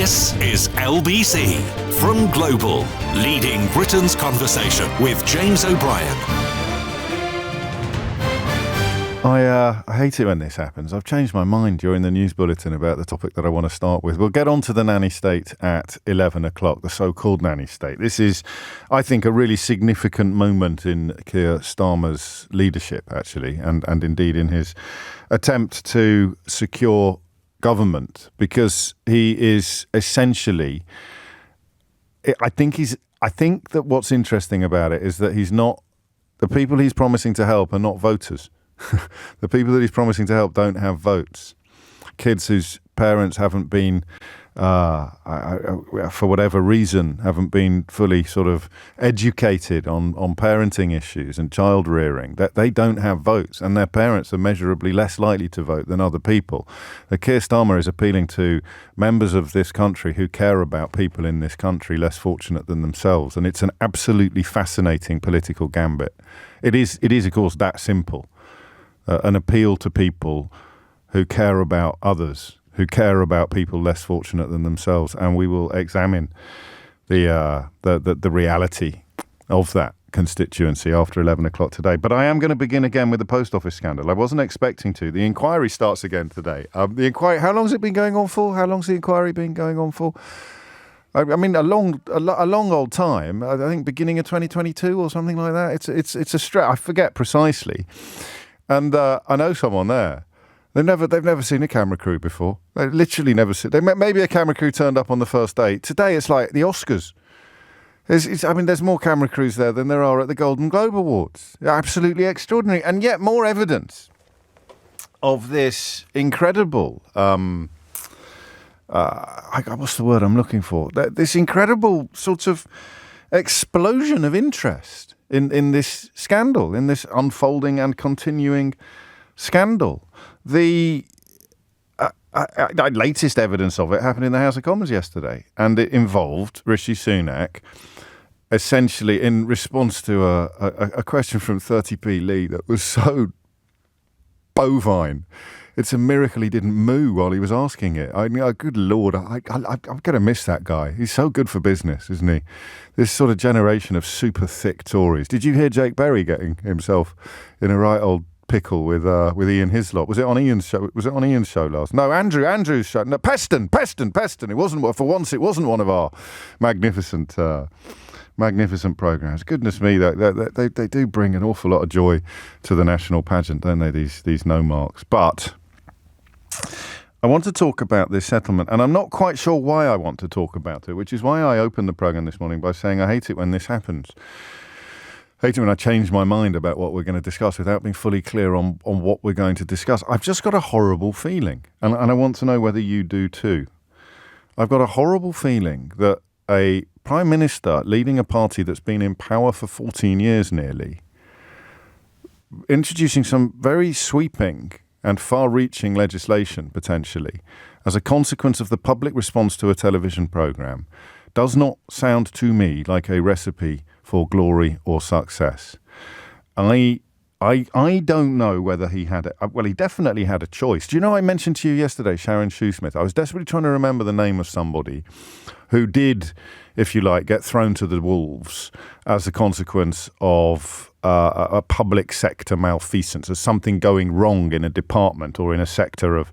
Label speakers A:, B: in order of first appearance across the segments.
A: This is LBC from Global, leading Britain's conversation with James O'Brien.
B: I hate it when this happens. I've changed my mind during the news bulletin about the topic that I want to start with. We'll get on to the Nanny State at 11 o'clock, the so-called Nanny State. This is, I think, a really significant moment in Keir Starmer's leadership, actually, and indeed in his attempt to secure government, because he is essentially, I think that what's interesting about it is that he's not, the people he's promising to help are not voters. The people that he's promising to help don't have votes. Kids whose parents haven't been, for whatever reason, haven't been fully sort of educated on parenting issues and child rearing, that they don't have votes, and their parents are measurably less likely to vote than other people. Keir Starmer is appealing to members of this country who care about people in this country less fortunate than themselves, and it's an absolutely fascinating political gambit. It is, of course, that simple. An appeal to people who care about others, who care about people less fortunate than themselves, and we will examine the reality of that constituency after 11 o'clock today. But I am going to begin again with the post office scandal. I wasn't expecting to. The inquiry starts again today. The inquiry. How long has it been going on for? How long's the inquiry been going on for? I mean, a long old time. I think beginning of 2022 or something like that. It's a stretch. I forget precisely. And I know someone there. They've never seen a camera crew before. They've literally never seen. Maybe a camera crew turned up on the first day. Today it's like the Oscars. There's more camera crews there than there are at the Golden Globe Awards. Absolutely extraordinary, and yet more evidence of this incredible. What's the word I'm looking for? This incredible sort of explosion of interest in this scandal, in this unfolding and continuing scandal. The latest evidence of it happened in the House of Commons yesterday, and it involved Rishi Sunak, essentially in response to a question from 30p Lee that was so bovine. It's a miracle he didn't moo while he was asking it. I mean, good Lord, I'm going to miss that guy. He's so good for business, isn't he? This sort of generation of super thick Tories. Did you hear Jake Berry getting himself in a right old pickle with Ian Hislop? Was it on Ian's show? Was it on Ian's show last? No, Andrew's show. No, Peston. It wasn't. For once, it wasn't one of our magnificent programs. Goodness me, they do bring an awful lot of joy to the national pageant, don't they? These no marks, but. I want to talk about this settlement, and I'm not quite sure why I want to talk about it, which is why I opened the programme this morning by saying I hate it when this happens. I hate it when I change my mind about what we're going to discuss without being fully clear on what we're going to discuss. I've just got a horrible feeling, and I want to know whether you do too. I've got a horrible feeling that a Prime Minister leading a party that's been in power for 14 years nearly, introducing some very sweeping and far-reaching legislation, potentially, as a consequence of the public response to a television programme, does not sound to me like a recipe for glory or success. I don't know whether he had he definitely had a choice. Do you know, I mentioned to you yesterday Sharon Shoesmith. I was desperately trying to remember the name of somebody who did, if you like, get thrown to the wolves as a consequence of a public sector malfeasance, as something going wrong in a department or in a sector of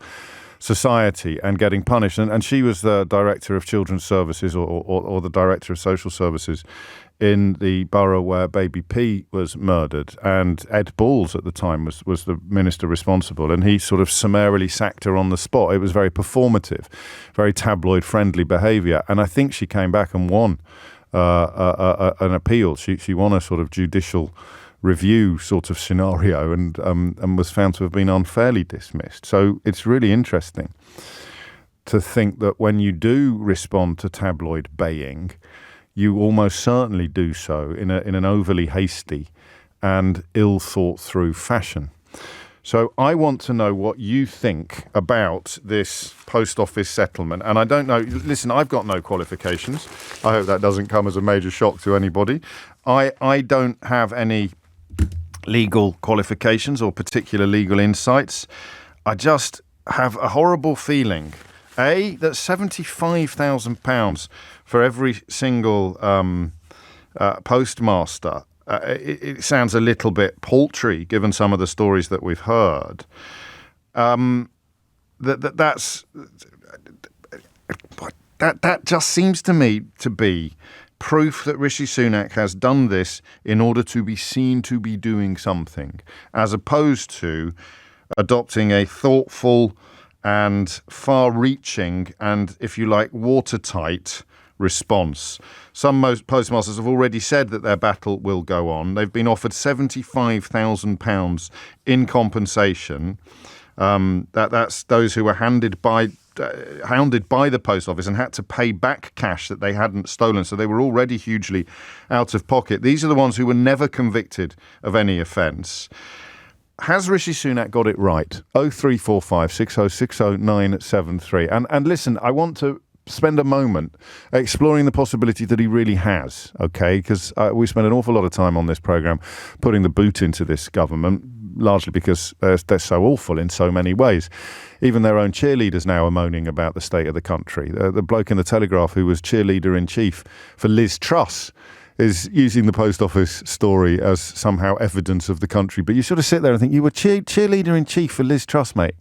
B: society and getting punished. And she was the director of children's services or the director of social services in the borough where baby P was murdered. And Ed Balls at the time was the minister responsible, and he sort of summarily sacked her on the spot. It was very performative, very tabloid-friendly behaviour. And I think she came back and won an appeal. She won a sort of judicial review sort of scenario and was found to have been unfairly dismissed. So it's really interesting to think that when you do respond to tabloid baying, you almost certainly do so in an overly hasty and ill-thought-through fashion. So I want to know what you think about this post office settlement. And I don't know, listen, I've got no qualifications. I hope that doesn't come as a major shock to anybody. I don't have any legal qualifications or particular legal insights. I just have a horrible feeling That's £75,000 for every single postmaster. It sounds a little bit paltry given some of the stories that we've heard. That just seems to me to be proof that Rishi Sunak has done this in order to be seen to be doing something, as opposed to adopting a thoughtful and far-reaching and, if you like, watertight response. Some postmasters have already said that their battle will go on. They've been offered £75,000 in compensation. That's those who were hounded by the post office and had to pay back cash that they hadn't stolen. So they were already hugely out of pocket. These are the ones who were never convicted of any offence. Has Rishi Sunak got it right? 0345 6060 973. And listen, I want to spend a moment exploring the possibility that he really has, okay? Because we spend an awful lot of time on this programme putting the boot into this government, largely because they're so awful in so many ways. Even their own cheerleaders now are moaning about the state of the country. The bloke in the Telegraph who was cheerleader-in-chief for Liz Truss is using the post office story as somehow evidence of the country. But you sort of sit there and think, you were cheerleader-in-chief for Liz Truss, mate.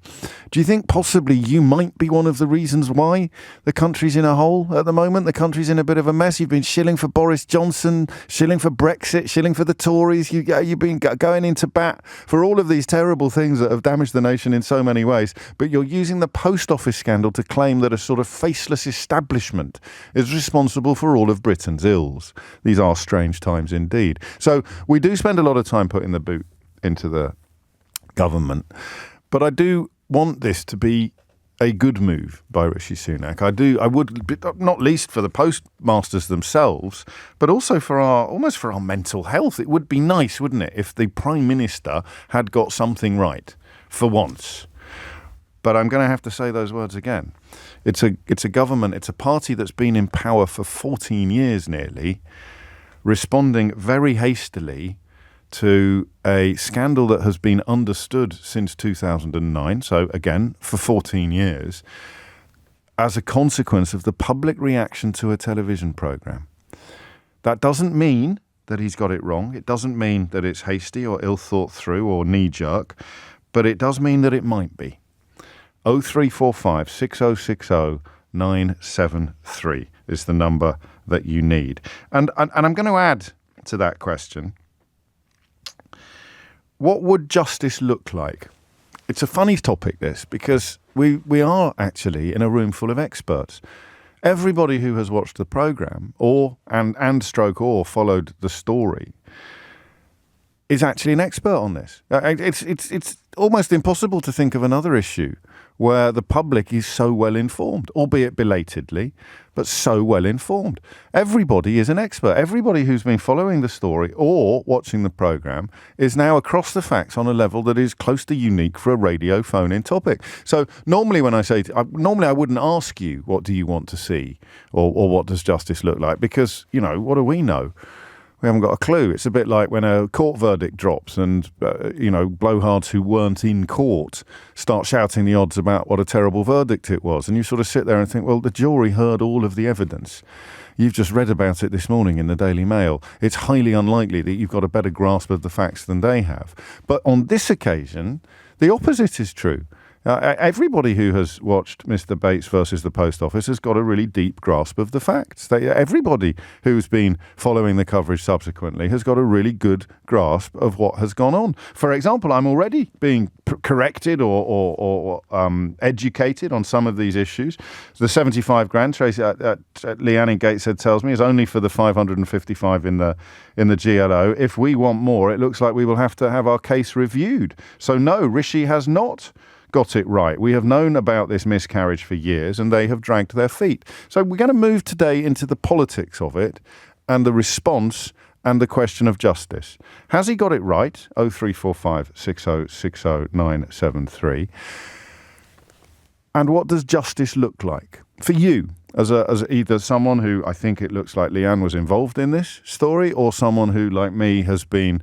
B: Do you think possibly you might be one of the reasons why the country's in a hole at the moment? The country's in a bit of a mess. You've been shilling for Boris Johnson, shilling for Brexit, shilling for the Tories. You've been going into bat for all of these terrible things that have damaged the nation in so many ways. But you're using the post office scandal to claim that a sort of faceless establishment is responsible for all of Britain's ills. These are strange times indeed. So we do spend a lot of time putting the boot into the government. But I do want this to be a good move by Rishi Sunak. I would, not least for the postmasters themselves, but also for our mental health. It would be nice, wouldn't it, if the Prime Minister had got something right for once. But I'm going to have to say those words again. It's a government, it's a party that's been in power for 14 years nearly, responding very hastily to a scandal that has been understood since 2009, so again, for 14 years, as a consequence of the public reaction to a television programme. That doesn't mean that he's got it wrong. It doesn't mean that it's hasty or ill thought through or knee-jerk, but it does mean that it might be. 0345 6060 973 is the number that you need. And I'm going to add to that question, what would justice look like? It's a funny topic, this, because we are actually in a room full of experts. Everybody who has watched the programme or followed the story is actually an expert on this. It's almost impossible to think of another issue where the public is so well informed, albeit belatedly, but so well informed. Everybody is an expert. Everybody who's been following the story or watching the programme is now across the facts on a level that is close to unique for a radio phone-in topic. So normally when I I wouldn't ask you, what do you want to see? Or what does justice look like? Because, what do we know? We haven't got a clue. It's a bit like when a court verdict drops and, blowhards who weren't in court start shouting the odds about what a terrible verdict it was. And you sort of sit there and think, well, the jury heard all of the evidence. You've just read about it this morning in the Daily Mail. It's highly unlikely that you've got a better grasp of the facts than they have. But on this occasion, the opposite is true. Everybody who has watched Mr. Bates versus the Post Office has got a really deep grasp of the facts. Everybody who's been following the coverage subsequently has got a really good grasp of what has gone on. For example, I'm already being corrected or educated on some of these issues. The 75 grand, Tracy, Leanne in Gateshead tells me, is only for the 555 in the GLO. If we want more, it looks like we will have to have our case reviewed. So no, Rishi has not got it right. We have known about this miscarriage for years and they have dragged their feet. So we're going to move today into the politics of it and the response and the question of justice. Has he got it right? 0345 6060 973. And what does justice look like for you as either someone who, I think it looks like Leanne was involved in this story, or someone who, like me, has been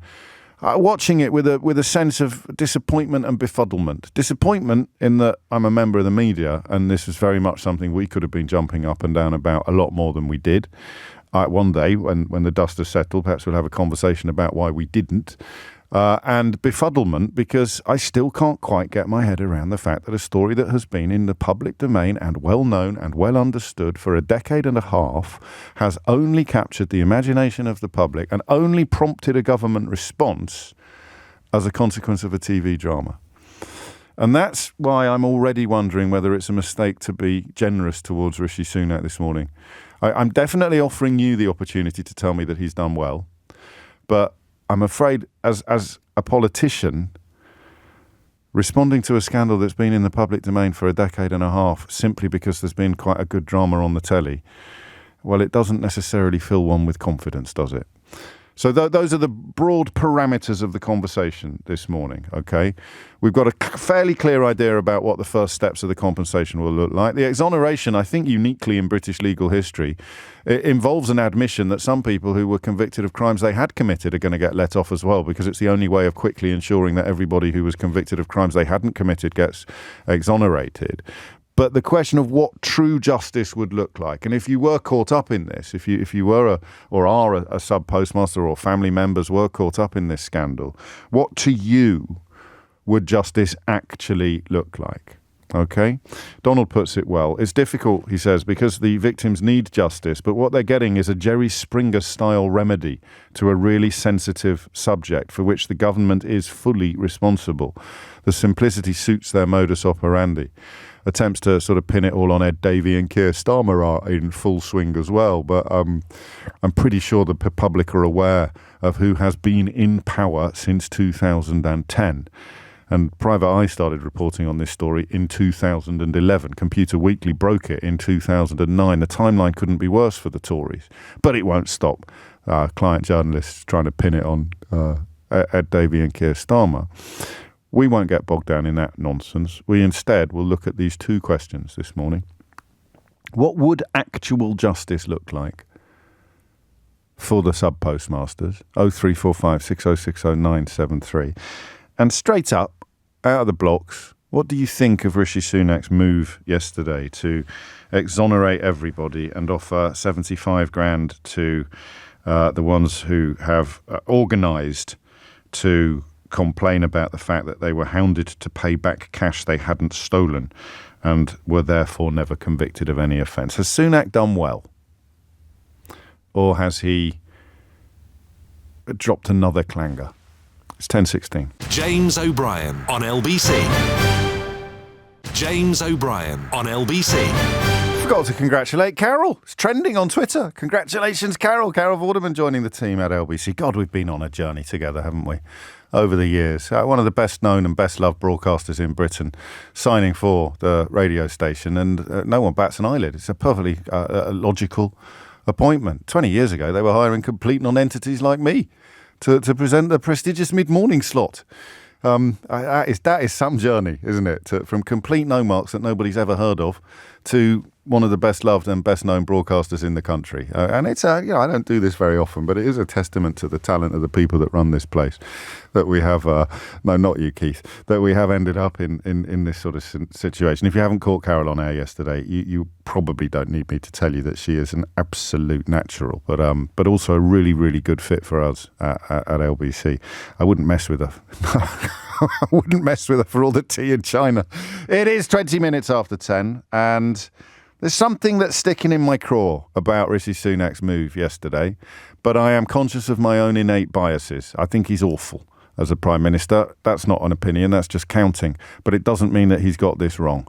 B: watching it with a sense of disappointment and befuddlement. Disappointment in that I'm a member of the media, and this is very much something we could have been jumping up and down about a lot more than we did. One day, when the dust has settled, perhaps we'll have a conversation about why we didn't. And befuddlement, because I still can't quite get my head around the fact that a story that has been in the public domain and well known and well understood for a decade and a half has only captured the imagination of the public and only prompted a government response as a consequence of a TV drama. And that's why I'm already wondering whether it's a mistake to be generous towards Rishi Sunak this morning. I'm definitely offering you the opportunity to tell me that he's done well, but I'm afraid, as a politician, responding to a scandal that's been in the public domain for a decade and a half simply because there's been quite a good drama on the telly, well, it doesn't necessarily fill one with confidence, does it? So those are the broad parameters of the conversation this morning, okay? We've got a fairly clear idea about what the first steps of the compensation will look like. The exoneration, I think uniquely in British legal history, it involves an admission that some people who were convicted of crimes they had committed are going to get let off as well, because it's the only way of quickly ensuring that everybody who was convicted of crimes they hadn't committed gets exonerated. But the question of what true justice would look like, and if you were caught up in this, if you were a sub-postmaster or family members were caught up in this scandal, what to you would justice actually look like? Okay? Donald puts it well. It's difficult, he says, because the victims need justice, but what they're getting is a Jerry Springer-style remedy to a really sensitive subject for which the government is fully responsible. The simplicity suits their modus operandi. Attempts to sort of pin it all on Ed Davey and Keir Starmer are in full swing as well, but I'm pretty sure the public are aware of who has been in power since 2010. And Private Eye started reporting on this story in 2011. Computer Weekly broke it in 2009. The timeline couldn't be worse for the Tories. But it won't stop client journalists trying to pin it on Ed Davey and Keir Starmer. We won't get bogged down in that nonsense. We instead will look at these two questions this morning. What would actual justice look like for the sub-postmasters? 0345 6060 973. And straight up, out of the blocks, what do you think of Rishi Sunak's move yesterday to exonerate everybody and offer 75 grand to the ones who have organised to complain about the fact that they were hounded to pay back cash they hadn't stolen and were therefore never convicted of any offence? Has Sunak done well? Or has he dropped another clanger? It's 10:16.
A: James O'Brien on LBC. James O'Brien on LBC.
B: Forgot to congratulate Carol. It's trending on Twitter. Congratulations, Carol. Carol Vorderman joining the team at LBC. God, we've been on a journey together, haven't we? Over the years. One of the best known and best loved broadcasters in Britain, signing for the radio station, and no one bats an eyelid. It's a perfectly logical appointment. 20 years ago, they were hiring complete non-entities like me to present the prestigious mid-morning slot. That is some journey, isn't it? From complete no-marks that nobody's ever heard of to one of the best loved and best known broadcasters in the country. And it's, I don't do this very often, but it is a testament to the talent of the people that run this place that we have, no, not you, Keith, that we have ended up in this sort of situation. If you haven't caught Carol on air yesterday, you probably don't need me to tell you that she is an absolute natural, but also a really, really good fit for us at LBC. I wouldn't mess with her. I wouldn't mess with her for all the tea in China. It is 20 minutes after 10, and there's something that's sticking in my craw about Rishi Sunak's move yesterday, but I am conscious of my own innate biases. I think he's awful as a Prime Minister. That's not an opinion, that's just counting. But it doesn't mean that he's got this wrong.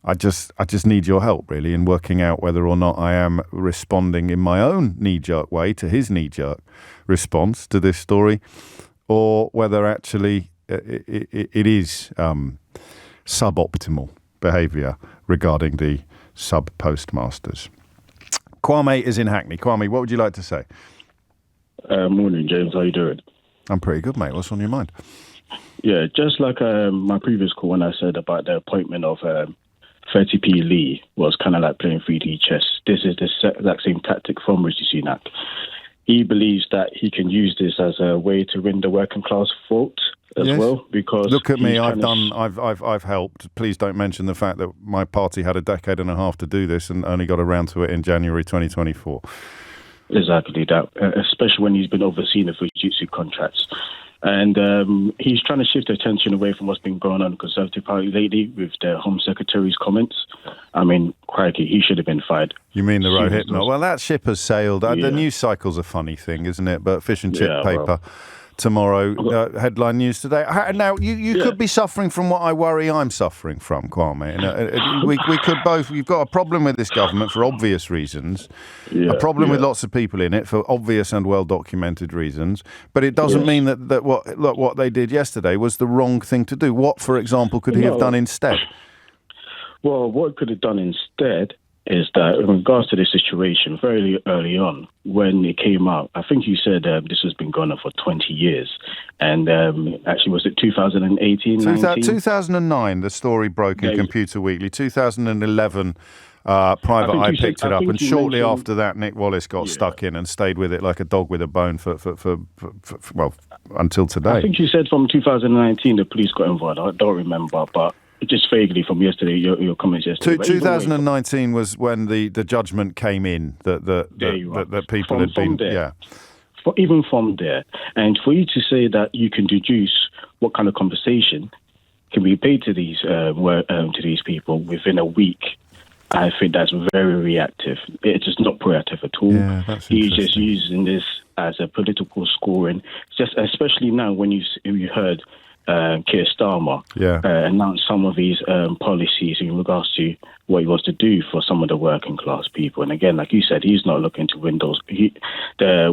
B: I just need your help, really, in working out whether or not I am responding in my own knee-jerk way to his knee-jerk response to this story, or whether actually it is suboptimal behaviour regarding the sub-postmasters. Kwame is in Hackney. Kwame, what would you like to say?
C: Morning, James. How you doing?
B: I'm pretty good, mate. What's on your mind?
C: Yeah, just like my previous call when I said about the appointment of 30p Lee was kind of like playing 3D chess. This is the exact same tactic from Rishi Sunak. he believes that he can use this as a way to win the working class vote as well. Because
B: look at me, I've helped. Please don't mention the fact that my party had a decade and a half to do this and only got around to it in January 2024.
C: Exactly that, especially when he's been overseeing the Fujitsu contracts. And he's trying to shift attention away from what's been going on in the Conservative Party lately with the Home Secretary's comments. I mean, crikey, he should have been fired.
B: You mean the Rohitma? Well, that ship has sailed. The news cycle's a funny thing, isn't it? But fish and chip paper tomorrow, headline news today. Now, you could be suffering from what I worry I'm suffering from, Kwame. And, we could both. You've got a problem with this government for obvious reasons, a problem with lots of people in it for obvious and well-documented reasons, but it doesn't mean that what they did yesterday was the wrong thing to do. What, for example, could he have done instead? Well,
C: what could have done instead is that in regards to the situation, very early on, when it came out, I think you said this has been going on for 20 years. And actually, was it 2018,
B: 2009, the story broke in Computer Weekly. 2011, Private Eye picked it up. And shortly after that, Nick Wallace got stuck in and stayed with it like a dog with a bone for until today.
C: I think you said from 2019 the police got involved. I don't remember, but just vaguely from yesterday, your comments yesterday.
B: 2019 was when the judgment came in that people had been...
C: Even from there. And for you to say that you can deduce what kind of compensation can be paid to these people within a week, I think that's very reactive. It's just not proactive at all.
B: Yeah,
C: he's just using this as a political scoring, just especially now when you heard Keir Starmer announced some of these policies in regards to what he wants to do for some of the working class people. And again, like you said, he's not looking to win those.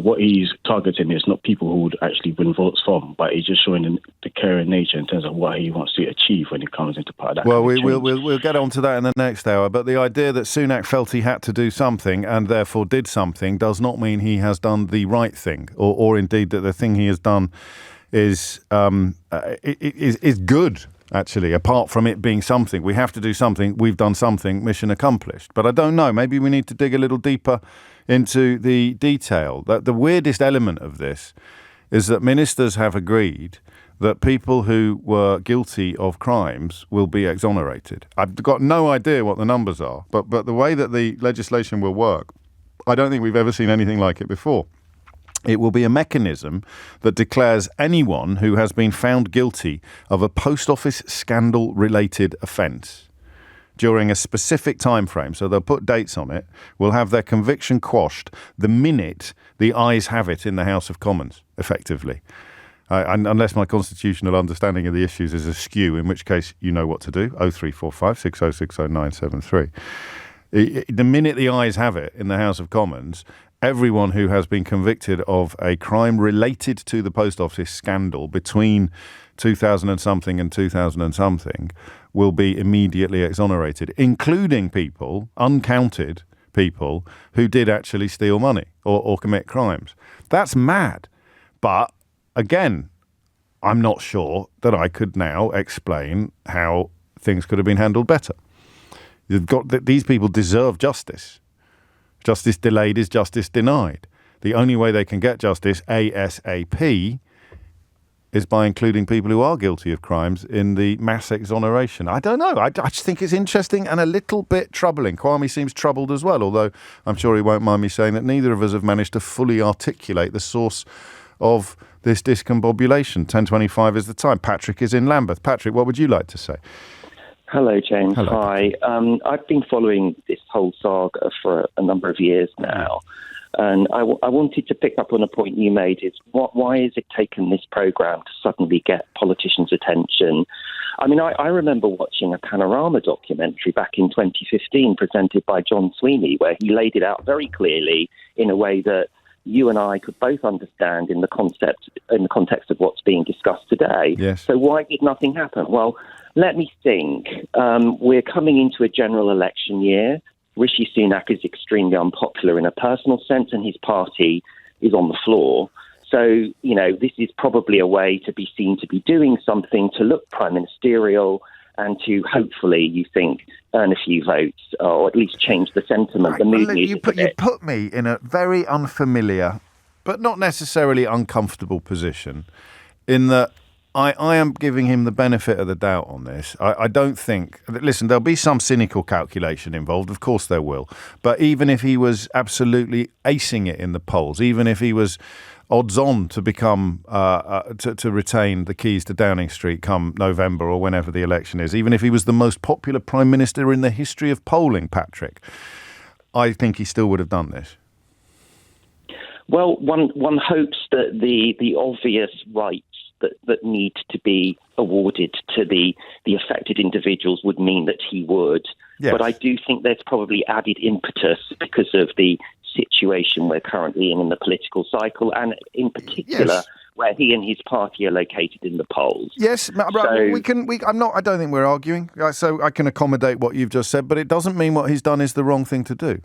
C: What he's targeting is not people who would actually win votes from, but he's just showing the caring nature in terms of what he wants to achieve when he comes into part of that.
B: Well, we'll get on to that in the next hour. But the idea that Sunak felt he had to do something and therefore did something does not mean he has done the right thing, or indeed that the thing he has done is good, actually, apart from it being something. We have to do something. We've done something. Mission accomplished. But I don't know. Maybe we need to dig a little deeper into the detail. The weirdest element of this is that ministers have agreed that people who were guilty of crimes will be exonerated. I've got no idea what the numbers are, but the way that the legislation will work, I don't think we've ever seen anything like it before. It will be a mechanism that declares anyone who has been found guilty of a post office scandal-related offence during a specific time frame, so they'll put dates on it, will have their conviction quashed the minute the ayes have it in the House of Commons, effectively. Unless my constitutional understanding of the issues is askew, in which case you know what to do, 0345 6060 973. The minute the ayes have it in the House of Commons, everyone who has been convicted of a crime related to the post office scandal between 2000 and something and 2000 and something will be immediately exonerated, including people, uncounted people, who did actually steal money or commit crimes. That's mad. But again, I'm not sure that I could now explain how things could have been handled better. These people deserve justice. Justice delayed is justice denied. The only way they can get justice ASAP is by including people who are guilty of crimes in the mass exoneration. I don't know. I just think it's interesting and a little bit troubling. Kwame seems troubled as well, although I'm sure he won't mind me saying that neither of us have managed to fully articulate the source of this discombobulation. 10:25 is the time. Patrick is in Lambeth. Patrick, what would you like to say?
D: Hello, James.
B: Hello.
D: Hi. I've been following this whole saga for a number of years now, and I wanted to pick up on a point you made. Is why has it taken this programme to suddenly get politicians' attention? I mean, I remember watching a Panorama documentary back in 2015 presented by John Sweeney, where he laid it out very clearly in a way that you and I could both understand in the context of what's being discussed today.
B: Yes.
D: So why did nothing happen? Well, let me think. We're coming into a general election year. Rishi Sunak is extremely unpopular in a personal sense, and his party is on the floor. So, this is probably a way to be seen to be doing something to look prime ministerial and to hopefully, you think, earn a few votes or at least change the sentiment, the mood music.
B: You put me in a very unfamiliar but not necessarily uncomfortable position in that I am giving him the benefit of the doubt on this. I don't think... Listen, there'll be some cynical calculation involved. Of course there will. But even if he was absolutely acing it in the polls, even if he was odds on to become... to retain the keys to Downing Street come November or whenever the election is, even if he was the most popular Prime Minister in the history of polling, Patrick, I think he still would have done this.
D: Well, one hopes that the obvious rights that need to be awarded to the affected individuals would mean that he would. Yes. But I do think there's probably added impetus because of the situation we're currently in the political cycle, and in particular, where he and his party are located in the polls. Yes,
B: so, I don't think we're arguing. So I can accommodate what you've just said, but it doesn't mean what he's done is the wrong thing to do.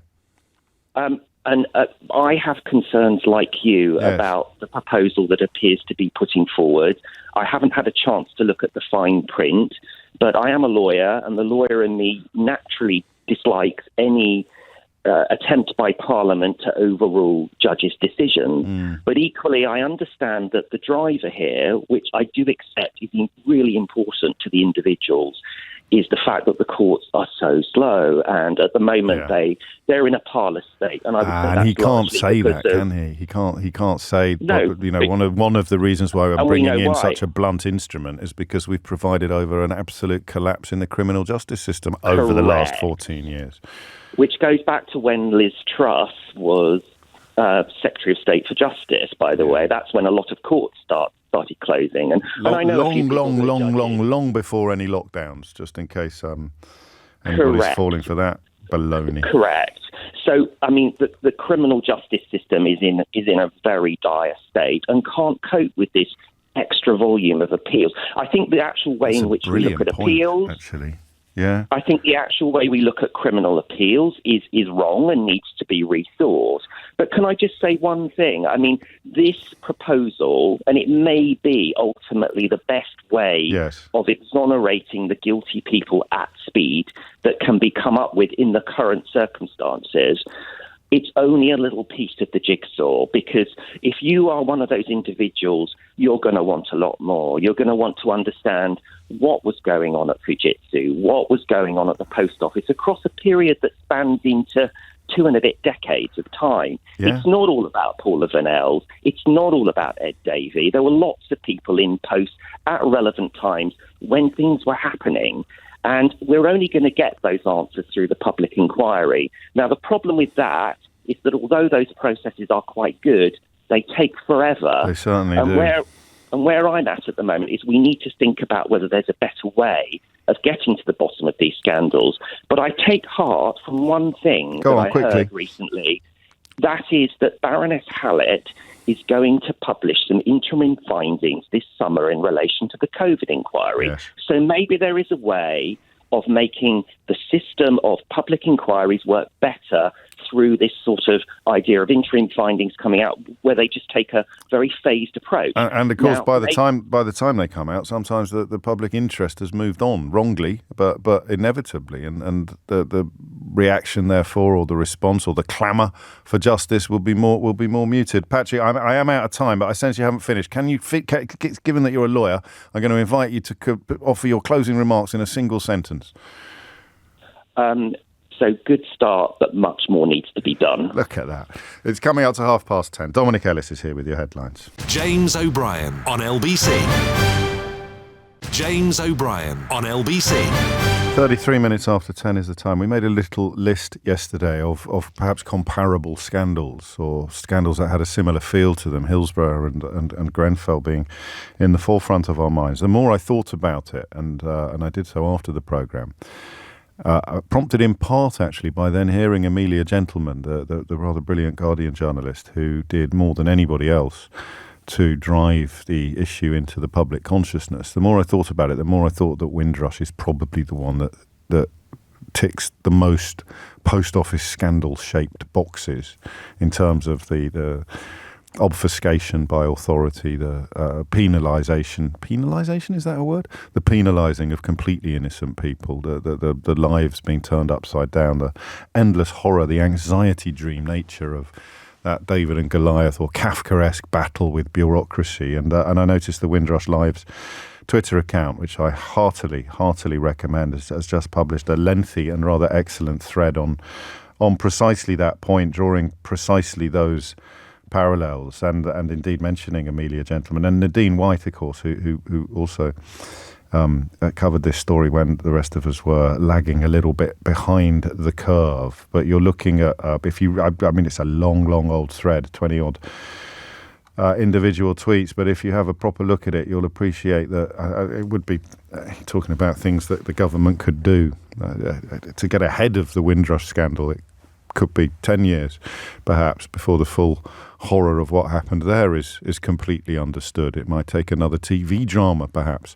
D: And I have concerns like you about the proposal that appears to be putting forward. I haven't had a chance to look at the fine print, but I am a lawyer, and the lawyer in me naturally dislikes any attempt by Parliament to overrule judges' decisions. But equally, I understand that the driver here, which I do accept is really important to the individuals, is the fact that the courts are so slow, and at the moment they're in a parlous state. And I would say
B: and he can't say that, can he? He can't say. No, one of the reasons why we're bringing in such a blunt instrument is because we've provided over an absolute collapse in the criminal justice system over the last 14 years.
D: Which goes back to when Liz Truss was Secretary of State for Justice, by the way. That's when a lot of courts started closing. And I know
B: long before any lockdowns, just in case anybody's falling for that baloney.
D: Correct. So, I mean, the criminal justice system is in a very dire state and can't cope with this extra volume of appeals. I think the actual way in which we look at appeals...
B: Actually. Yeah.
D: I think the actual way we look at criminal appeals is wrong and needs to be rethought. But can I just say one thing? I mean, this proposal, and it may be ultimately the best way of exonerating the guilty people at speed that can be come up with in the current circumstances, it's only a little piece of the jigsaw, because if you are one of those individuals, you're going to want a lot more. You're going to want to understand what was going on at Fujitsu, what was going on at the post office across a period that spans into 2 and a bit decades of time. Yeah. It's not all about Paula Vanells. It's not all about Ed Davey. There were lots of people in post at relevant times when things were happening. And we're only going to get those answers through the public inquiry. Now, the problem with that is that although those processes are quite good, they take forever.
B: They certainly do.
D: And where I'm at the moment is we need to think about whether there's a better way of getting to the bottom of these scandals. But I take heart from one thing I heard recently. That is that Baroness Hallett is going to publish some interim findings this summer in relation to the COVID inquiry. Yes. So maybe there is a way of making the system of public inquiries work better through this sort of idea of interim findings coming out, where they just take a very phased approach.
B: And of course, by the time they come out, sometimes the public interest has moved on wrongly, but inevitably, and the reaction, therefore, or the response, or the clamour for justice will be more muted. Patrick, I am out of time, but I sense you haven't finished. Can you, given that you're a lawyer, I'm going to invite you to offer your closing remarks in a single sentence.
D: So good start, but much more needs to be done.
B: Look at that. It's coming out to 10:30. Dominic Ellis is here with your headlines.
A: James O'Brien on LBC. James O'Brien on LBC.
B: 33 minutes after 10 is the time. We made a little list yesterday of perhaps comparable scandals, or scandals that had a similar feel to them, Hillsborough and Grenfell being in the forefront of our minds. The more I thought about it, and I did so after the programme, prompted in part actually by then hearing Amelia Gentleman, the rather brilliant Guardian journalist who did more than anybody else to drive the issue into the public consciousness. The more I thought about it, the more I thought that Windrush is probably the one that ticks the most post office scandal-shaped boxes in terms of the obfuscation by authority, the penalisation, is that a word? The penalising of completely innocent people, the lives being turned upside down, the endless horror, the anxiety dream nature of that David and Goliath or Kafkaesque battle with bureaucracy. And I noticed the Windrush Lives Twitter account, which I heartily recommend, has just published a lengthy and rather excellent thread on precisely that point, drawing precisely those parallels, and indeed mentioning Amelia Gentleman and Nadine White, of course, who also covered this story when the rest of us were lagging a little bit behind the curve. But you're looking at it's a long old thread, 20 odd individual tweets, but if you have a proper look at it, you'll appreciate that it would be talking about things that the government could do to get ahead of the Windrush scandal. It could be 10 years, perhaps, before the full horror of what happened there is completely understood. It might take another TV drama, perhaps,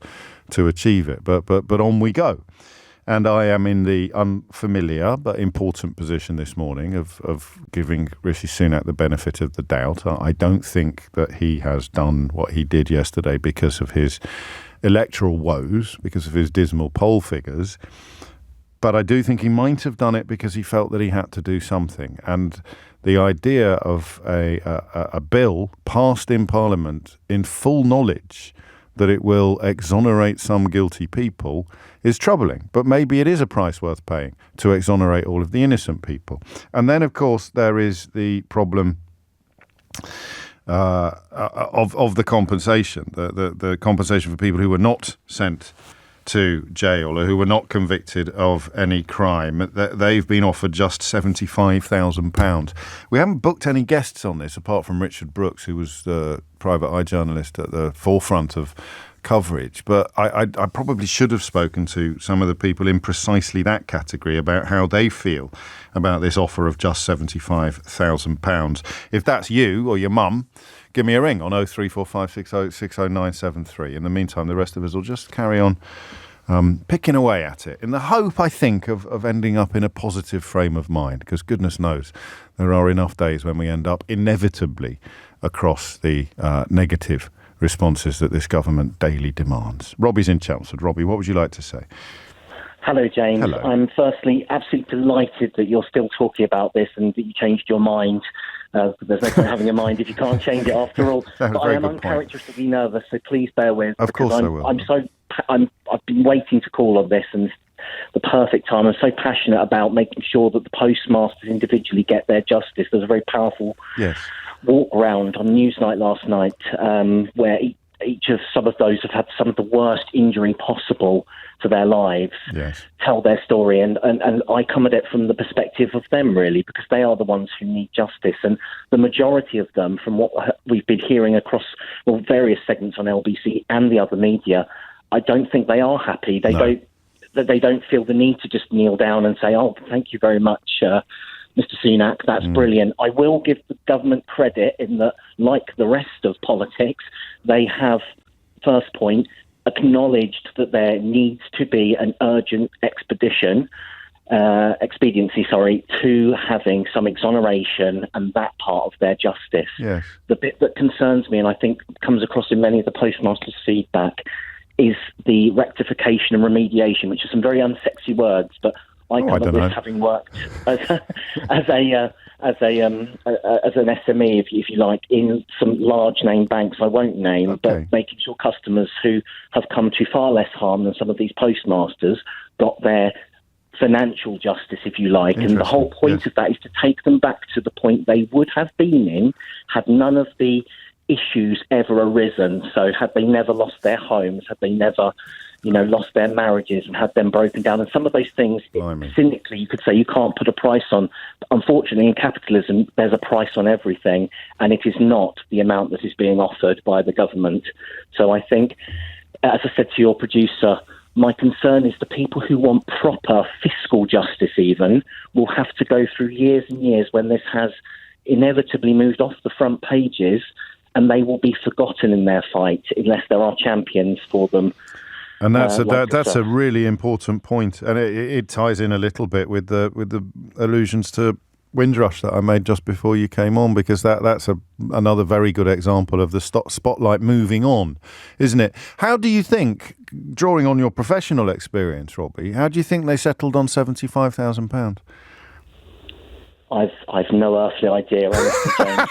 B: to achieve it, but on we go. And I am in the unfamiliar but important position this morning of giving Rishi Sunak the benefit of the doubt. I don't think that he has done what he did yesterday because of his electoral woes, because of his dismal poll figures. But I do think he might have done it because he felt that he had to do something. And the idea of a bill passed in Parliament in full knowledge that it will exonerate some guilty people is troubling. But maybe it is a price worth paying to exonerate all of the innocent people. And then, of course, there is the problem of the compensation, the compensation for people who were not sent to jail or who were not convicted of any crime. They've been offered just £75,000. We haven't booked any guests on this apart from Richard Brooks, who was the private eye journalist at the forefront of coverage. But I probably should have spoken to some of the people in precisely that category about how they feel about this offer of just £75,000. If that's you or your mum, give me a ring on 03456060973. In the meantime, the rest of us will just carry on picking away at it in the hope, I think, of ending up in a positive frame of mind, because goodness knows there are enough days when we end up inevitably across the negative responses that this government daily demands. Robbie's in Chelmsford. Robbie, what would you like to say?
E: Hello, James.
B: Hello.
E: I'm firstly absolutely delighted that you're still talking about this and that you changed your mind. There's no point having a mind if you can't change it after all. But I am uncharacteristically nervous, so please bear with.
B: Of course I will.
E: I've been waiting to call on this, and it's the perfect time. I'm so passionate about making sure that the postmasters individually get their justice. There's a very powerful walk around on Newsnight last night where each of some of those have had some of the worst injury possible to their lives, tell their story. And I come at it from the perspective of them, really, because they are the ones who need justice. And the majority of them, from what we've been hearing across various segments on LBC and the other media, I don't think they are happy. They don't feel the need to just kneel down and say, oh, thank you very much, Mr. Sunak, that's brilliant. I will give the government credit in that, like the rest of politics, they have, first point, acknowledged that there needs to be an urgent expediency, to having some exoneration and that part of their justice.
B: Yes.
E: The bit that concerns me, and I think comes across in many of the postmasters' feedback, is the rectification and remediation, which are some very unsexy words, but I come at this having worked as an SME, if you like, in some large name banks I won't name, but making sure customers who have come to far less harm than some of these postmasters got their financial justice, if you like. And the whole point of that is to take them back to the point they would have been in had none of the issues ever arisen. So had they never lost their homes, had they never lost their marriages and had them broken down. And some of those things, cynically, you could say you can't put a price on. But unfortunately, in capitalism, there's a price on everything, and it is not the amount that is being offered by the government. So I think, as I said to your producer, my concern is the people who want proper fiscal justice even will have to go through years and years when this has inevitably moved off the front pages, and they will be forgotten in their fight unless there are champions for them.
B: And that's a really important point, and it ties in a little bit with the allusions to Windrush that I made just before you came on, because that's another very good example of the spotlight moving on, isn't it? How do you think, drawing on your professional experience, Robbie, how do you think they settled on £75,000?
E: I've no earthly idea, honestly, James.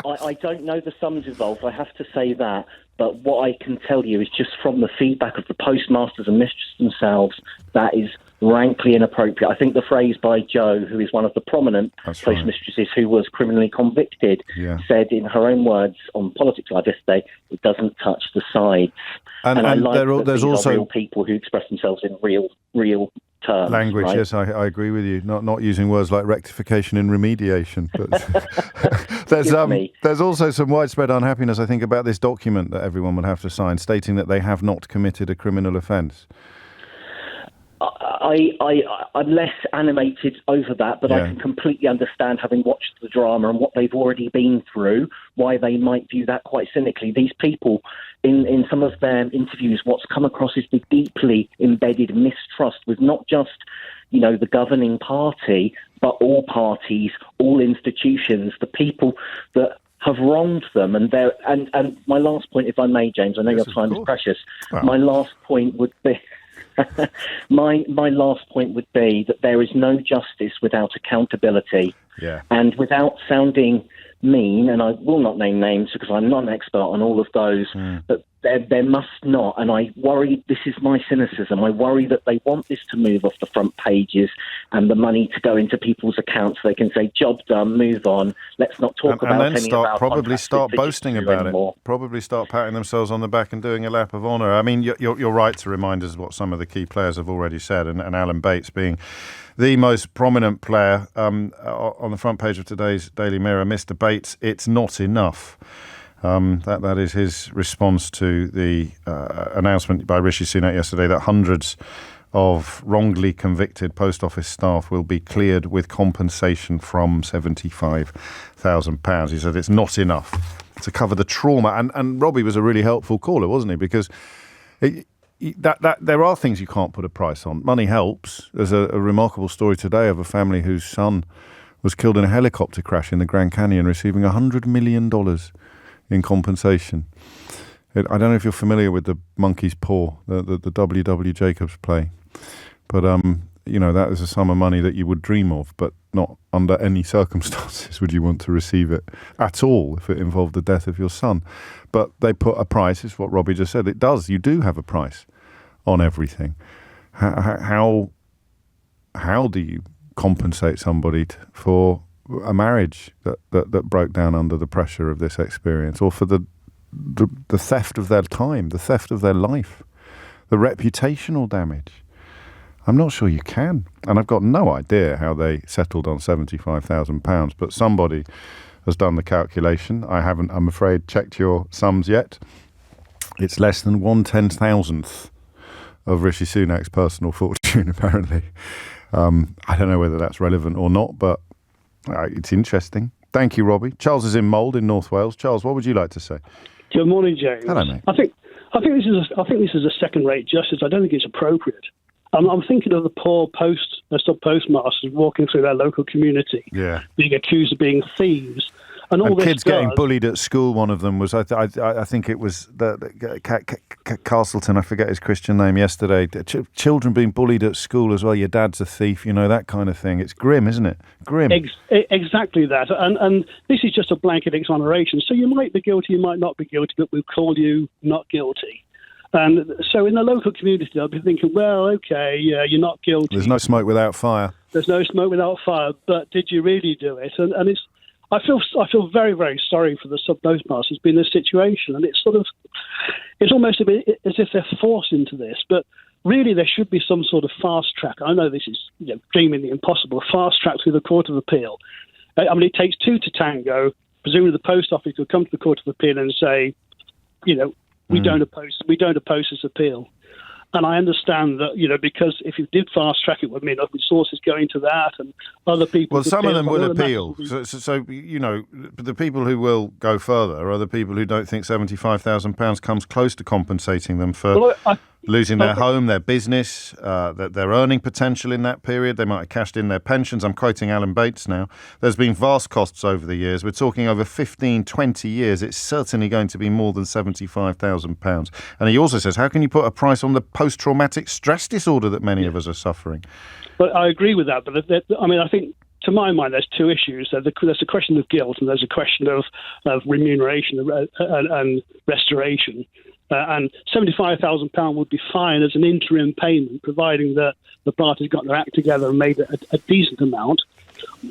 E: I don't know the sums involved, I have to say that. But what I can tell you is just from the feedback of the postmasters and mistresses themselves, that is rankly inappropriate. I think the phrase by Jo, who is one of the prominent postmistresses who was criminally convicted, said in her own words on Politics Live yesterday, it doesn't touch the sides. And I like that there's also real people who express themselves in real terms.
B: Language,
E: right?
B: yes, I agree with you. Not using words like rectification and remediation. But there's also some widespread unhappiness, I think, about this document that everyone would have to sign, stating that they have not committed a criminal offence.
E: I'm less animated over that, but I can completely understand, having watched the drama and what they've already been through, why they might view that quite cynically. These people, in some of their interviews, what's come across is the deeply embedded mistrust with not just, the governing party, but all parties, all institutions, the people that have wronged them. And my last point, if I may, James, I know your time is precious. Wow. My last point would be... my last point would be that there is no justice without accountability. Yeah. And without sounding mean, and I will not name names because I'm not an expert on all of those, but there must not, and I worry, this is my cynicism, I worry that they want this to move off the front pages and the money to go into people's accounts so they can say, job done, move on, let's not talk about any of our
B: probably start boasting about
E: anymore.
B: It. Probably start patting themselves on the back and doing a lap of honour. I mean, you're right to remind us what some of the key players have already said, and Alan Bates being the most prominent player on the front page of today's Daily Mirror. Mr. Bates, it's not enough. That is his response to the announcement by Rishi Sunak yesterday that hundreds of wrongly convicted post office staff will be cleared with compensation from £75,000. He said it's not enough to cover the trauma. And Robbie was a really helpful caller, wasn't he? Because that there are things you can't put a price on. Money helps. There's a remarkable story today of a family whose son was killed in a helicopter crash in the Grand Canyon, receiving $100 million in compensation. I don't know if you're familiar with the Monkey's Paw, the W.W. Jacobs play, but that is a sum of money that you would dream of, but not under any circumstances would you want to receive it at all if it involved the death of your son. But they put a price, is what Robbie just said. It does. You do have a price on everything. How do you compensate somebody for a marriage that broke down under the pressure of this experience, or for the theft of their time, the theft of their life, the reputational damage? I'm not sure you can. And I've got no idea how they settled on £75,000, but somebody has done the calculation. I haven't, I'm afraid, checked your sums yet. It's less than 1/10,000th of Rishi Sunak's personal fortune, apparently. I don't know whether that's relevant or not, but it's interesting. Thank you, Robbie. Charles is in Mould in North Wales. Charles, what would you like to say?
F: Good morning, James.
B: Hello, mate.
F: I think this is a second-rate justice. I don't think it's appropriate. I'm thinking of the poor postmasters walking through their local community, being accused of being thieves. And all this
B: kids getting bullied at school. One of them was, I think it was Castleton, I forget his Christian name, yesterday. Children being bullied at school as well. Your dad's a thief, that kind of thing. It's grim, isn't it? Grim.
F: Exactly that. And this is just a blanket exoneration. So you might be guilty, you might not be guilty, but we'll call you not guilty. And so in the local community, they'll be thinking, well, okay, you're not guilty.
B: There's no smoke without fire.
F: There's no smoke without fire, but did you really do it? And it's, I feel very, very sorry for the sub-postmasters being in this situation, and it's almost a bit as if they're forced into this. But really, there should be some sort of fast track. I know this is dreaming the impossible. Fast track through the Court of Appeal. I mean, it takes two to tango. Presumably, the Post Office could come to the Court of Appeal and say, we don't oppose this appeal. And I understand that, because if you did fast track, it would mean resources going to that and other people.
B: Well, some of them will appeal. So the people who will go further are the people who don't think £75,000 comes close to compensating them for losing their home, their business, their earning potential in that period. They might have cashed in their pensions. I'm quoting Alan Bates now. There's been vast costs over the years. We're talking over 15, 20 years. It's certainly going to be more than £75,000. And he also says, how can you put a price on the post-traumatic stress disorder that many of us are suffering?
F: But I agree with that. But I think to my mind, there's two issues. There's a question of guilt, and there's a question of remuneration and restoration. And £75,000 would be fine as an interim payment, providing that the parties got their act together and made a decent amount.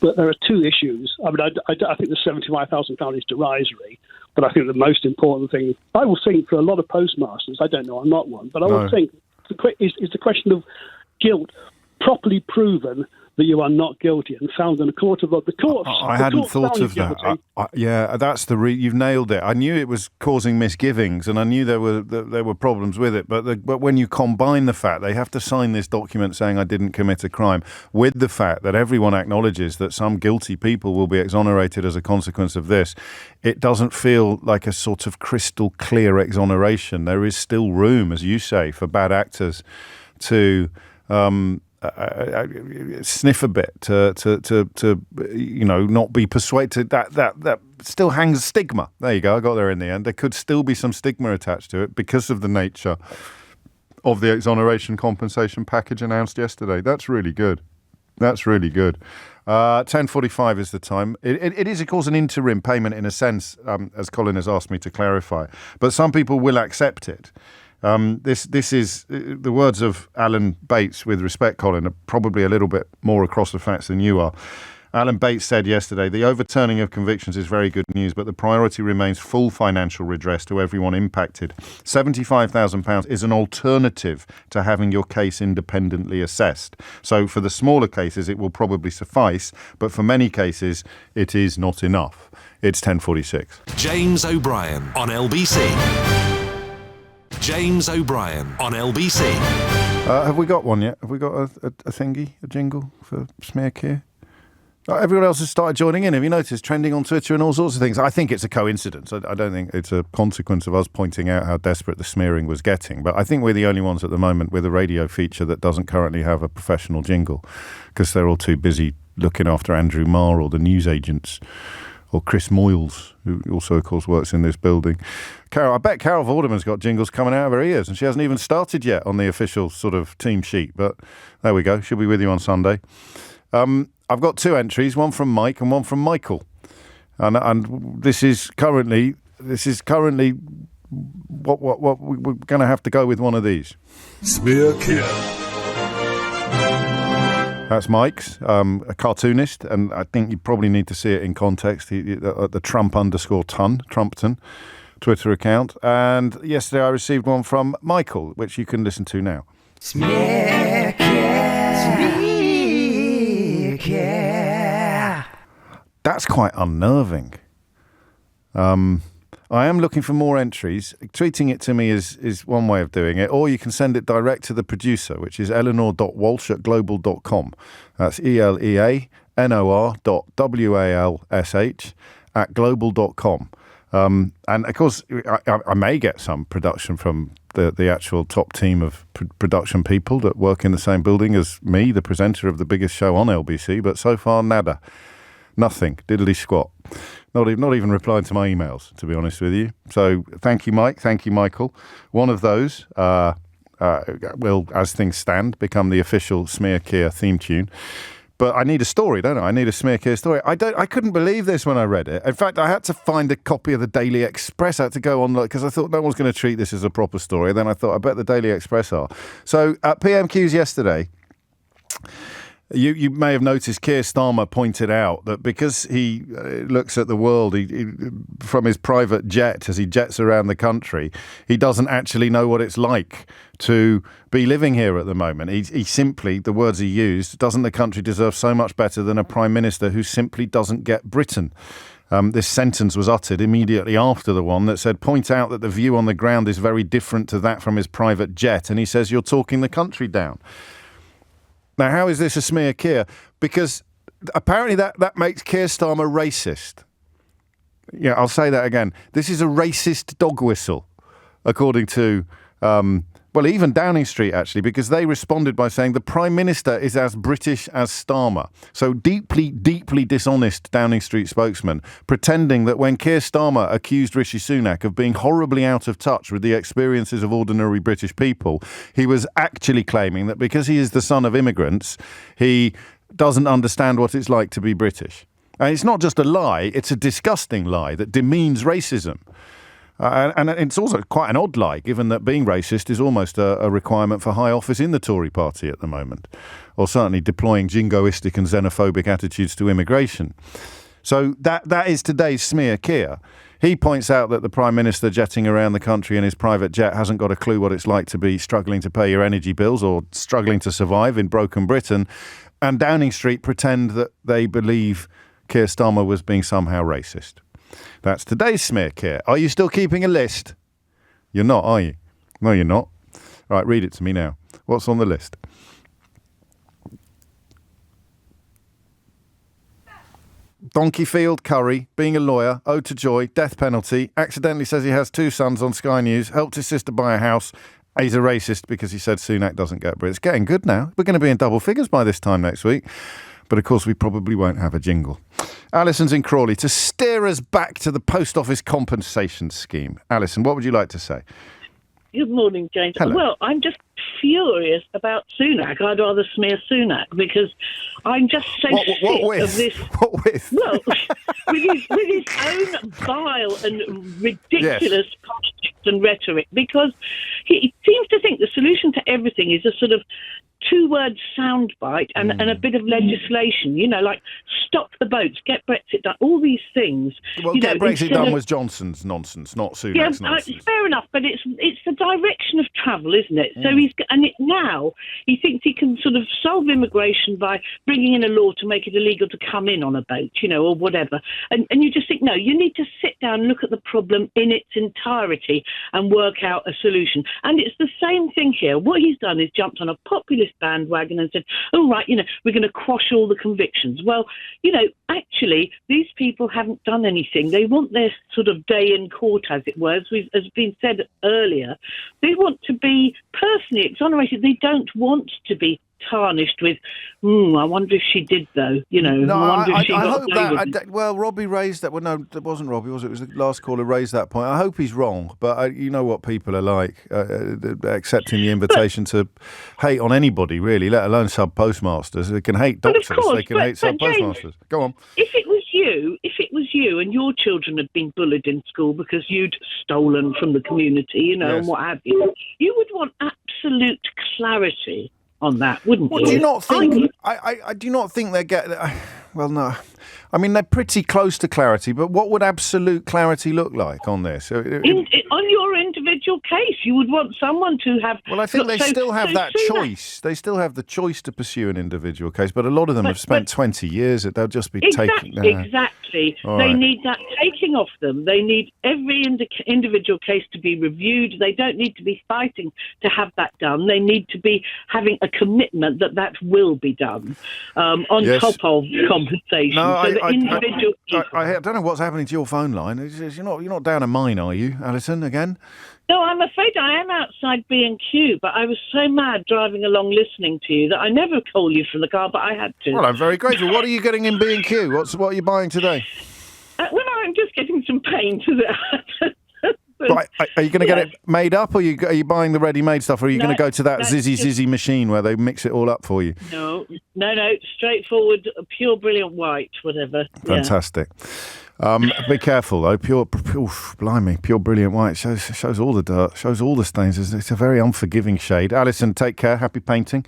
F: But there are two issues. I mean, I think the £75,000 is derisory, but I think the most important thing, I will think for a lot of postmasters, I don't know, I'm not one, but I would think is the question of guilt properly proven that you are not guilty and found in a court of law.
B: I hadn't thought of that. That's you've nailed it. I knew it was causing misgivings, and I knew there were problems with it. But when you combine the fact they have to sign this document saying I didn't commit a crime, with the fact that everyone acknowledges that some guilty people will be exonerated as a consequence of this, it doesn't feel like a sort of crystal clear exoneration. There is still room, as you say, for bad actors to sniff a bit, to not be persuaded. That still hangs stigma. There you go. I got there in the end. There could still be some stigma attached to it because of the nature of the exoneration compensation package announced yesterday. That's really good. 10:45 is the time. It is, of course, an interim payment in a sense, as Colin has asked me to clarify. But some people will accept it. This is the words of Alan Bates, with respect, Colin, are probably a little bit more across the facts than you are. Alan Bates said yesterday, the overturning of convictions is very good news, but the priority remains full financial redress to everyone impacted. £75,000 is an alternative to having your case independently assessed. So for the smaller cases, it will probably suffice, but for many cases, it is not enough. It's 10:46.
A: James O'Brien on LBC. James O'Brien on LBC.
B: Have we got one yet? Have we got a thingy, a jingle for Smear Keir? Everyone else has started joining in. Have you noticed? Trending on Twitter and all sorts of things. I think it's a coincidence. I don't think it's a consequence of us pointing out how desperate the smearing was getting. But I think we're the only ones at the moment with a radio feature that doesn't currently have a professional jingle, because they're all too busy looking after Andrew Marr or the newsagents, or Chris Moyles, who also, of course, works in this building. I bet Carol Vorderman's got jingles coming out of her ears, and she hasn't even started yet on the official sort of team sheet. But there we go. She'll be with you on Sunday. I've got two entries, one from Mike and one from Michael. And this is currently what we're going to have to go with one of these.
G: Smear Keir.
B: That's Mike's, a cartoonist, and I think you probably need to see it in context. The Trumpton Twitter account. And yesterday I received one from Michael, which you can listen to now.
H: Smear Keir.
B: That's quite unnerving. I am looking for more entries. Tweeting it to me is one way of doing it, or you can send it direct to the producer, which is eleanor.walsh@global.com. That's eleanor.walsh@global.com. And of course, I may get some production from the actual top team of production people that work in the same building as me, the presenter of the biggest show on LBC, but so far, nada. Nothing. Diddly squat. Not even replying to my emails, to be honest with you. So thank you, Mike. Thank you, Michael. One of those will, as things stand, become the official Smear Keir theme tune. But I need a story, don't I? I need a Smear Keir story. I couldn't believe this when I read it. In fact, I had to find a copy of the Daily Express. I had to go on, because I thought no one's going to treat this as a proper story. Then I thought, I bet the Daily Express are. So at PMQs yesterday, You may have noticed Keir Starmer pointed out that because he looks at the world he from his private jet as he jets around the country, he doesn't actually know what it's like to be living here at the moment. He simply, the words he used, doesn't the country deserve so much better than a Prime Minister who simply doesn't get Britain? This sentence was uttered immediately after the one that said, point out that the view on the ground is very different to that from his private jet. And he says, you're talking the country down. Now, how is this a Smear Keir? Because apparently that makes Keir Starmer racist. Yeah, I'll say that again. This is a racist dog whistle, according to, even Downing Street, actually, because they responded by saying the Prime Minister is as British as Starmer. So deeply, deeply dishonest Downing Street spokesman, pretending that when Keir Starmer accused Rishi Sunak of being horribly out of touch with the experiences of ordinary British people, he was actually claiming that because he is the son of immigrants, he doesn't understand what it's like to be British. And it's not just a lie, it's a disgusting lie that demeans racism. And it's also quite an odd lie, given that being racist is almost a requirement for high office in the Tory party at the moment, or certainly deploying jingoistic and xenophobic attitudes to immigration. So that is today's smear Keir. He points out that the Prime Minister jetting around the country in his private jet hasn't got a clue what it's like to be struggling to pay your energy bills or struggling to survive in broken Britain, and Downing Street pretend that they believe Keir Starmer was being somehow racist. That's today's smear Keir. Are you still keeping a list? You're not, are you? No, you're not. Right, read it to me now. What's on the list? Donkeyfield, Curry, being a lawyer, ode to joy, death penalty, accidentally says he has 2 sons on Sky News, helped his sister buy a house. He's a racist because he said Sunak doesn't get Brits. It's getting good now. We're going to be in double figures by this time next week. But of course, we probably won't have a jingle. Alison's in Crawley to steer us back to the Post Office compensation scheme. Alison, what would you like to say?
G: Good morning, James.
B: Hello.
G: Well, I'm just furious about Sunak. I'd rather smear Sunak because I'm just so sick of this.
B: What with?
G: Well, with his own vile and ridiculous politics and rhetoric, because he seems to think the solution to everything is a sort of 2-word soundbite and a bit of legislation, like stop the boats, get Brexit done, all these things.
B: Well, get Brexit done was Johnson's nonsense, not Sunak's nonsense.
G: Fair enough, but it's the direction of travel, isn't it? So now he thinks he can sort of solve immigration by bringing in a law to make it illegal to come in on a boat, or whatever. And you just think, no, you need to sit down and look at the problem in its entirety and work out a solution. And it's the same thing here. What he's done is jumped on a populist bandwagon and said, oh, right, we're going to quash all the convictions. Well, actually, these people haven't done anything. They want their sort of day in court, as it were, as been said earlier. They want to be personally exonerated. They don't want to be tarnished with, I wonder if she did, though.
B: No,
G: I
B: hope that. Well, Robbie raised that. Well, no, it wasn't Robbie, was it? It was the last caller raised that point. I hope he's wrong, but you know what people are like, accepting the invitation to hate on anybody, really, let alone sub-postmasters. They can hate doctors, they can hate sub-postmasters. Go on.
G: If it was you and your children had been bullied in school because you'd stolen from the community, and what have you, you would want absolute clarity on that, wouldn't you?
B: Do you not think? I do not think they get. Well, no. I mean, they're pretty close to clarity, but what would absolute clarity look like on this?
G: On your individual case, you would want someone to have...
B: Well, I think they still have that choice. They still have the choice to pursue an individual case, but a lot of them have spent 20 years. They'll just be taking...
G: Exactly. They need that taking off them. They need every individual case to be reviewed. They don't need to be fighting to have that done. They need to be having a commitment that will be done on top of compensation.
B: No,
G: I
B: don't know what's happening to your phone line. You're not down a mine, are you, Alison, again?
G: No, I'm afraid I am outside B&Q, but I was so mad driving along listening to you that I never call you from the car, but I had to.
B: Well, I'm very grateful. What are you getting in B&Q? What are you buying today?
G: Well, I'm just getting some paint.
B: Right. Are you going to get it made up, or are you buying the ready-made stuff, or are you going to go to that zizzy machine where they mix it all up for you?
G: No, straightforward, pure brilliant white, whatever.
B: Fantastic. Be careful though. Pure brilliant white shows all the dirt, shows all the stains. It's a very unforgiving shade. Alison, take care. Happy painting.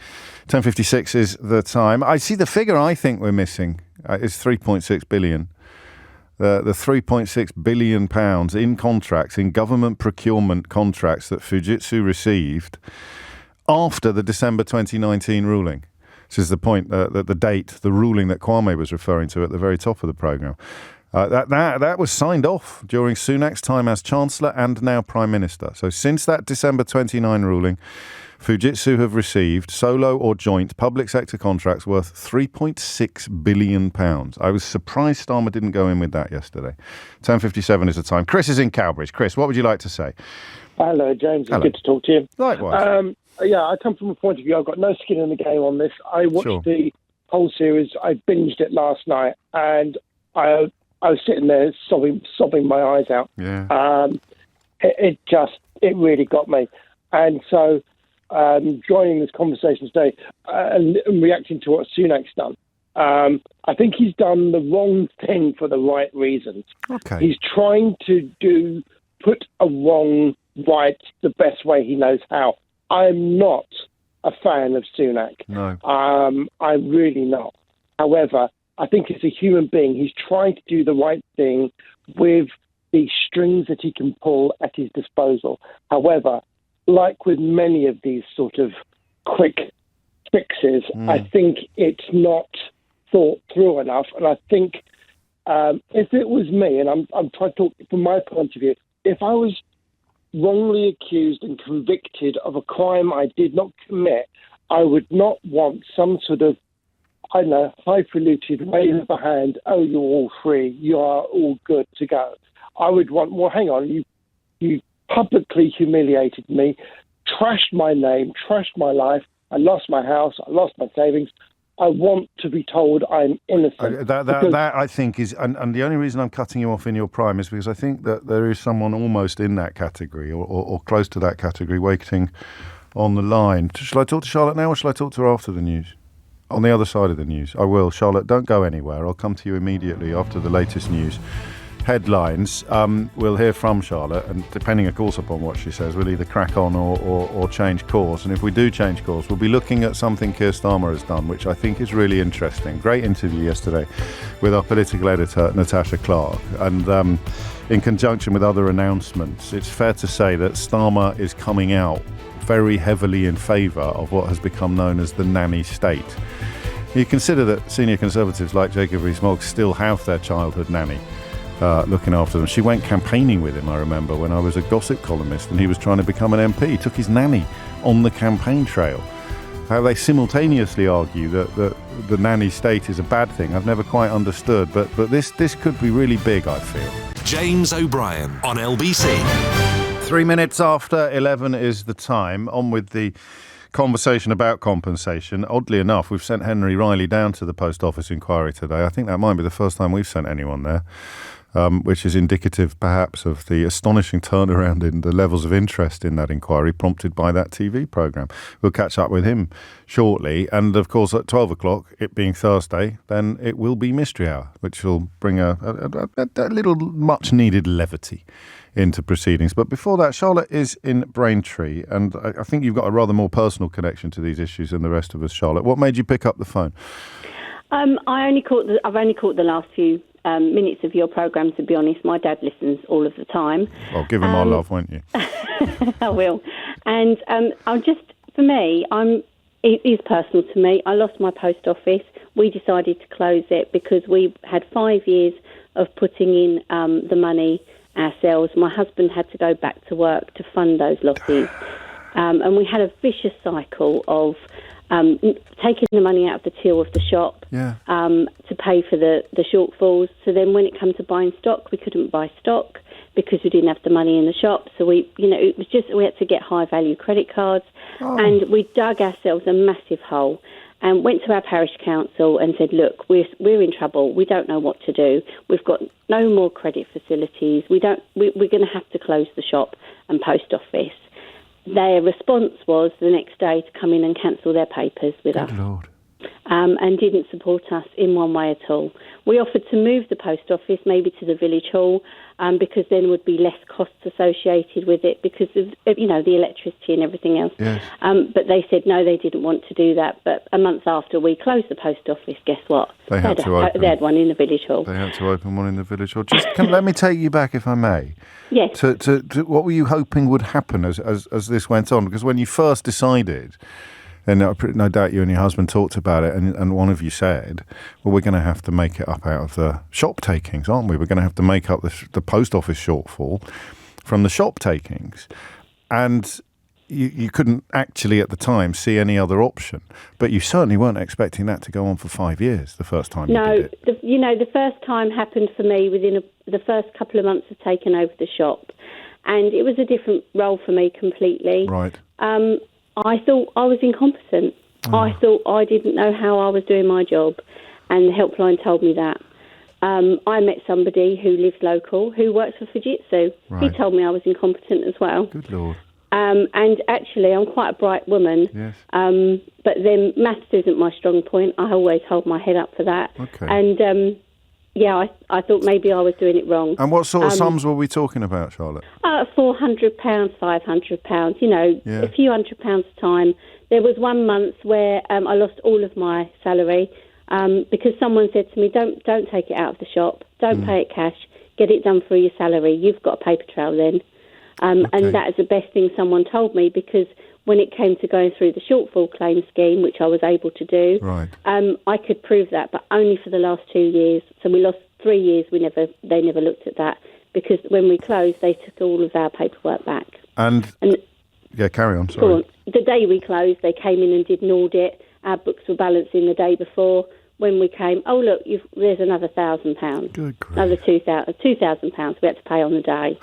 B: 10:56 is the time. I see the figure I think we're missing is 3.6 billion. The 3.6 billion pounds in contracts, in government procurement contracts that Fujitsu received after the December 2019 ruling. This is the point, the ruling that Kwame was referring to at the very top of the programme. That was signed off during Sunak's time as Chancellor and now Prime Minister. So since that December 29 ruling, Fujitsu have received solo or joint public sector contracts worth £3.6 billion. I was surprised Starmer didn't go in with that yesterday. 10:57 is the time. Chris is in Cowbridge. Chris, what would you like to say?
H: Hello, James. It's good to talk to you.
B: Likewise.
H: I come from a point of view, I've got no skin in the game on this. I watched the whole series. I binged it last night, and I was sitting there sobbing my eyes out.
B: Yeah.
H: It really got me. And so joining this conversation today and reacting to what Sunak's done, I think he's done the wrong thing for the right reasons.
B: Okay.
H: He's trying to put a wrong right the best way he knows how. I'm not a fan of Sunak.
B: No.
H: I'm really not. However, I think as a human being, he's trying to do the right thing with the strings that he can pull at his disposal. However, like with many of these sort of quick fixes, I think it's not thought through enough. And I think if it was me, and I'm trying to talk from my point of view, if I was wrongly accused and convicted of a crime I did not commit, I would not want some sort of, I don't know, highfalutin wave of a hand, oh, you're all free, you are all good to go. I would want, well, hang on, you publicly humiliated me, trashed my name, trashed my life, I lost my house, I lost my savings. I want to be told I'm innocent.
B: That I think is, and the only reason I'm cutting you off in your prime is because I think that there is someone almost in that category or close to that category waiting on the line. Shall I talk to Charlotte now or shall I talk to her after the news? On the other side of the news. I will. Charlotte, don't go anywhere. I'll come to you immediately after the latest news headlines. We'll hear from Charlotte, and depending, of course, upon what she says, we'll either crack on or change course. And if we do change course, we'll be looking at something Keir Starmer has done, which I think is really interesting. Great interview yesterday with our political editor, Natasha Clark. And in conjunction with other announcements, it's fair to say that Starmer is coming out very heavily in favour of what has become known as the Nanny State. You consider that senior Conservatives like Jacob Rees-Mogg still have their childhood nanny looking after them. She went campaigning with him, I remember, when I was a gossip columnist and he was trying to become an MP. He took his nanny on the campaign trail. How they simultaneously argue that the nanny state is a bad thing, I've never quite understood, but this could be really big, I feel.
A: James O'Brien on LBC.
B: 3 minutes after 11 is the time. On with the conversation about compensation. Oddly enough, we've sent Henry Riley down to the Post Office inquiry today. I think that might be the first time we've sent anyone there, which is indicative perhaps of the astonishing turnaround in the levels of interest in that inquiry prompted by that TV programme. We'll catch up with him shortly. And of course, at 12 o'clock, it being Thursday, then it will be Mystery Hour, which will bring a little much-needed levity into proceedings. But before that, Charlotte is in Braintree, and I think you've got a rather more personal connection to these issues than the rest of us, Charlotte. What made you pick up the phone?
I: I've only caught the last few minutes of your programme, to be honest. My dad listens all of the time.
B: Well, give him our love, won't you?
I: I will. And it is personal to me. I lost my post office. We decided to close it because we had 5 years of putting in the money ourselves. My husband had to go back to work to fund those losses. And we had a vicious cycle of taking the money out of the till of the shop to pay for the shortfalls. So then when it came to buying stock, we couldn't buy stock because we didn't have the money in the shop. So we had to get high value credit cards, and we dug ourselves a massive hole. And went to our parish council and said, look, we're in trouble. We don't know what to do. We've got no more credit facilities. We're going to have to close the shop and post office. Their response was the next day to come in and cancel their papers with us.
B: Lord.
I: And didn't support us in one way at all. We offered to move the post office maybe to the village hall because then there would be less costs associated with it because of the electricity and everything else.
B: Yes.
I: But they said no, they didn't want to do that. But a month after we closed the post office, guess what?
B: They had
I: one in the village hall.
B: They had to open one in the village hall. Let me take you back, if I may.
I: Yes.
B: To what were you hoping would happen as this went on? Because when you first decided, and no doubt you and your husband talked about it, and one of you said, well, we're going to have to make it up out of the shop takings, aren't we? We're going to have to make up the post office shortfall from the shop takings. And you couldn't actually at the time see any other option. But you certainly weren't expecting that to go on for 5 years the first time you did it.
I: No, the first time happened for me within the first couple of months of taking over the shop. And it was a different role for me completely.
B: Right.
I: I thought I was incompetent. I thought I didn't know how I was doing my job, and the helpline told me that. I met somebody who lives local who works for Fujitsu.
B: Right.
I: He told me I was incompetent as well.
B: Good Lord.
I: And actually, I'm quite a bright woman.
B: Yes.
I: But then maths isn't my strong point. I always hold my head up for that.
B: Okay.
I: And I thought maybe I was doing it wrong.
B: And what sort of sums were we talking about, Charlotte?
I: £400, £500, a few £100 a time. There was one month where I lost all of my salary because someone said to me, don't take it out of the shop, don't pay it cash, get it done through your salary. You've got a paper trail then. And that is the best thing someone told me, because when it came to going through the shortfall claim scheme, which I was able to do, I could prove that, but only for the last 2 years. So we lost 3 years. They never looked at that, because when we closed, they took all of our paperwork back.
B: And carry on. Sorry.
I: The day we closed, they came in and did an audit. Our books were balancing the day before. When we came, oh look, there's another £1,000.
B: Good grief.
I: Another £2,000 we had to pay on the day.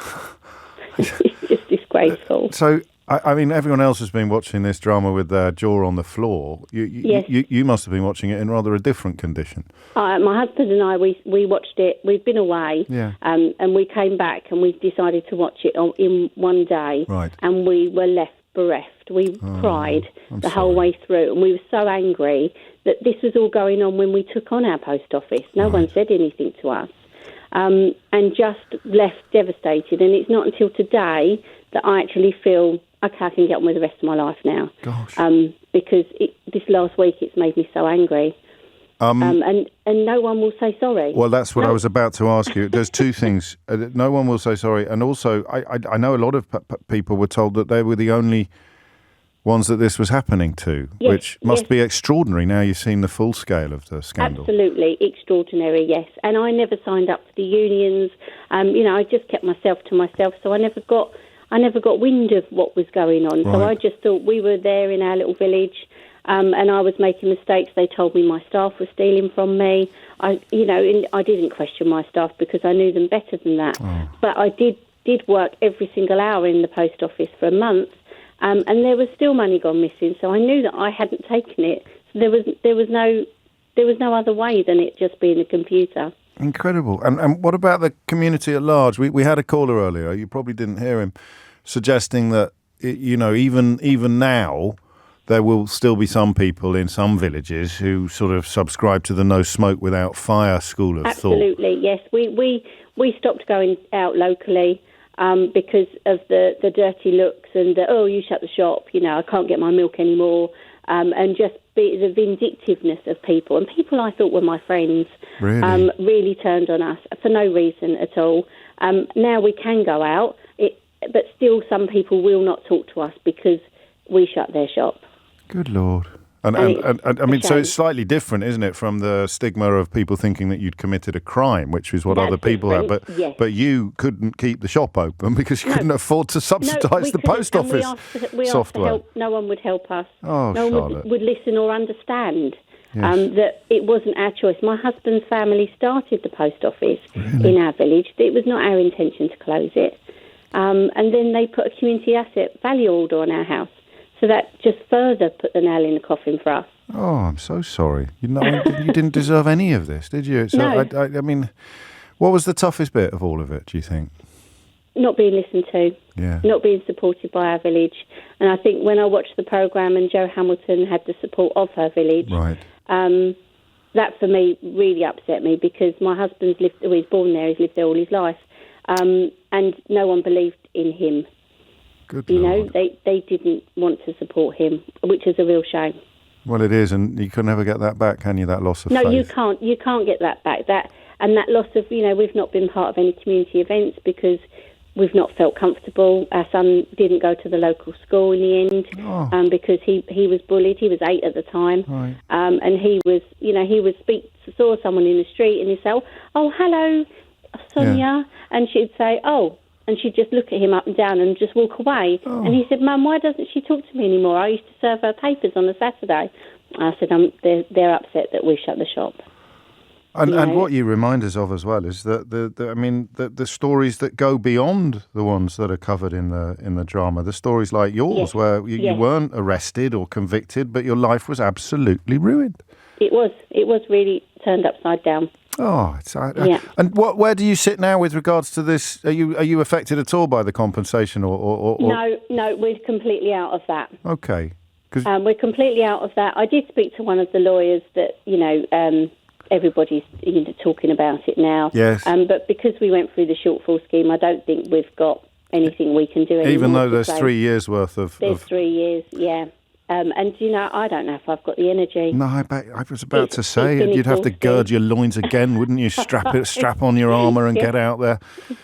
I: It's just disgraceful.
B: So, I mean, everyone else has been watching this drama with their jaw on the floor. You must have been watching it in rather a different condition.
I: My husband and I, we watched it. We've been away, and we came back and we decided to watch it in one day.
B: Right.
I: And we were left bereft. We cried the whole way through, and we were so angry that this was all going on when we took on our post office. No one said anything to us. And just left devastated. And it's not until today that I actually feel, okay, I can get on with the rest of my life now.
B: Gosh.
I: Because this last week it's made me so angry. And no one will say sorry.
B: Well, that's what I was about to ask you. There's two things. No one will say sorry. And also, I know a lot of people were told that they were the only ones that this was happening to, which must be extraordinary. Now you've seen the full scale of the scandal.
I: Absolutely extraordinary, yes. And I never signed up for the unions. I just kept myself to myself, so I never got wind of what was going on. Right. So I just thought we were there in our little village, and I was making mistakes. They told me my staff were stealing from me. I didn't question my staff because I knew them better than that. Oh. But I did work every single hour in the post office for a month. And there was still money gone missing, so I knew that I hadn't taken it. So there was no other way than it just being a computer.
B: Incredible. And what about the community at large? We had a caller earlier. You probably didn't hear him, suggesting that even now there will still be some people in some villages who sort of subscribe to the no smoke without fire school of thought.
I: Absolutely, yes. We stopped going out locally. Because of the dirty looks and you shut the shop, I can't get my milk anymore, and just the vindictiveness of people. And people I thought were my friends really turned on us for no reason at all. Now we can go out, but still some people will not talk to us because we shut their shop.
B: Good Lord. And I mean, so it's slightly different, isn't it, from the stigma of people thinking that you'd committed a crime, which is what other people have. But you couldn't keep the shop open because you couldn't afford to subsidise the post office
I: we
B: software.
I: Asked for help. No one would help us.
B: Oh,
I: no
B: Charlotte.
I: one would listen or understand that it wasn't our choice. My husband's family started the post office in our village. It was not our intention to close it. And then they put a community asset value order on our house. So that just further put the nail in the coffin for us.
B: Oh, I'm so sorry. You didn't deserve any of this, did you? So,
I: no.
B: I mean, what was the toughest bit of all of it, do you think?
I: Not being listened to.
B: Yeah.
I: Not being supported by our village. And I think when I watched the programme and Jo Hamilton had the support of her village, that for me really upset me, because my husband's he's born there, he's lived there all his life, and no one believed in him.
B: Good Lord.
I: They didn't want to support him, which is a real shame.
B: Well, it is, and you can never get that back, can you? That loss of faith.
I: No, you can't. You can't get that back. That loss of, we've not been part of any community events because we've not felt comfortable. Our son didn't go to the local school in the end because he was bullied. He was 8 at the time,
B: right.
I: And he would saw someone in the street and he'd say, "Oh, hello, Sonia," and she'd say, "Oh." And she'd just look at him up and down and just walk away. Oh. And he said, "Mum, why doesn't she talk to me anymore? I used to serve her papers on a Saturday." I said, they're upset that we shut the shop.
B: And what you remind us of as well is that the stories that go beyond the ones that are covered in the drama, the stories like yours, where you weren't arrested or convicted, but your life was absolutely ruined.
I: It was really turned upside down.
B: Oh, and where do you sit now with regards to this? Are you affected at all by the compensation, or?
I: No, we're completely out of that.
B: Okay,
I: we're completely out of that. I did speak to one of the lawyers that everybody's talking about it now.
B: Yes.
I: But because we went through the shortfall scheme, I don't think we've got anything we can do anymore.
B: Even though there's 3 years worth of...
I: There's 3 years, yeah. And, I don't know if I've got the energy.
B: No, I was about to say, you'd have to gird your loins again, wouldn't you? Strap on your armour and get out there.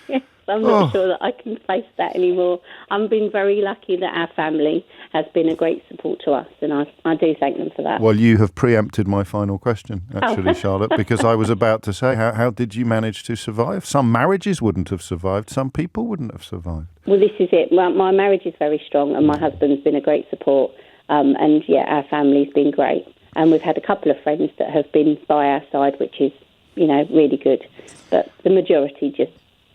I: Yes, I'm not sure that I can face that anymore. I've been very lucky that our family has been a great support to us, and I do thank them for that.
B: Well, you have preempted my final question, actually, Charlotte, because I was about to say, how did you manage to survive? Some marriages wouldn't have survived. Some people wouldn't have survived.
I: Well, this is it. My marriage is very strong, and my husband's been a great support. And our family's been great. And we've had a couple of friends that have been by our side, which is, really good. But the majority just,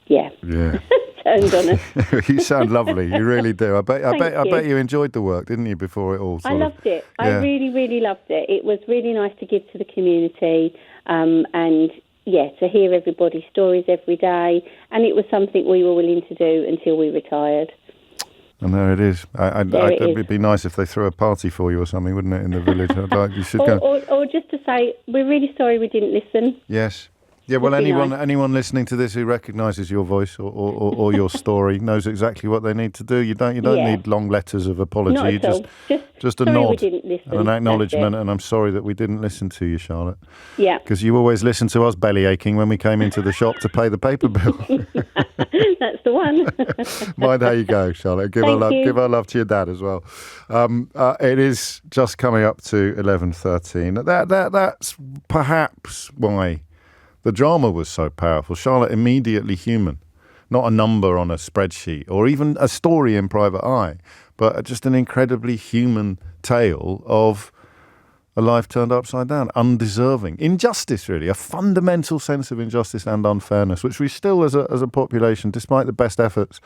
I: turned on us.
B: You sound lovely. You really do. I bet you enjoyed the work, didn't you, before it all
I: I loved it. I really, really loved it. It was really nice to give to the community and, to hear everybody's stories every day. And it was something we were willing to do until we retired.
B: And there it is. It'd be nice if they threw a party for you or something, wouldn't it, in the village? You should go.
I: Or just to say, we're really sorry we didn't listen.
B: Yes. Yeah, well, anyone listening to this who recognises your voice or your story knows exactly what they need to do. You don't need long letters of apology.
I: Not at all.
B: Just a nod and an acknowledgement, and I'm sorry that we didn't listen to you, Charlotte.
I: Yeah.
B: Because you always listened to us belly aching when we came into the shop to pay the paper bill.
I: That's the one.
B: Mind how you go, Charlotte. Give our love to your dad as well. It is just coming up to 11:13. That's perhaps why the drama was so powerful. Charlotte, immediately human. Not a number on a spreadsheet or even a story in Private Eye, but just an incredibly human tale of a life turned upside down, undeserving. Injustice, really, a fundamental sense of injustice and unfairness, which we still, as a population, despite the best efforts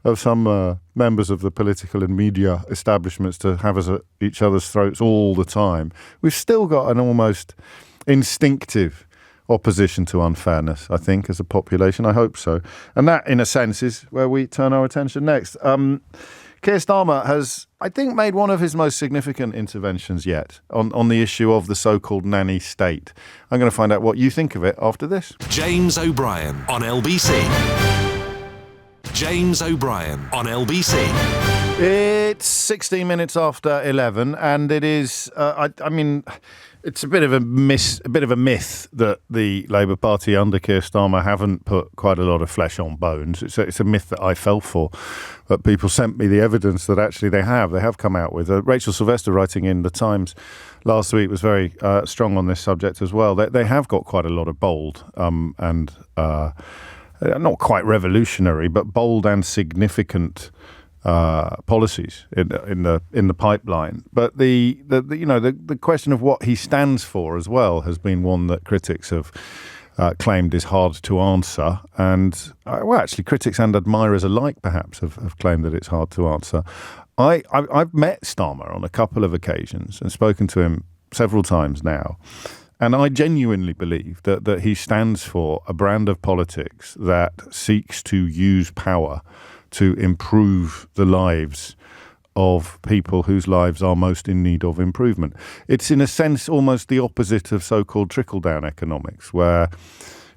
B: of some members of the political and media establishments to have us at each other's throats all the time, we've still got an almost instinctive opposition to unfairness, I think, as a population. I hope so. And that, in a sense, is where we turn our attention next. Keir Starmer has, I think, made one of his most significant interventions yet on the issue of the so-called Nanny State. I'm going to find out what you think of it after this.
A: James O'Brien on LBC. James O'Brien on LBC.
B: It's 16 minutes after 11, and it is, it's a bit of a myth that the Labour Party under Keir Starmer haven't put quite a lot of flesh on bones. It's a myth that I fell for, but people sent me the evidence that actually they have come out with. Rachel Sylvester, writing in The Times last week, was very strong on this subject as well. They have got quite a lot of bold and not quite revolutionary, but bold and significant policies in the pipeline. But the question of what he stands for as well has been one that critics have claimed is hard to answer, and actually critics and admirers alike perhaps have claimed that it's hard to answer. I've met Starmer on a couple of occasions and spoken to him several times now, and I genuinely believe that he stands for a brand of politics that seeks to use power to improve the lives of people whose lives are most in need of improvement. It's in a sense almost the opposite of so-called trickle-down economics, where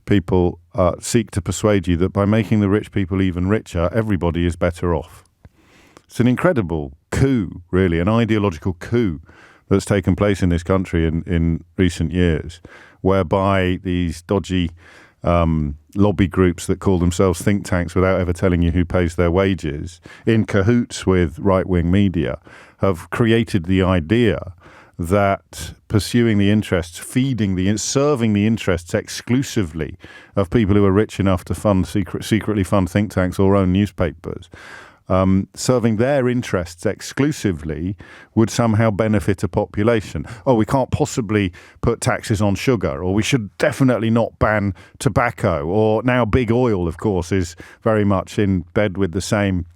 B: people seek to persuade you that by making the rich people even richer, everybody is better off. It's an incredible coup, really, an ideological coup that's taken place in this country in recent years, whereby these dodgy lobby groups that call themselves think tanks without ever telling you who pays their wages, in cahoots with right-wing media, have created the idea that pursuing the interests, serving the interests exclusively of people who are rich enough to secretly fund think tanks or own newspapers, serving their interests exclusively would somehow benefit a population. Oh, we can't possibly put taxes on sugar, or we should definitely not ban tobacco, or now big oil, of course, is very much in bed with the same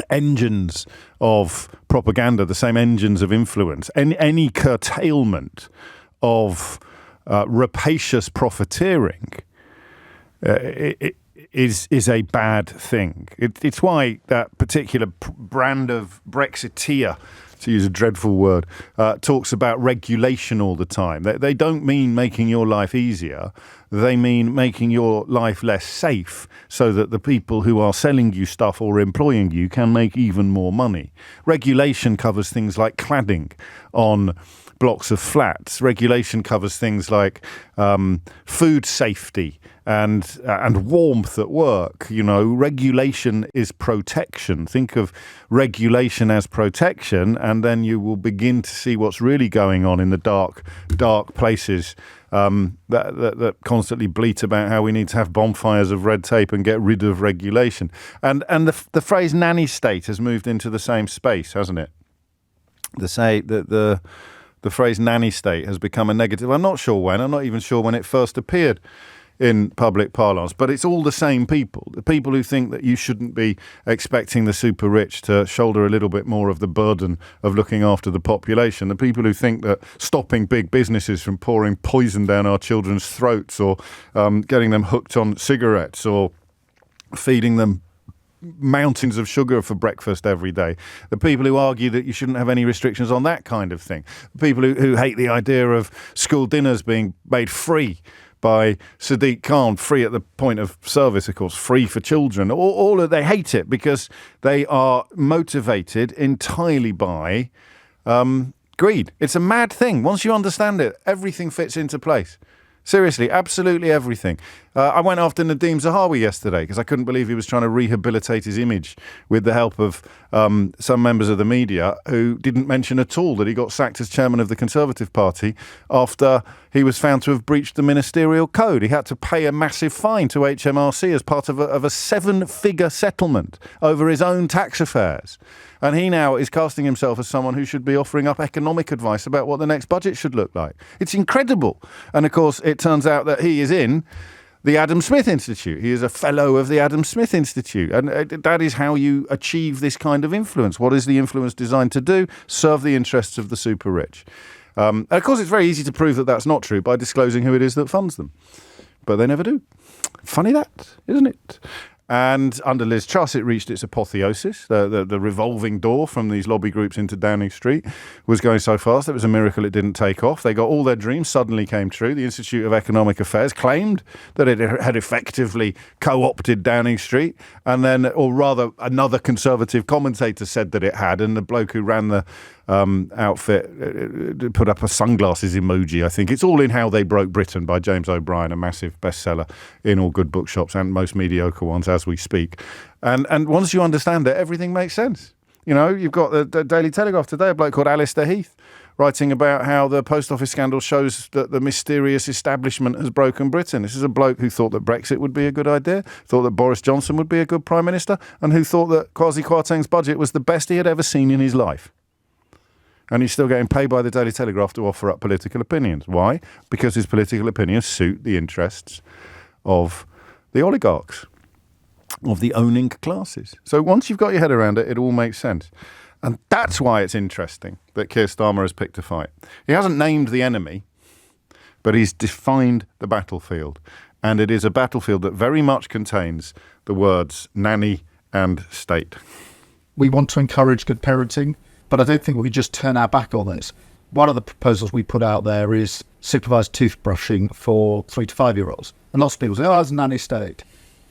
B: engines of propaganda, the same engines of influence. Any curtailment of rapacious profiteering is a bad thing. It's why that particular brand of Brexiteer, to use a dreadful word, talks about regulation all the time. They don't mean making your life easier. They mean making your life less safe so that the people who are selling you stuff or employing you can make even more money. Regulation covers things like cladding on blocks of flats. Regulation covers things like food safety and warmth at work. You know, regulation is protection. Think of regulation as protection, and then you will begin to see what's really going on in the dark places that constantly bleat about how we need to have bonfires of red tape and get rid of regulation. And the phrase nanny state has moved into the same space, hasn't it? The phrase nanny state has become a negative. I'm not sure when. I'm not even sure when it first appeared in public parlance, but it's all the same people. The people who think that you shouldn't be expecting the super rich to shoulder a little bit more of the burden of looking after the population. The people who think that stopping big businesses from pouring poison down our children's throats, or getting them hooked on cigarettes, or feeding them mountains of sugar for breakfast every day. The people who argue that you shouldn't have any restrictions on that kind of thing. The people who hate the idea of school dinners being made free by Sadiq Khan, free at the point of service, of course, free for children. They hate it because they are motivated entirely by greed. It's a mad thing. Once you understand it, everything fits into place. Seriously, absolutely everything. I went after Nadeem Zahawi yesterday because I couldn't believe he was trying to rehabilitate his image with the help of some members of the media who didn't mention at all that he got sacked as chairman of the Conservative Party after he was found to have breached the ministerial code. He had to pay a massive fine to HMRC as part of a 7-figure settlement over his own tax affairs. And he now is casting himself as someone who should be offering up economic advice about what the next budget should look like. It's incredible. And of course, it turns out that he is in the Adam Smith Institute. He is a fellow of the Adam Smith Institute. And that is how you achieve this kind of influence. What is the influence designed to do? Serve the interests of the super rich. And of course, it's very easy to prove that that's not true by disclosing who it is that funds them. But they never do. Funny that, isn't it? And under Liz Truss, it reached its apotheosis. The revolving door from these lobby groups into Downing Street was going so fast it was a miracle it didn't take off. They got all their dreams suddenly came true. The Institute of Economic Affairs claimed that it had effectively co-opted Downing Street, and then, or rather, another Conservative commentator said that it had, and the bloke who ran the outfit put up a sunglasses emoji, I think. It's all in How They Broke Britain by James O'Brien, a massive bestseller in all good bookshops and most mediocre ones as we speak. And once you understand it, everything makes sense. You know, you've got the Daily Telegraph today, a bloke called Alistair Heath, writing about how the post office scandal shows that the mysterious establishment has broken Britain. This is a bloke who thought that Brexit would be a good idea, thought that Boris Johnson would be a good Prime Minister, and who thought that Kwasi Kwarteng's budget was the best he had ever seen in his life. And he's still getting paid by the Daily Telegraph to offer up political opinions. Why? Because his political opinions suit the interests of the oligarchs, of the owning classes. So once you've got your head around it, it all makes sense. And that's why it's interesting that Keir Starmer has picked a fight. He hasn't named the enemy, but he's defined the battlefield. And it is a battlefield that very much contains the words nanny and state.
J: We want to encourage good parenting, but I don't think we just turn our back on this. One of the proposals we put out there is supervised toothbrushing for 3 to 5 year olds. And lots of people say, that's Nanny State.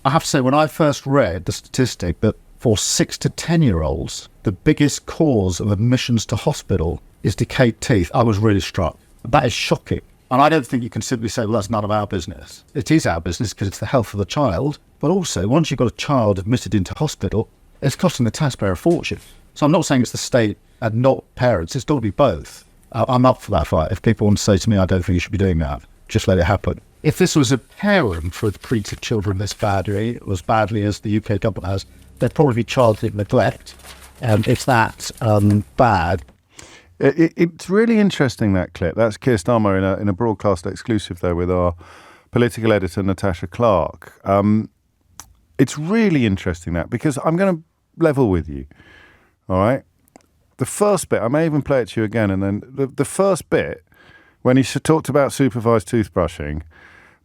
J: I have to say, when I first read the statistic that for 6 to 10 year olds, the biggest cause of admissions to hospital is decayed teeth, I was really struck. That is shocking. And I don't think you can simply say, well, that's none of our business. It is our business because it's the health of the child. But also, once you've got a child admitted into hospital, it's costing the taxpayer a fortune. So I'm not saying it's the state and not parents. It's got to be both. I'm up for that fight. If people want to say to me, I don't think you should be doing that, just let it happen. If this was a parent for treated children this badly, as badly as the UK government has, there'd probably be child neglect. And if that's bad.
B: It's really interesting, that clip. That's Keir Starmer in a broadcast exclusive there with our political editor, Natasha Clark. It's really interesting that, because I'm going to level with you. All right? The first bit, I may even play it to you again, and then the first bit When he talked about supervised toothbrushing,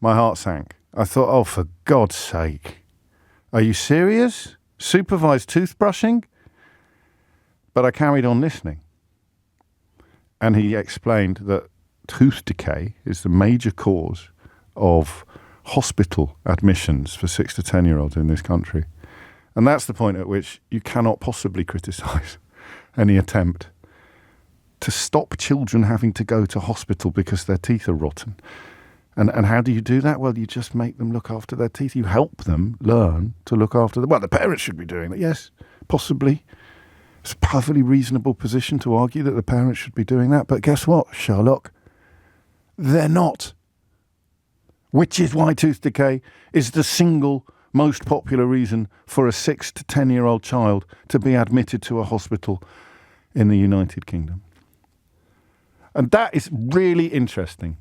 B: my heart sank. I thought, oh, for God's sake, are you serious? Supervised toothbrushing? But I carried on listening. And he explained that tooth decay is the major cause of hospital admissions for 6 to 10-year-olds in this country. And that's the point at which you cannot possibly criticise any attempt to stop children having to go to hospital because their teeth are rotten. And how do you do that? Well, you just make them look after their teeth. You help them learn to look after them. Well, the parents should be doing that. Yes, possibly. It's a perfectly reasonable position to argue that the parents should be doing that. But guess what, Sherlock? They're not. Which is why tooth decay is the single most popular reason for a 6 to 10-year-old child to be admitted to a hospital in the United Kingdom. And that is really interesting.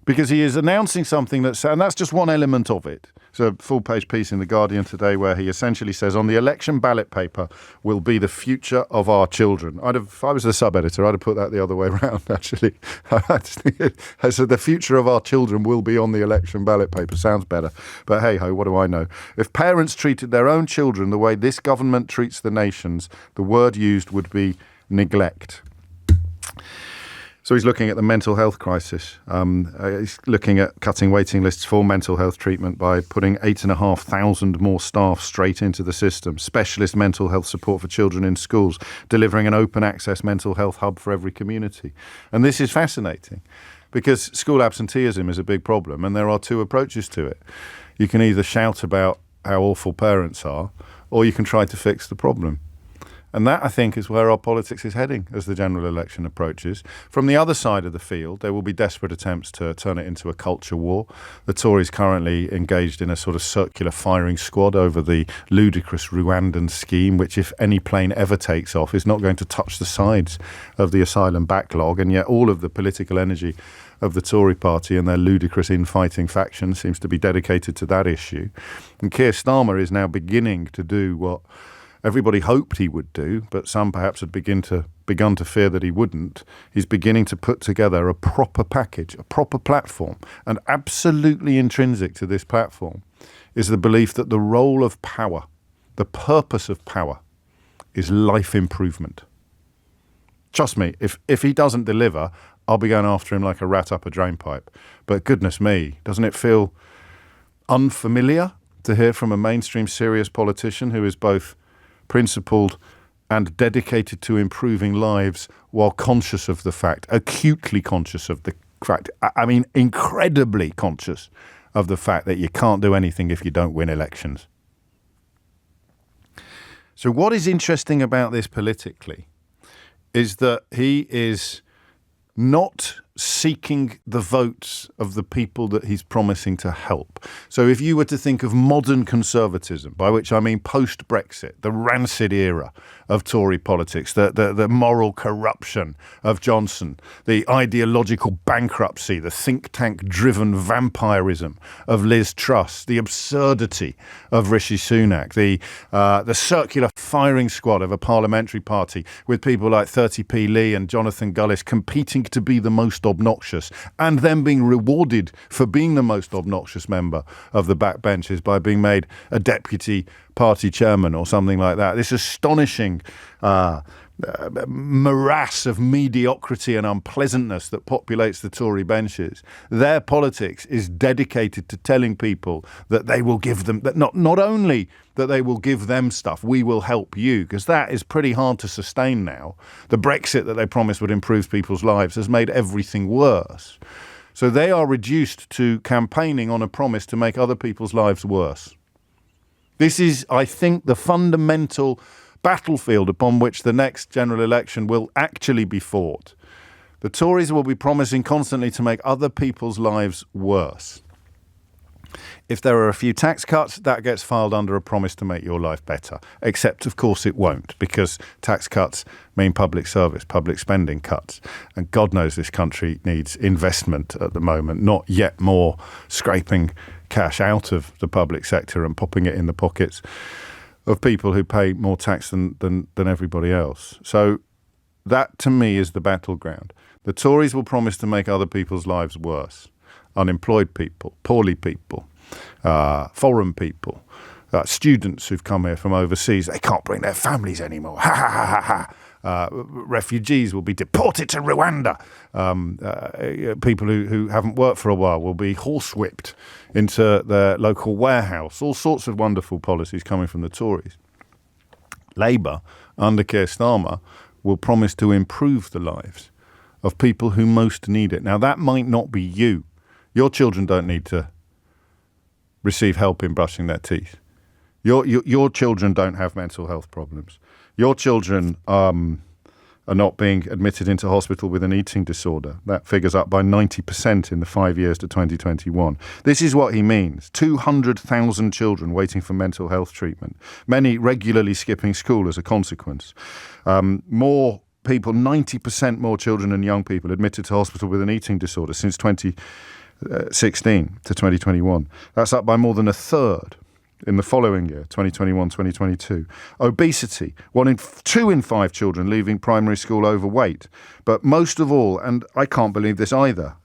B: Because he is announcing something and that's just one element of it. It's a full-page piece in The Guardian today where he essentially says, on the election ballot paper will be the future of our children. If I was the sub-editor, I'd have put that the other way around, actually. I said the future of our children will be on the election ballot paper. Sounds better. But hey-ho, what do I know? If parents treated their own children the way this government treats the nation's, the word used would be neglect. So he's looking at the mental health crisis. He's looking at cutting waiting lists for mental health treatment by putting 8,500 more staff straight into the system, specialist mental health support for children in schools, delivering an open access mental health hub for every community. And this is fascinating because school absenteeism is a big problem and there are two approaches to it. You can either shout about how awful parents are or you can try to fix the problem. And that, I think, is where our politics is heading as the general election approaches. From the other side of the field, there will be desperate attempts to turn it into a culture war. The Tories currently engaged in a sort of circular firing squad over the ludicrous Rwandan scheme, which, if any plane ever takes off, is not going to touch the sides of the asylum backlog. And yet all of the political energy of the Tory party and their ludicrous infighting faction seems to be dedicated to that issue. And Keir Starmer is now beginning to do what everybody hoped he would do, but some perhaps had begun to fear that he wouldn't. He's beginning to put together a proper package, a proper platform. And absolutely intrinsic to this platform is the belief that the role of power, the purpose of power, is life improvement. Trust me, if he doesn't deliver, I'll be going after him like a rat up a drainpipe. But goodness me, doesn't it feel unfamiliar to hear from a mainstream serious politician who is both principled and dedicated to improving lives while conscious of the fact, acutely conscious of the fact, I mean incredibly conscious of the fact that you can't do anything if you don't win elections. So what is interesting about this politically is that he is not seeking the votes of the people that he's promising to help. So if you were to think of modern conservatism, by which I mean post-Brexit, the rancid era of Tory politics, the moral corruption of Johnson, the ideological bankruptcy, the think tank-driven vampirism of Liz Truss, the absurdity of Rishi Sunak, the circular firing squad of a parliamentary party with people like 30p Lee and Jonathan Gullis competing to be the most obnoxious and then being rewarded for being the most obnoxious member of the backbenches by being made a deputy party chairman or something like that. This astonishing morass of mediocrity and unpleasantness that populates the Tory benches. Their politics is dedicated to telling people that they will give them, that not only that they will give them stuff, we will help you, because that is pretty hard to sustain now. The Brexit that they promised would improve people's lives has made everything worse. So they are reduced to campaigning on a promise to make other people's lives worse. This is, I think, the fundamental battlefield upon which the next general election will actually be fought. The Tories will be promising constantly to make other people's lives worse. If there are a few tax cuts, that gets filed under a promise to make your life better. Except, of course, it won't, because tax cuts mean public service, public spending cuts. And God knows this country needs investment at the moment, not yet more scraping cash out of the public sector and popping it in the pockets of people who pay more tax than everybody else. So That, to me, is the battleground. The Tories will promise to make other people's lives worse. Unemployed people, poorly people, foreign people, students who've come here from overseas. They can't bring their families anymore. Ha, ha, ha, ha, ha. Refugees will be deported to Rwanda. People who haven't worked for a while will be horsewhipped into their local warehouse. All sorts of wonderful policies coming from the Tories. Labour, under Keir Starmer, will promise to improve the lives of people who most need it. Now, that might not be you. Your children don't need to receive help in brushing their teeth. Your children don't have mental health problems. Your children are not being admitted into hospital with an eating disorder. That figures up by 90% in the 5 years to 2021. This is what he means. 200,000 children waiting for mental health treatment. Many regularly skipping school as a consequence. More people, 90% more children and young people admitted to hospital with an eating disorder since 2016 to 2021. That's up by more than a third in the following year, 2021-2022. Obesity, 2 in 5 children leaving primary school overweight. But most of all, and I can't believe this either,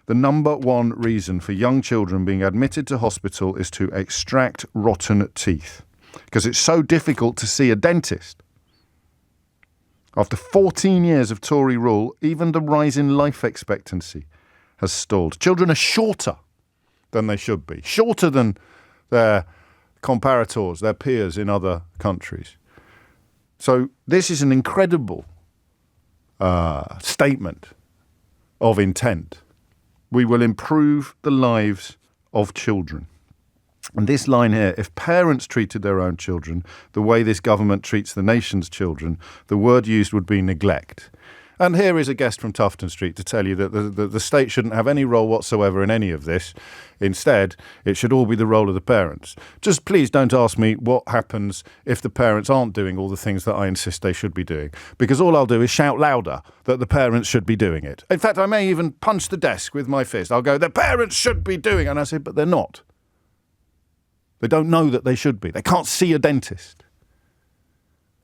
B: the number one reason for young children being admitted to hospital is to extract rotten teeth, because it's so difficult to see a dentist. After 14 years of Tory rule, even the rise in life expectancy has stalled. Children are shorter than they should be, shorter than their comparators, their peers in other countries. So this is an incredible statement of intent. We will improve the lives of children. And this line here, if parents treated their own children the way this government treats the nation's children, the word used would be neglect. And here is a guest from Tufton Street to tell you that the state shouldn't have any role whatsoever in any of this. Instead, it should all be the role of the parents. Just please don't ask me what happens if the parents aren't doing all the things that I insist they should be doing, because all I'll do is shout louder that the parents should be doing it. In fact, I may even punch the desk with my fist. I'll go, the parents should be doing it. And I say, but they're not. They don't know that they should be. They can't see a dentist.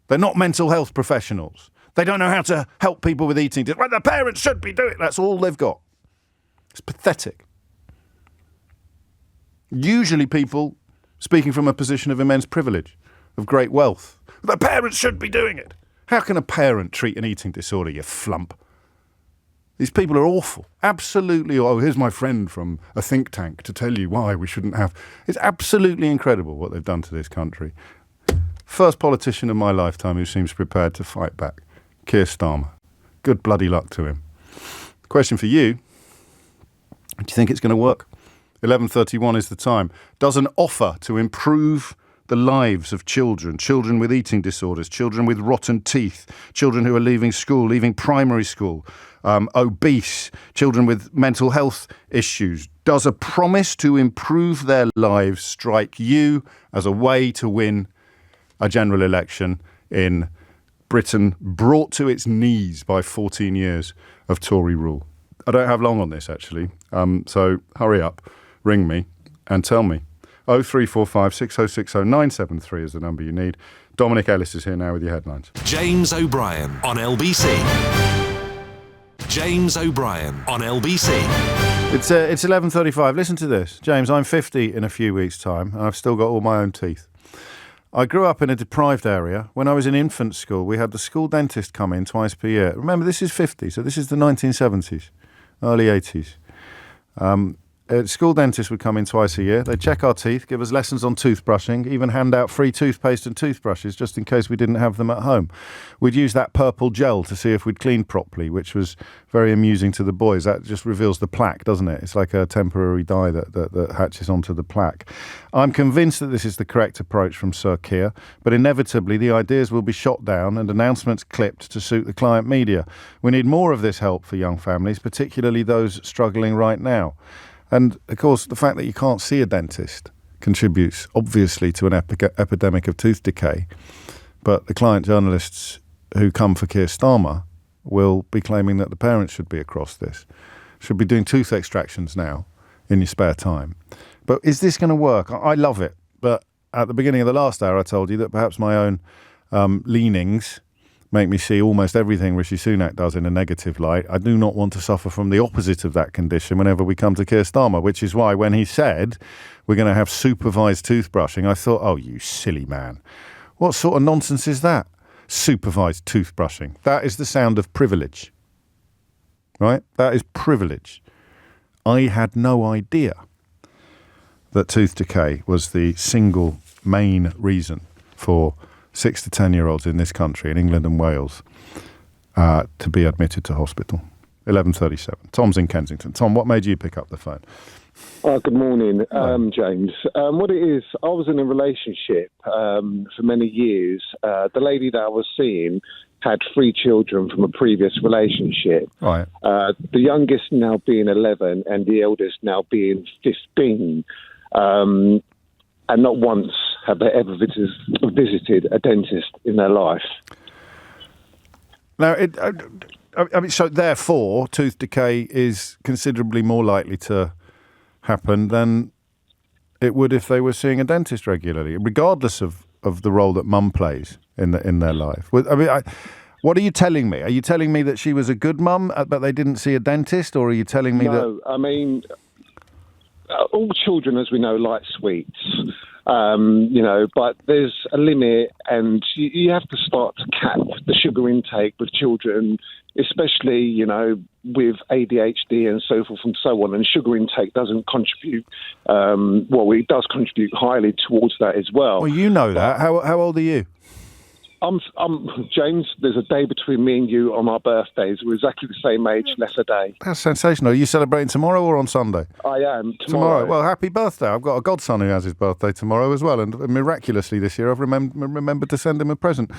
B: They're not mental health professionals. They don't know how to help people with eating disorders. Well, the parents should be doing it. That's all they've got. It's pathetic. Usually people speaking from a position of immense privilege, of great wealth. The parents should be doing it. How can a parent treat an eating disorder, you flump? These people are awful. Absolutely. Oh, here's my friend from a think tank to tell you why we shouldn't have. It's absolutely incredible what they've done to this country. First politician in my lifetime who seems prepared to fight back. Keir Starmer. Good bloody luck to him. Question for you. Do you think it's going to work? 11:31 is the time. Does an offer to improve the lives of children with eating disorders, children with rotten teeth, children who are leaving school, leaving primary school, obese, children with mental health issues, does a promise to improve their lives strike you as a way to win a general election in Britain brought to its knees by 14 years of Tory rule? I don't have long on this, actually, so hurry up, ring me and tell me. 0345 6060 973 is the number you need. Dominic Ellis is here now with your headlines.
A: James O'Brien on LBC. James O'Brien on LBC.
B: It's 11:35. Listen to this. James, I'm 50 in a few weeks' time, and I've still got all my own teeth. I grew up in a deprived area. When I was in infant school, we had the school dentist come in twice per year. Remember, this is 50, so this is the 1970s, early 80s. School dentists would come in twice a year. They'd check our teeth, give us lessons on toothbrushing, even hand out free toothpaste and toothbrushes just in case we didn't have them at home. We'd use that purple gel to see if we'd cleaned properly, which was very amusing to the boys. That just reveals the plaque, doesn't it? It's like a temporary dye that hatches onto the plaque. I'm convinced that this is the correct approach from Sir Keir, but inevitably the ideas will be shot down and announcements clipped to suit the client media. We need more of this help for young families, particularly those struggling right now. And, of course, the fact that you can't see a dentist contributes, obviously, to an epidemic of tooth decay. But the client journalists who come for Keir Starmer will be claiming that the parents should be across this, should be doing tooth extractions now in your spare time. But is this going to work? I love it. But at the beginning of the last hour, I told you that perhaps my own leanings make me see almost everything Rishi Sunak does in a negative light. I do not want to suffer from the opposite of that condition whenever we come to Keir Starmer, which is why when he said we're going to have supervised toothbrushing, I thought, oh, you silly man. What sort of nonsense is that? Supervised toothbrushing. That is the sound of privilege. Right? That is privilege. I had no idea that tooth decay was the single main reason for 6 to 10-year-olds in this country, in England and Wales, to be admitted to hospital. 11:37. Tom's in Kensington. Tom, what made you pick up the phone?
K: Good morning, James. What it is, I was in a relationship for many years. The lady that I was seeing had 3 children from a previous relationship.
B: Right.
K: The youngest now being 11 and the eldest now being 15. And not once have they ever visited a dentist in their life.
B: Now, so therefore, tooth decay is considerably more likely to happen than it would if they were seeing a dentist regularly, regardless of the role that mum plays in their life. What are you telling me? Are you telling me that she was a good mum, but they didn't see a dentist, or are you telling me that...
K: No, I mean, all children, as we know, like sweets, but there's a limit, and you have to start to cap the sugar intake with children, especially, with ADHD and so forth and so on. And sugar intake doesn't contribute, it does contribute highly towards that as well.
B: Well, you know that. How old are you?
K: I'm James, there's a day between me and you on our birthdays. We're exactly the same age, less a day.
B: That's sensational. Are you celebrating tomorrow or on Sunday?
K: I am. Tomorrow.
B: Well, happy birthday. I've got a godson who has his birthday tomorrow as well. And miraculously this year, I've remembered to send him a present.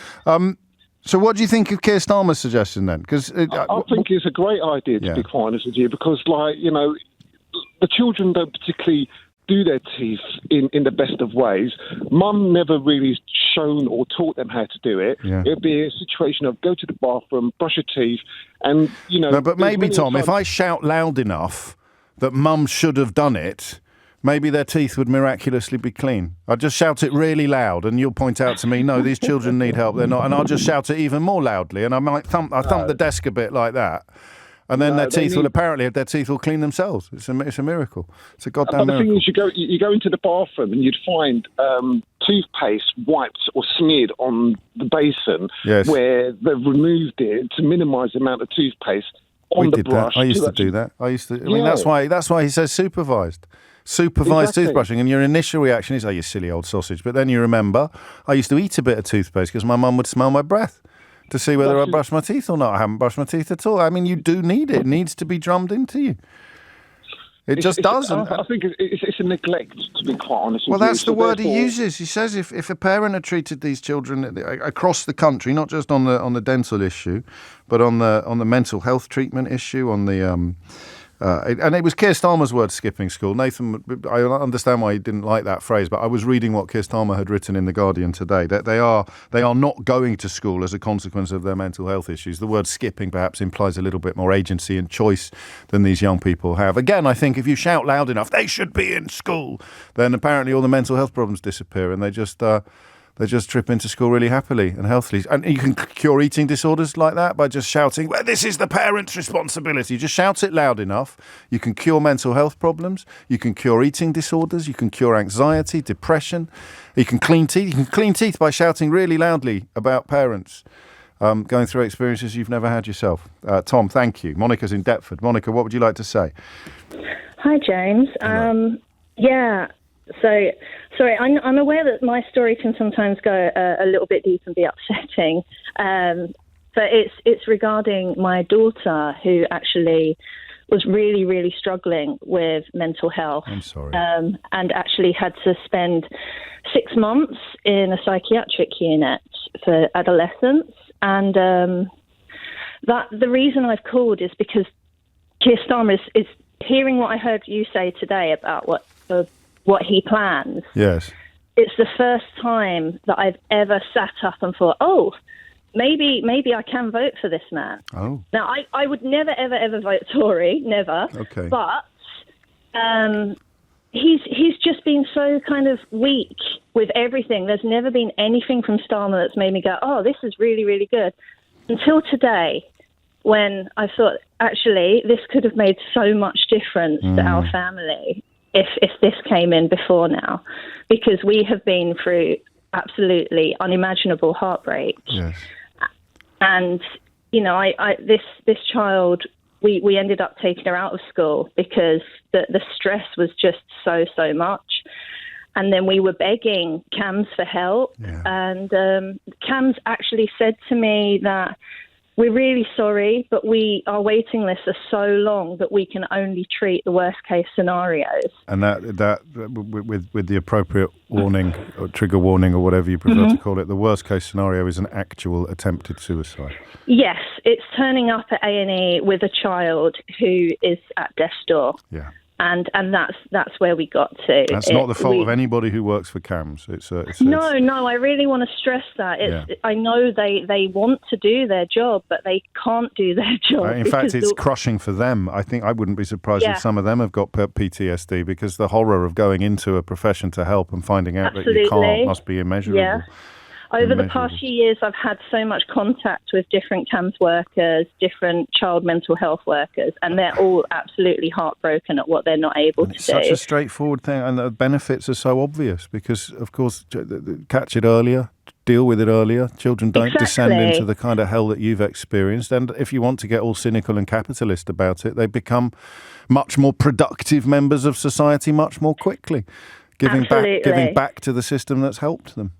B: So what do you think of Keir Starmer's suggestion then? Because
K: I think it's a great idea, to be quite honest with you, because, the children don't particularly do their teeth in the best of ways. Mum never really shown or taught them how to do it. Yeah. It'd be a situation of go to the bathroom, brush your teeth, and,
B: No, but maybe, Tom, if I shout loud enough that mum should have done it, maybe their teeth would miraculously be clean. I'll just shout it really loud, and you'll point out to me, no, these children need help, they're not. And I'll just shout it even more loudly, and I might thump the desk a bit like that. And then their teeth will clean themselves. It's a miracle. It's a goddamn miracle.
K: But the thing is, you go into the bathroom and you'd find toothpaste wiped or smeared on the basin where they've removed it to minimise the amount of toothpaste on the brush.
B: I used to do that. I mean, that's why he says supervised. Supervised toothbrushing, and your initial reaction is, oh, you silly old sausage. But then you remember, I used to eat a bit of toothpaste because my mum would smell my breath to see whether I brushed my teeth or not. I haven't brushed my teeth at all. I mean, you do need it. It needs to be drummed into you. It just does.
K: I think it's a neglect, to be quite honest with you.
B: Well, that's the word he uses. He says if a parent had treated these children across the country, not just on the dental issue, but on the mental health treatment issue, on the... and it was Keir Starmer's word, skipping school. Nathan, I understand why he didn't like that phrase, but I was reading what Keir Starmer had written in The Guardian today, that they are not going to school as a consequence of their mental health issues. The word skipping perhaps implies a little bit more agency and choice than these young people have. Again, I think if you shout loud enough, they should be in school, then apparently all the mental health problems disappear and they just trip into school really happily and healthily. And you can cure eating disorders like that by just shouting, well, this is the parent's responsibility. You just shout it loud enough. You can cure mental health problems. You can cure eating disorders. You can cure anxiety, depression. You can clean teeth. You can clean teeth by shouting really loudly about parents going through experiences you've never had yourself. Tom, thank you. Monica's in Deptford. Monica, what would you like to say?
L: Hi, James. So, sorry, I'm aware that my story can sometimes go a little bit deep and be upsetting, but it's regarding my daughter who actually was really, really struggling with mental health.
B: I'm sorry.
L: And actually had to spend 6 months in a psychiatric unit for adolescents. And that the reason I've called is because Keir Starmer is hearing what I heard you say today about what he plans.
B: Yes.
L: It's the first time that I've ever sat up and thought, oh, maybe I can vote for this man.
B: Oh.
L: Now, I would never, ever, ever vote Tory, never.
B: Okay.
L: But he's just been so kind of weak with everything. There's never been anything from Starmer that's made me go, oh, this is really, really good. until today, when I thought, actually, this could have made so much difference to our family if this came in before now, because we have been through absolutely unimaginable heartbreaks.
B: Yes.
L: And, you know, this child, we ended up taking her out of school because the stress was just so much. And then we were begging CAMHS for help. Yeah. And CAMHS actually said to me that we're really sorry, but our waiting lists are so long that we can only treat the worst case scenarios. And
B: that with the appropriate warning or trigger warning or whatever you prefer to call it, the worst case scenario is an actual attempted suicide.
L: Yes, it's turning up at A&E with a child who is at death's door.
B: Yeah.
L: And that's where we got to.
B: That's not the fault of anybody who works for CAMHS.
L: No, I really want to stress that. I know they want to do their job, but they can't do their job.
B: In fact, it's crushing for them. I think I wouldn't be surprised if some of them have got PTSD, because the horror of going into a profession to help and finding out that you can't must be immeasurable.
L: Yeah. Over the past few years, I've had so much contact with different CAMHS workers, different child mental health workers, and they're all absolutely heartbroken at what they're not able to do.
B: It's such a straightforward thing, and the benefits are so obvious because, of course, catch it earlier, deal with it earlier. Children don't descend into the kind of hell that you've experienced. And if you want to get all cynical and capitalist about it, they become much more productive members of society much more quickly, giving back to the system that's helped them.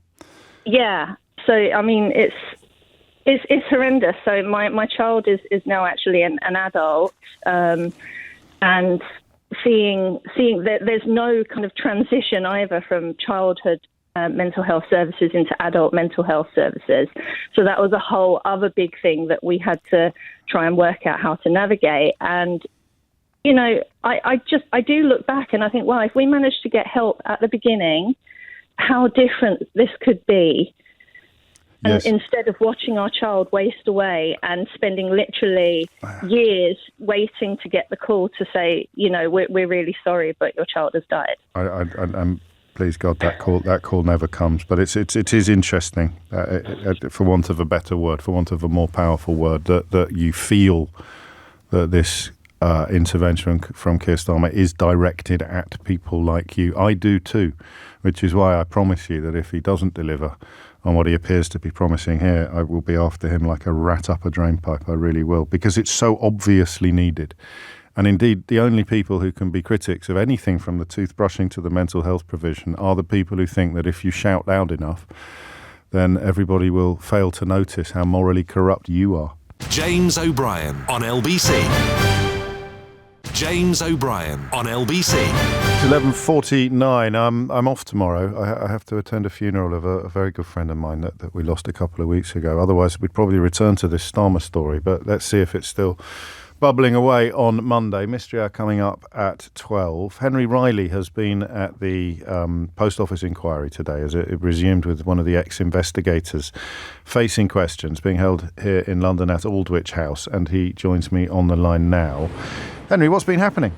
L: Yeah, so I mean, it's horrendous. So my child is now actually an adult, and seeing that there's no kind of transition either from childhood mental health services into adult mental health services. So that was a whole other big thing that we had to try and work out how to navigate. And you know, I do look back and I think, well, if we managed to get help at the beginning, how different this could be. And instead of watching our child waste away and spending literally years waiting to get the call to say, you know, we're really sorry, but your child has died.
B: I'm please God that call never comes. But it is interesting, for want of a better word, for want of a more powerful word, that you feel that this intervention from Keir Starmer is directed at people like you. I do too, which is why I promise you that if he doesn't deliver on what he appears to be promising here, I will be after him like a rat up a drainpipe. I really will, because it's so obviously needed. And indeed, the only people who can be critics of anything from the toothbrushing to the mental health provision are the people who think that if you shout loud enough, then everybody will fail to notice how morally corrupt you are.
A: James O'Brien on LBC. James O'Brien on LBC.
B: It's 11:49. I'm off tomorrow. I have to attend a funeral of a very good friend of mine that we lost a couple of weeks ago. Otherwise, we'd probably return to this Starmer story. But let's see if it's still bubbling away on Monday. Mystery Hour coming up at 12. Henry Riley has been at the Post Office inquiry today as it resumed with one of the ex-investigators facing questions, being held here in London at Aldwych House. And he joins me on the line now. Henry, what's been happening?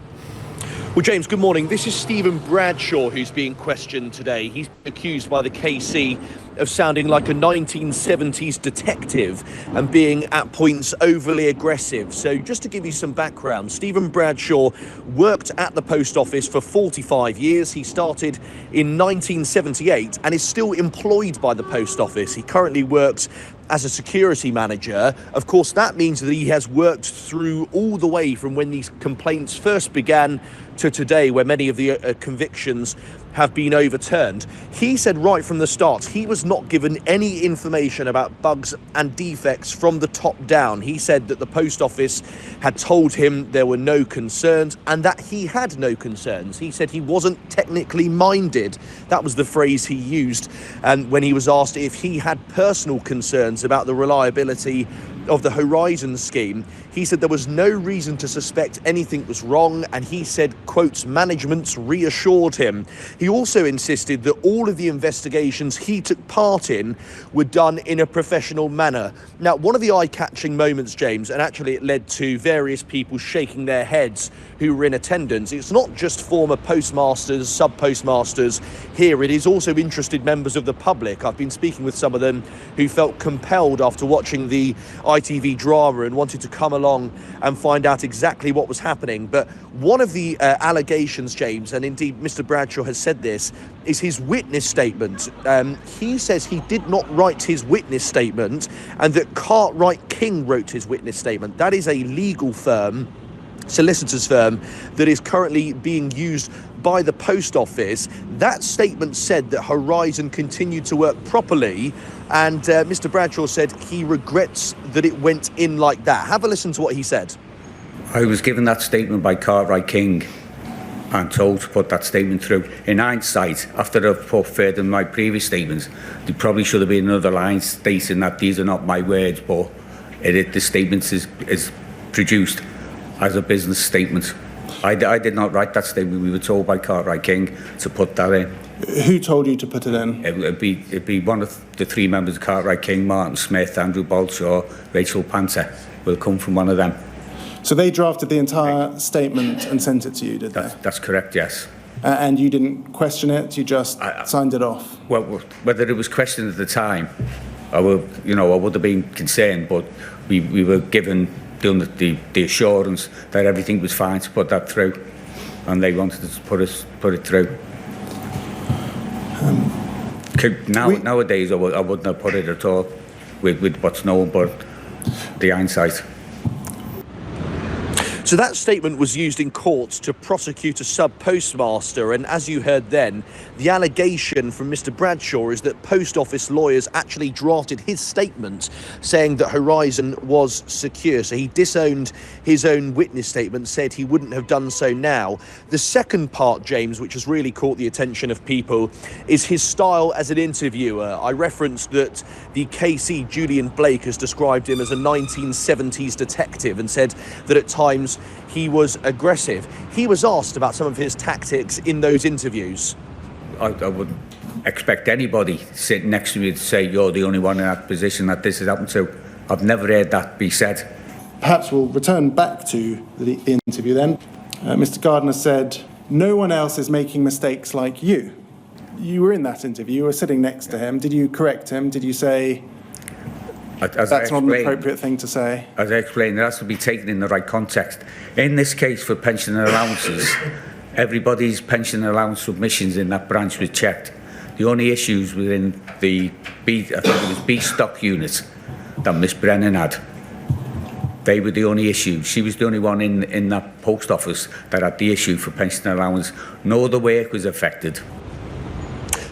M: Well, James, good morning. This is Stephen Bradshaw who's being questioned today. He's accused by the KC of sounding like a 1970s detective and being at points overly aggressive. So just to give you some background, Stephen Bradshaw worked at the Post Office for 45 years. He started in 1978 and is still employed by the Post Office. He currently works as a security manager. Of course, that means that he has worked through all the way from when these complaints first began to today, where many of the convictions have been overturned. He said right from the start he was not given any information about bugs and defects from the top down. He said that the Post Office had told him there were no concerns and that he had no concerns. He said he wasn't technically minded. That was the phrase he used. And when he was asked if he had personal concerns about the reliability of the Horizon scheme, He said there was no reason to suspect anything was wrong, and he said, quotes, management's reassured him. He also insisted that all of the investigations he took part in were done in a professional manner. Now, one of the eye-catching moments, James, and actually it led to various people shaking their heads who were in attendance. It's not just former postmasters, sub-postmasters here. It is also interested members of the public. I've been speaking with some of them who felt compelled after watching the ITV drama and wanted to come along and find out exactly what was happening. But one of the allegations, James, and indeed Mr. Bradshaw has said this, is his witness statement. He says he did not write his witness statement and that Cartwright King wrote his witness statement. That is a legal firm, solicitor's firm, that is currently being used by the post office. That statement said that Horizon continued to work properly, and Mr. Bradshaw said he regrets that it went in like that. Have a listen to what he said.
N: I was given that statement by Cartwright King and told to put that statement through. In hindsight, after I've put further in my previous statements, there probably should have been another line stating that these are not my words, but the statement is produced as a business statement. I did not write that statement. We were told by Cartwright King to put that in.
O: Who told you to put it in?
N: It'd be one of the three members of Cartwright King, Martin Smith, Andrew Balshaw, Rachel Panther. Will come from one of them.
O: So they drafted the entire statement and sent it to you, did they?
N: That's correct, yes.
O: And you didn't question it, you just signed it off?
N: Well, whether it was questioned at the time, I would have been concerned, but we were given the assurance that everything was fine to put that through, and they wanted to put it through. Nowadays, I wouldn't have put it at all with what's known, but the hindsight.
M: So that statement was used in court to prosecute a sub-postmaster, and as you heard then, the allegation from Mr. Bradshaw is that post office lawyers actually drafted his statement saying that Horizon was secure. So he disowned his own witness statement, said he wouldn't have done so now. The second part, James, which has really caught the attention of people, is his style as an interviewer. I referenced that the KC, Julian Blake, has described him as a 1970s detective and said that at times he was aggressive. He was asked about some of his tactics in those interviews.
N: I wouldn't expect anybody sitting next to me to say you're the only one in that position that this has happened to. I've never heard that be said.
O: Perhaps we'll return back to the interview then. Mr. Gardner said, no one else is making mistakes like you. You were in that interview, you were sitting next to him. Did you correct him? Did you say, that's not an appropriate thing to say?
N: As I explained, it has to be taken in the right context. In this case, for pension allowances, everybody's pension allowance submissions in that branch was checked. The only issues within the B stock unit that Miss Brennan had, they were the only issues. She was the only one in that post office that had the issue for pension allowance. No other work was affected.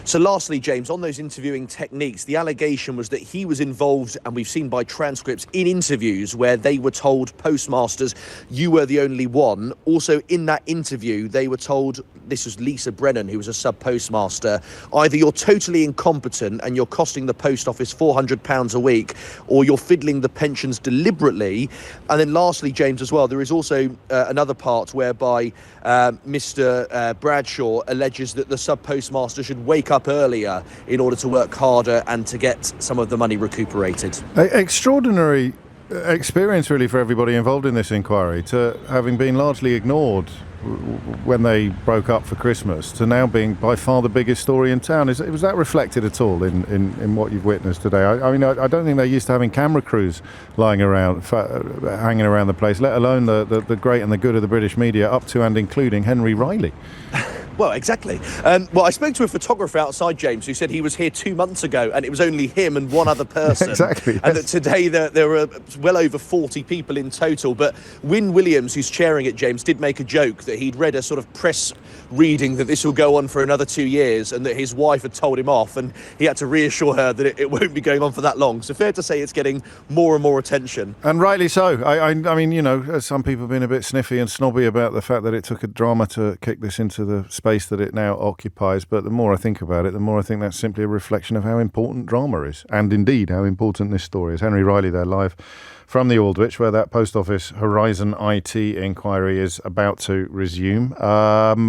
M: So lastly, James, on those interviewing techniques, the allegation was that he was involved, and we've seen by transcripts, in interviews where they were told, postmasters, you were the only one. Also in that interview, they were told, this was Lisa Brennan, who was a sub-postmaster, either you're totally incompetent and you're costing the post office £400 a week, or you're fiddling the pensions deliberately. And then lastly, James, as well, there is also another part whereby Mr. Bradshaw alleges that the sub-postmaster should wake up earlier in order to work harder and to get some of the money recuperated.
B: Extraordinary experience really for everybody involved in this inquiry, to having been largely ignored when they broke up for Christmas to now being by far the biggest story in town. Was that reflected at all in what you've witnessed today? I mean, I don't think they're used to having camera crews lying around, hanging around the place, let alone the great and the good of the British media, up to and including Henry Riley.
M: Well, exactly. Well, I spoke to a photographer outside, James, who said he was here 2 months ago and it was only him and one other person.
B: Exactly.
M: And that today there were well over 40 people in total. But Wyn Williams, who's chairing it, James, did make a joke that he'd read a sort of press reading that this will go on for another 2 years and that his wife had told him off, and he had to reassure her that it won't be going on for that long. So fair to say it's getting more and more attention.
B: And rightly so. I mean, you know, some people have been a bit sniffy and snobby about the fact that it took a drama to kick this into the space space that it now occupies. But the more I think about it, the more I think that's simply a reflection of how important drama is, and indeed how important this story is. Henry Riley there, live from the Aldwych, where that Post Office Horizon IT inquiry is about to resume.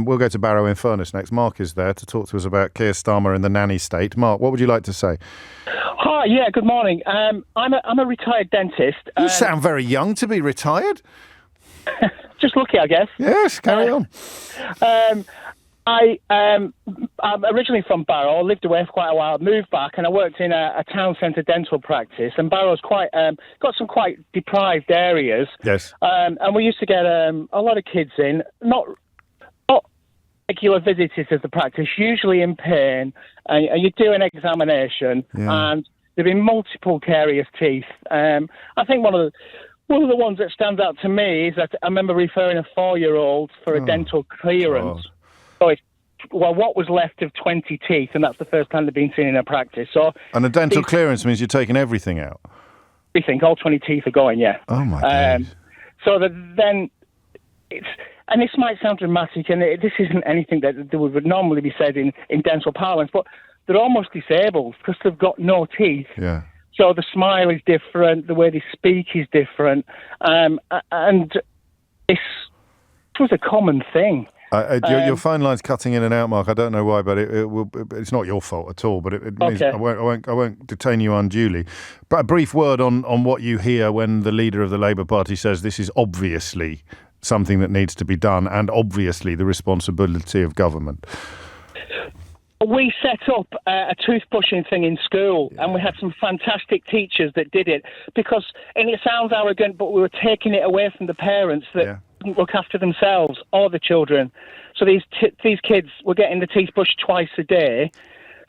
B: We'll go to Barrow in Furness next. Mark is there to talk to us about Keir Starmer and the Nanny State. Mark, what would you like to say?
P: Hi, yeah, good morning. I'm a retired dentist.
B: You sound very young to be retired.
P: Just lucky, I guess.
B: Yes, carry on.
P: I'm originally from Barrow, lived away for quite a while, moved back, and I worked in a town centre dental practice. And Barrow's got some quite deprived areas.
B: Yes.
P: And we used to get a lot of kids in, not regular visitors of the practice, usually in pain, and you do an examination, and there've been multiple carious teeth. I think one of the ones that stands out to me is that I remember referring a 4-year-old for a dental clearance. God. So what was left of 20 teeth, and that's the first time they've been seen in a practice. So,
B: and a dental clearance means you're taking everything out?
P: Everything, all 20 teeth are going, yeah.
B: Oh, my God.
P: So then it's... And this might sound dramatic, and this isn't anything that would normally be said in dental parlance, but they're almost disabled because they've got no teeth.
B: Yeah.
P: So the smile is different, the way they speak is different, and this was a common thing.
B: Your phone line's cutting in and out, Mark. I don't know why, but it's not your fault at all. But it means I won't detain you unduly. But a brief word on what you hear when the leader of the Labour Party says this is obviously something that needs to be done, and obviously the responsibility of government.
P: We set up a toothbrushing thing in school, and we had some fantastic teachers that did it, and it sounds arrogant, but we were taking it away from the parents that didn't look after themselves or the children. So these kids were getting the teeth brushed twice a day,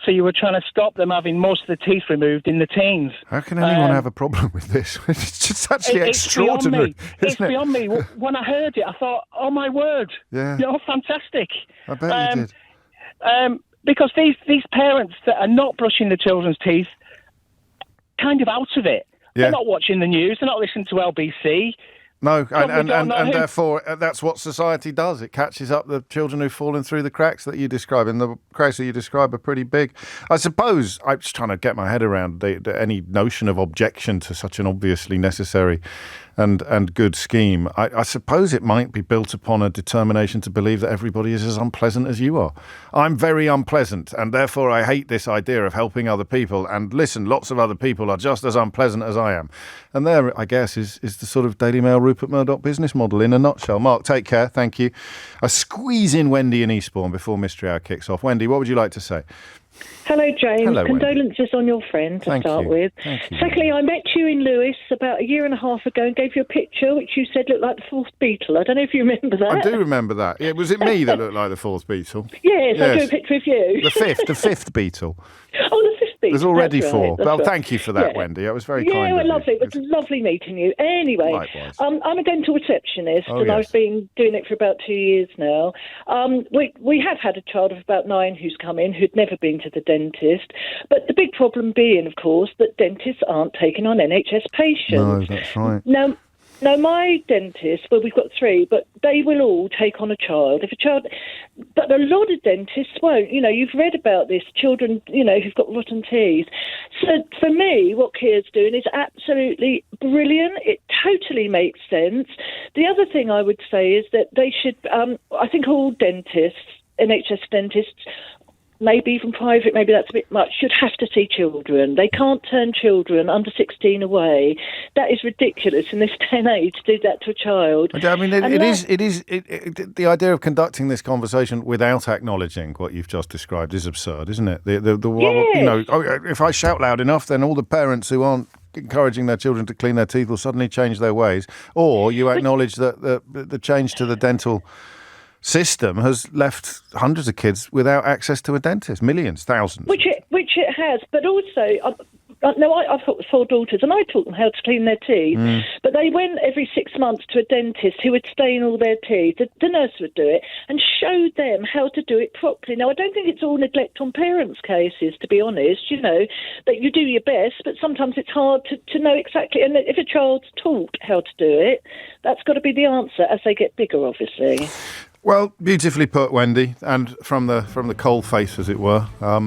P: so you were trying to stop them having most of the teeth removed in the teens.
B: How can anyone have a problem with this? It's just actually extraordinary.
P: It's beyond me. When I heard it, I thought, oh, my word.
B: Yeah.
P: Fantastic.
B: I bet you did.
P: Because these parents that are not brushing the children's teeth, kind of out of it.
B: Yeah.
P: They're not watching the news. They're not listening to LBC.
B: No, and therefore that's what society does. It catches up the children who've fallen through the cracks that you describe, and the cracks that you describe are pretty big. I suppose I'm just trying to get my head around any notion of objection to such an obviously necessary and good scheme. I suppose it might be built upon a determination to believe that everybody is as unpleasant as you are. I'm very unpleasant, and therefore I hate this idea of helping other people. And listen, lots of other people are just as unpleasant as I am. And there, I guess, is the sort of Daily Mail Rupert Murdoch business model in a nutshell. Mark, take care. Thank you. I squeeze in Wendy in Eastbourne before Mystery Hour kicks off. Wendy, what would you like to say?
Q: Hello, James.
B: Hello,
Q: condolences on your friend to start with. Secondly, I met you in Lewis about a year and a half ago and gave you a picture which you said looked like the fourth Beatle. I don't know if you remember that.
B: I do remember that. Yeah, was it me that looked like the fourth Beatle?
Q: Yes, I drew a picture of you.
B: The fifth Beatle.
Q: Oh, the fifth Beatle.
B: There's already
Q: That's
B: four.
Q: right,
B: Well,
Q: right.
B: thank you for that, Wendy. It was very kind of you.
Q: Lovely. It was lovely meeting you. Anyway,
B: likewise.
Q: I'm a dental receptionist, and
B: yes.
Q: I've been doing it for about 2 years now. We have had a child of about 9 who's come in who'd never been to the dentist. But the big problem being, of course, that dentists aren't taking on NHS patients.
B: No, that's right.
Q: Now, my dentist, well, we've got 3, but they will all take on a child. But a lot of dentists won't. You've read about this, children, who've got rotten teeth. So for me, what Keir's doing is absolutely brilliant. It totally makes sense. The other thing I would say is that they should, I think all dentists, NHS dentists, maybe even private, maybe that's a bit much, should have to see children. They can't turn children under 16 away. That is ridiculous in this day and age to do that to a child.
B: I mean, it is the idea of conducting this conversation without acknowledging what you've just described is absurd, isn't it? If I shout loud enough, then all the parents who aren't encouraging their children to clean their teeth will suddenly change their ways. Or you acknowledge that the change to the dental system has left hundreds of kids without access to a dentist, millions, thousands.
Q: Which it has, but also, I've got 4 daughters, and I taught them how to clean their teeth, but they went every 6 months to a dentist who would stain all their teeth. The nurse would do it and showed them how to do it properly. Now, I don't think it's all neglect on parents' cases, to be honest, that you do your best, but sometimes it's hard to know exactly, and if a child's taught how to do it, that's got to be the answer as they get bigger, obviously.
B: Well, beautifully put, Wendy, and from the cold face, as it were. I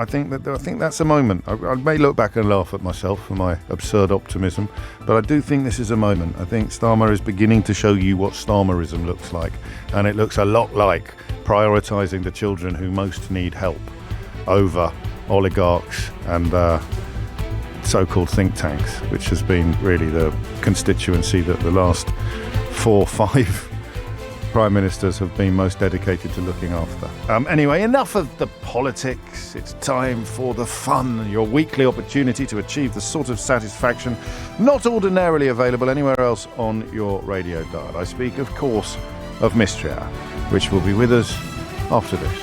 B: think that's a moment. I may look back and laugh at myself for my absurd optimism, but I do think this is a moment. I think Starmer is beginning to show you what Starmerism looks like, and it looks a lot like prioritising the children who most need help over oligarchs and so-called think tanks, which has been really the constituency that the last 4 or 5 Prime Ministers have been most dedicated to looking after. Anyway, enough of the politics. It's time for the fun, your weekly opportunity to achieve the sort of satisfaction not ordinarily available anywhere else on your radio dial. I speak, of course, of Mystery Hour, which will be with us after this.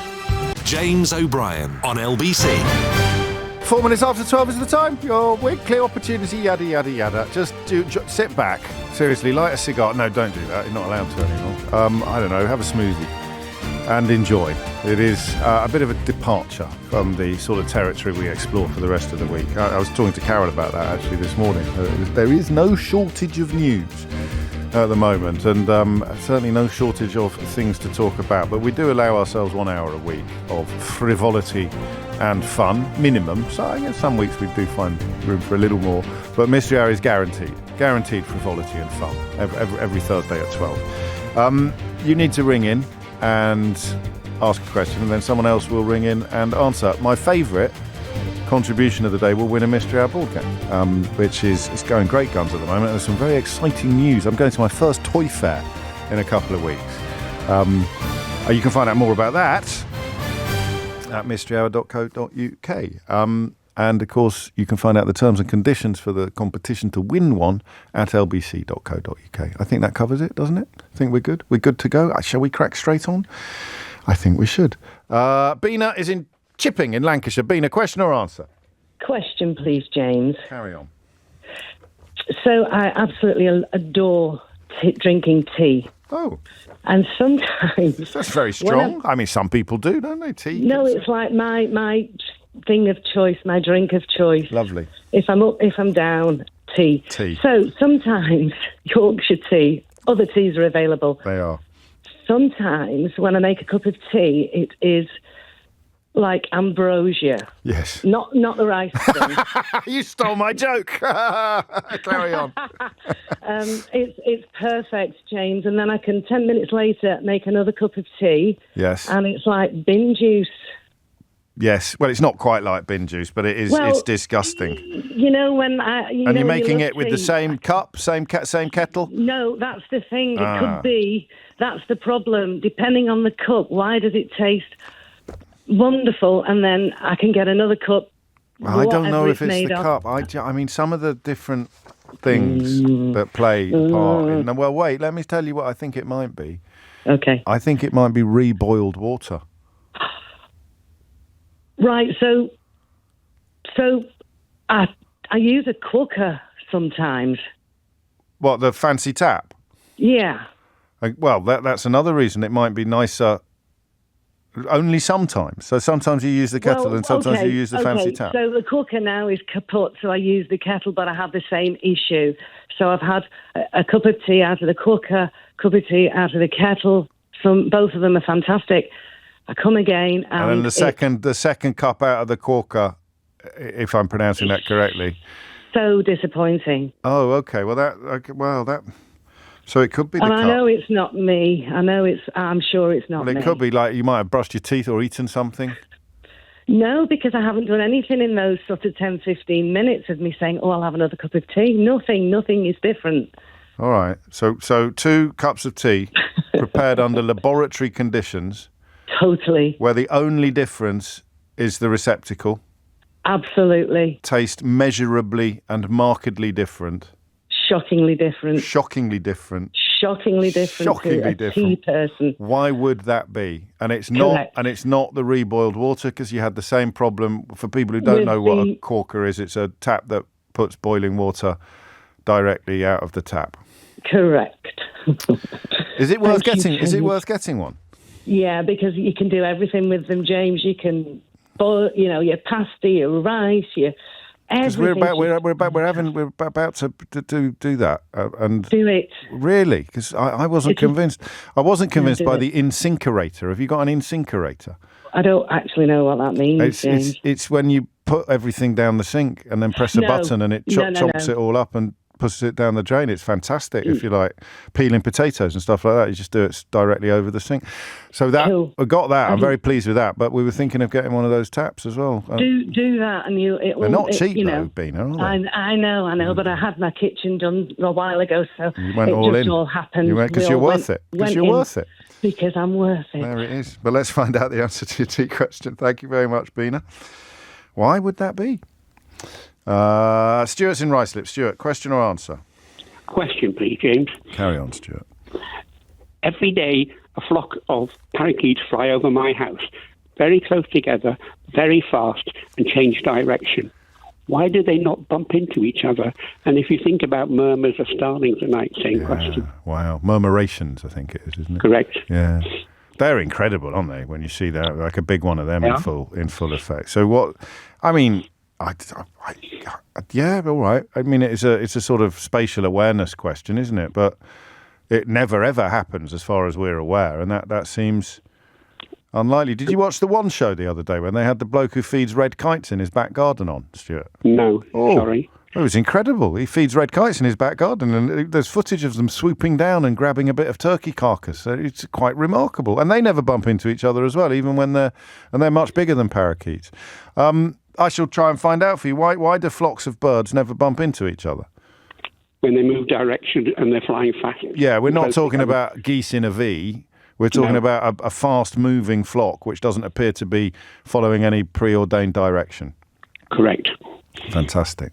A: James O'Brien on LBC.
B: 4 minutes after 12 is the time. Your weekly opportunity, yada, yada, yada. Just sit back. Seriously, light a cigar. No, don't do that. You're not allowed to anymore. I don't know, have a smoothie and enjoy. It is a bit of a departure from the sort of territory we explore for the rest of the week. I was talking to Carol about that actually this morning. There is no shortage of news at the moment, and certainly no shortage of things to talk about. But we do allow ourselves 1 hour a week of frivolity and fun, minimum. So I guess some weeks we do find room for a little more. But Mystery Hour is guaranteed frivolity and fun every Thursday at 12. You need to ring in and ask a question, and then someone else will ring in and answer. My favourite contribution of the day will win a Mystery Hour board game, which is it's going great guns at the moment. There's some very exciting news. I'm going to my first toy fair in a couple of weeks. You can find out more about that at mysteryhour.co.uk. And, of course, you can find out the terms and conditions for the competition to win one at lbc.co.uk. I think that covers it, doesn't it? I think we're good. We're good to go. Shall we crack straight on? I think we should. Bina is in Chipping in Lancashire. Bina, question or answer?
R: Question, please, James.
B: Carry on.
R: So I absolutely adore drinking tea.
B: Oh.
R: And sometimes...
B: That's very strong. I mean, some people do, don't they? Tea?
R: No, it's like my thing of choice, my drink of choice.
B: Lovely.
R: If I'm up, if I'm down, tea.
B: Tea.
R: So sometimes Yorkshire tea, other teas are available.
B: They are.
R: Sometimes when I make a cup of tea, it is like ambrosia.
B: Yes.
R: Not the rice thing.
B: You stole my joke. Carry on.
R: It's perfect, James. And then I can 10 minutes later make another cup of tea.
B: Yes.
R: And it's like bin juice.
B: Yes. Well, it's not quite like bin juice, but it is.
R: Well,
B: it's disgusting.
R: You know when
B: and you're making it with
R: tea,
B: the same cup, same kettle.
R: No, that's the thing. It could be. That's the problem. Depending on the cup, why does it taste wonderful, and then I can get another cup.
B: I don't know if it's the cup. I mean, some of the different things that play a part. Well, wait. Let me tell you what I think it might be.
R: Okay.
B: I think it might be reboiled water.
R: Right. So I use a cooker sometimes.
B: What, the fancy tap?
R: Yeah.
B: Well, that's another reason it might be nicer. Only sometimes. So sometimes you use the kettle and sometimes you use the fancy tap.
R: So the cooker now is kaput, so I use the kettle, but I have the same issue. So I've had a cup of tea out of the cooker, cup of tea out of the kettle. Both of them are fantastic. I come again, and
B: then the second cup out of the corker, if I'm pronouncing that correctly.
R: So disappointing.
B: Oh, okay. So it could be the cup.
R: I know it's not me. I'm sure it's not me.
B: Well, it could be like you might have brushed your teeth or eaten something.
R: No, because I haven't done anything in those sort of 10, 15 minutes of me saying, I'll have another cup of tea. Nothing is different.
B: All right. So 2 cups of tea prepared under laboratory conditions.
R: Totally.
B: Where the only difference is the receptacle.
R: Absolutely.
B: Taste measurably and markedly different.
R: Shockingly different.
B: Shockingly different.
R: Shockingly different to a tea person.
B: Why would that be? And it's not.
R: Correct.
B: And it's not the reboiled water, because you had the same problem. For people who don't know what a corker is, it's a tap that puts boiling water directly out of the tap.
R: Correct.
B: Is it worth getting? Is it worth getting one?
R: Yeah, because you can do everything with them, James. You can boil, your pasta, your rice, your
B: Because we're about to do that, and
R: do it
B: really. Because I wasn't convinced. I wasn't convinced by the incinerator. Have you got an incinerator?
R: I don't actually know what that means.
B: It's when you put everything down the sink and then press a button and it chops it all up and pushes it down the drain. It's fantastic. If you like peeling potatoes and stuff like that, you just do it directly over the sink. So that I got that. I'm very pleased with that. But we were thinking of getting one of those taps as well.
R: Do that, and
B: they're not cheap, though, Bina, are they?
R: I know. But I had my kitchen done a while ago, so
B: you went all happened. Because you're worth it. Because you're worth it.
R: Because I'm worth it.
B: There it is. But let's find out the answer to your tea question. Thank you very much, Bina. Why would that be? Stuart's in Ruislip. Stuart, question or answer?
S: Question, please, James.
B: Carry on, Stuart.
S: Every day, a flock of parakeets fly over my house, very close together, very fast, and change direction. Why do they not bump into each other? And if you think about murmurs of starlings tonight, same question.
B: Wow. Murmurations, I think it is, isn't it?
S: Correct.
B: Yeah. They're incredible, aren't they, when you see that, like a big one of them in full effect. So what, I mean, yeah, all right. I mean, it's a sort of spatial awareness question, isn't it? But it never, ever happens as far as we're aware, and that seems unlikely. Did you watch the One Show the other day when they had the bloke who feeds red kites in his back garden on, Stuart?
S: No, sorry.
B: It was incredible. He feeds red kites in his back garden, and there's footage of them swooping down and grabbing a bit of turkey carcass. So it's quite remarkable. And they never bump into each other as well, even when they're much bigger than parakeets. I shall try and find out for you. Why do flocks of birds never bump into each other?
S: When they move direction and they're flying fast.
B: Yeah, we're not talking about geese in a V. We're talking about a fast-moving flock which doesn't appear to be following any preordained direction.
S: Correct.
B: Fantastic.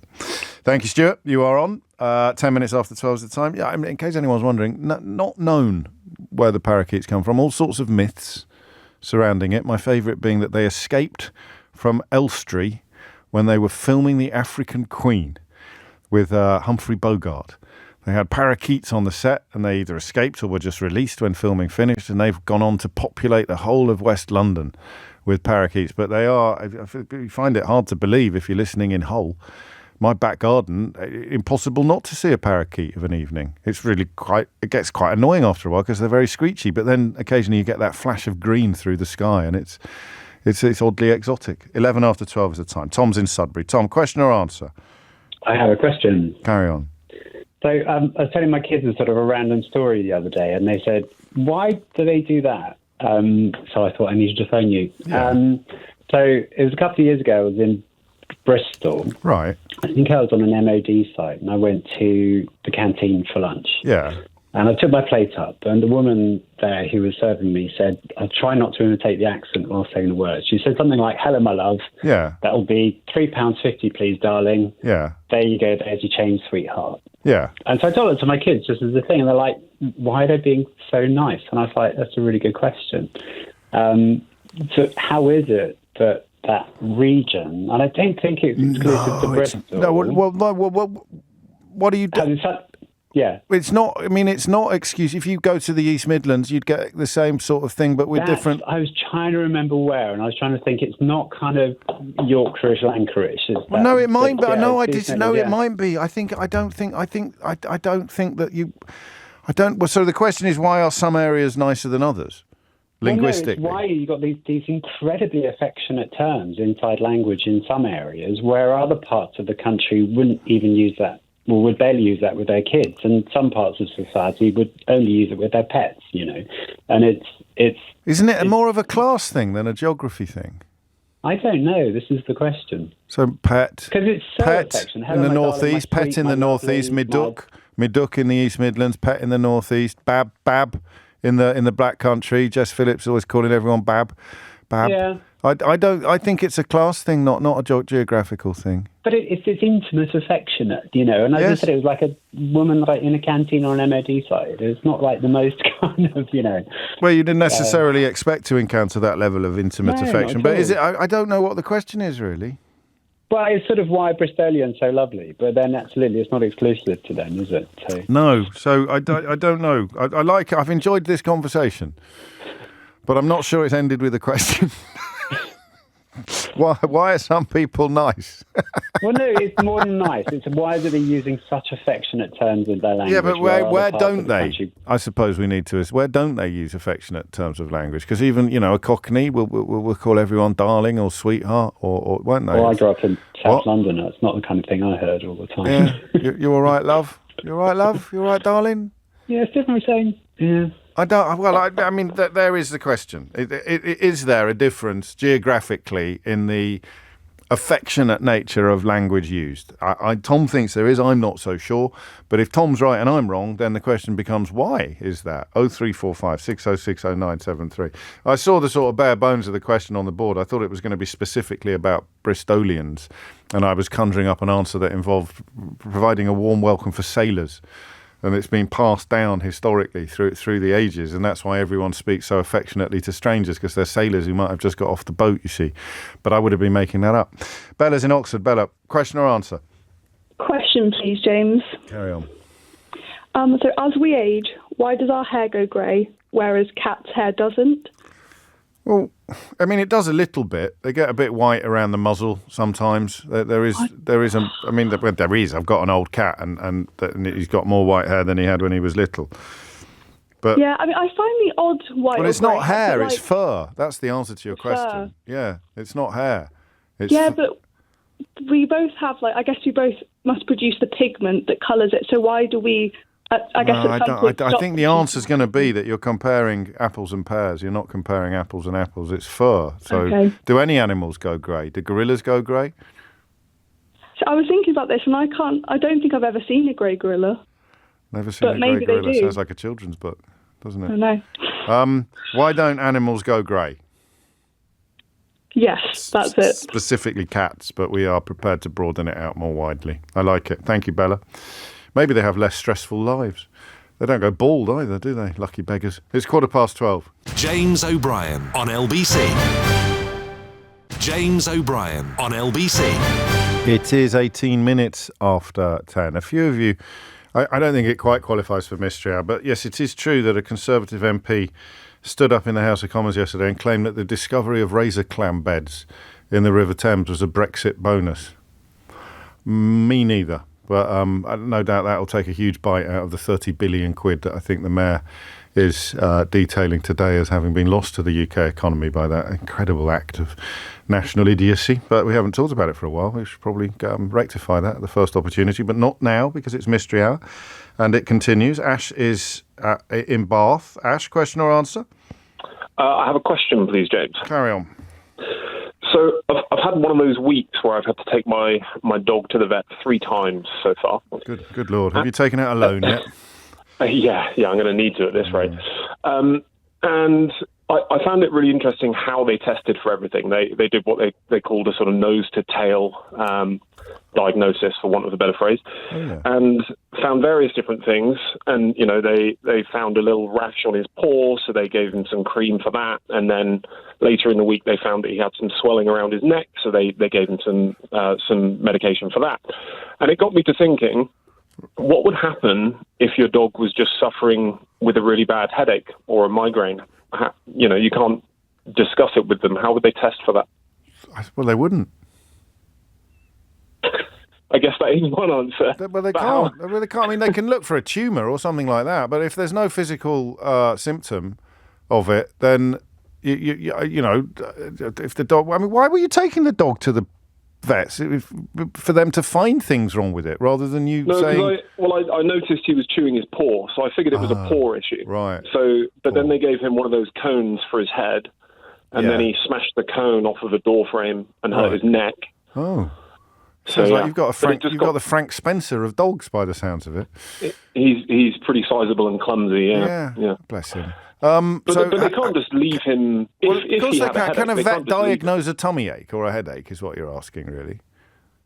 B: Thank you, Stuart. You are on. 10 minutes after 12 is the time. Yeah, I mean, in case anyone's wondering, not known where the parakeets come from. All sorts of myths surrounding it. My favourite being that they escaped from Elstree when they were filming The African Queen with Humphrey Bogart. They had parakeets on the set, and they either escaped or were just released when filming finished, and they've gone on to populate the whole of West London with parakeets. But they are, you find it hard to believe if you're listening in Hull. My back garden, impossible not to see a parakeet of an evening. It's really it gets quite annoying after a while because they're very screechy, but then occasionally you get that flash of green through the sky, and it's oddly exotic. 11 after 12 is the time. Tom's in Sudbury. Tom, question or answer?
T: I have a question.
B: Carry on.
T: So I was telling my kids a sort of a random story the other day, and they said, why do they do that? So I thought I needed to phone you. Yeah. So it was a couple of years ago. I was in Bristol.
B: Right.
T: I think I was on an MOD site, and I went to the canteen for lunch.
B: Yeah.
T: And I took my plate up, and the woman there who was serving me said, I'll try not to imitate the accent while saying the words. She said something like, hello, my love.
B: Yeah.
T: That'll be £3.50, please, darling.
B: Yeah.
T: There you go. There's your change, sweetheart.
B: Yeah.
T: And so I told it to my kids just as a thing, and they're like, why are they being so nice? And I was like, that's a really good question. So how is it that region, and I don't think it's exclusive to Bristol.
B: No, what do you do?
T: Yeah.
B: It's not, I mean, it's not excuse. If you go to the East Midlands, you'd get the same sort of thing, but with different.
T: I was trying to remember where, and I was trying to think it's not kind of Yorkshire, Lancashire.
B: Well, no, it might be. No, it might be. I don't think that you. Well, so the question is, why are some areas nicer than others? Linguistic.
T: Well, no, it's why you've got these incredibly affectionate terms inside language in some areas, where other parts of the country wouldn't even use that. Well, would barely use that with their kids, and some parts of society would only use it with their pets, you know. And it's
B: isn't it more of a class thing than a geography thing?
T: I don't know. This is the question.
B: So pet,
T: because it's so
B: pet
T: affection.
B: in the northeast, pet in the northeast, Midduck in the East Midlands, pet in the northeast, Bab in the Black Country. Jess Phillips always calling everyone Bab.
T: Yeah.
B: I think it's a class thing, not a geographical thing.
T: But it's intimate, affectionate, you know. And as I said, it was like a woman like in a canteen or an MOD site. It's not like the most kind of, you know.
B: Well, you didn't necessarily expect to encounter that level of intimate affection. But is it? I don't know what the question is really.
T: Well, it's sort of why Bristolians so lovely, but then absolutely it's not exclusive to them, is it? So.
B: No, so I don't know. I like it. I've enjoyed this conversation, but I'm not sure it's ended with a question. Why are some people nice?
T: Well, no, it's more than nice. It's why are they using such affectionate terms in their language?
B: Yeah, but where don't they? I suppose we need to. Where don't they use affectionate terms of language? Because even a Cockney will call everyone darling or sweetheart, or won't they?
T: Well, I grew up in South London. It's not the kind of thing I heard all the time.
B: Yeah, you all right, love? You all right, love? You all right, darling?
T: Yeah, it's different saying. Yeah.
B: I don't. Well, I mean, there is the question. Is there a difference geographically in the affectionate nature of language used? Tom thinks there is. I'm not so sure. But if Tom's right and I'm wrong, then the question becomes, why is that? 0345 606 0973. I saw the sort of bare bones of the question on the board. I thought it was going to be specifically about Bristolians, and I was conjuring up an answer that involved providing a warm welcome for sailors. And it's been passed down historically through the ages, and that's why everyone speaks so affectionately to strangers, because they're sailors who might have just got off the boat, you see. But I would have been making that up. Bella's in Oxford. Bella, question or answer?
U: Question, please, James.
B: Carry on.
U: So as we age, why does our hair go grey, whereas cats' hair doesn't?
B: Well, I mean, it does a little bit. They get a bit white around the muzzle sometimes. There is. I've got an old cat, and he's got more white hair than he had when he was little. But
U: yeah, I mean, I find the odd white.
B: Well, it's not hair; it's fur. That's the answer to your question.
U: Fur.
B: Yeah, it's not hair. It's
U: but we both have, I guess we both must produce the pigment that colours it. So why do we? I
B: think the answer is going to be that you're comparing apples and pears. You're not comparing apples and apples. It's fur. So, Do any animals go grey? Do gorillas go grey?
U: So I was thinking about this, and I don't think I've ever seen a grey gorilla.
B: Never seen a grey gorilla. Sounds like a children's book, doesn't it?
U: I know.
B: Why don't animals go grey?
U: Yes, that's it.
B: Specifically cats, but we are prepared to broaden it out more widely. I like it. Thank you, Bella. Maybe they have less stressful lives. They don't go bald either, do they? Lucky beggars. It's 12:15.
A: James O'Brien on LBC. James O'Brien on LBC.
B: It is 18 minutes after 10. A few of you, I don't think it quite qualifies for mystery hour, but yes, it is true that a Conservative MP stood up in the House of Commons yesterday and claimed that the discovery of razor clam beds in the River Thames was a Brexit bonus. Me neither. But no doubt that will take a huge bite out of the 30 billion quid that I think the Mayor is detailing today as having been lost to the UK economy by that incredible act of national idiocy. But we haven't talked about it for a while. We should probably rectify that at the first opportunity, but not now because it's Mystery Hour and it continues. Ash is in Bath. Ash, question or answer?
V: I have a question, please, James.
B: Carry on.
V: So I've had one of those weeks where I've had to take my dog to the vet 3 times so far.
B: Good Lord. Have you taken out a loan yet?
V: Yeah, I'm going to need to at this rate. And I found it really interesting how they tested for everything. They did what they called a sort of nose-to-tail diagnosis, for want of a better phrase, and found various different things. And, they found a little rash on his paw, so they gave him some cream for that. And then later in the week, they found that he had some swelling around his neck, so they gave him some medication for that. And it got me to thinking, what would happen if your dog was just suffering with a really bad headache or a migraine? You can't discuss it with them. How would they test for that?
B: Well, they wouldn't.
V: I guess that is one answer.
B: Well, they can't. I mean, they can look for a tumour or something like that, but if there's no physical symptom of it, then, if the dog... I mean, why were you taking the dog to the vets? For them to find things wrong with it, rather than you saying...
V: I noticed he was chewing his paw, so I figured it was a paw issue.
B: Right.
V: So, but then they gave him one of those cones for his head, and then he smashed the cone off of a door frame and hurt his neck.
B: Oh. Sounds like you've got the Frank Spencer of dogs by the sounds of it.
V: He's pretty sizable and clumsy, yeah.
B: Bless him.
V: But they can't just leave him. If he had a headache,
B: can a vet diagnose a tummy ache or a headache? Is what you're asking, really?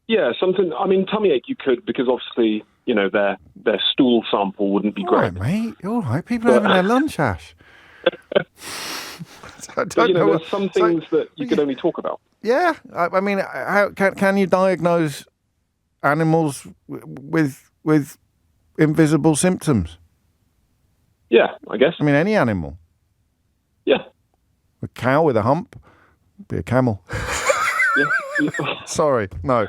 V: Yeah, something. I mean, tummy ache you could, because obviously their stool sample wouldn't be great.
B: All right, mate. All right, people are having their lunch, Ash.
V: There's some things that you could only talk about.
B: Yeah, I mean, how can you diagnose animals with invisible symptoms?
V: Yeah, I guess.
B: I mean, any animal.
V: Yeah.
B: A cow with a hump, be a camel. Sorry, no.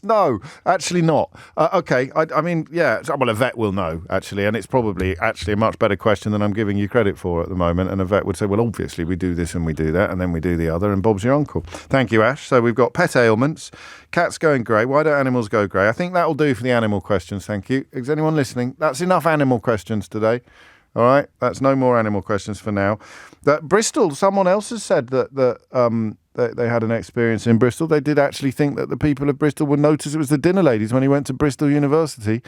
B: No, actually not. Okay, I mean, yeah, well, a vet will know, actually, and it's probably actually a much better question than I'm giving you credit for at the moment, and a vet would say, well, obviously we do this and we do that, and then we do the other, and Bob's your uncle. Thank you, Ash. So we've got pet ailments, cats going grey. Why don't animals go grey? I think that'll do for the animal questions, thank you. Is anyone listening? That's enough animal questions today. All right, that's no more animal questions for now. That Bristol, someone else has said that they had an experience in Bristol. They did actually think that the people of Bristol would notice. It was the dinner ladies when he went to Bristol University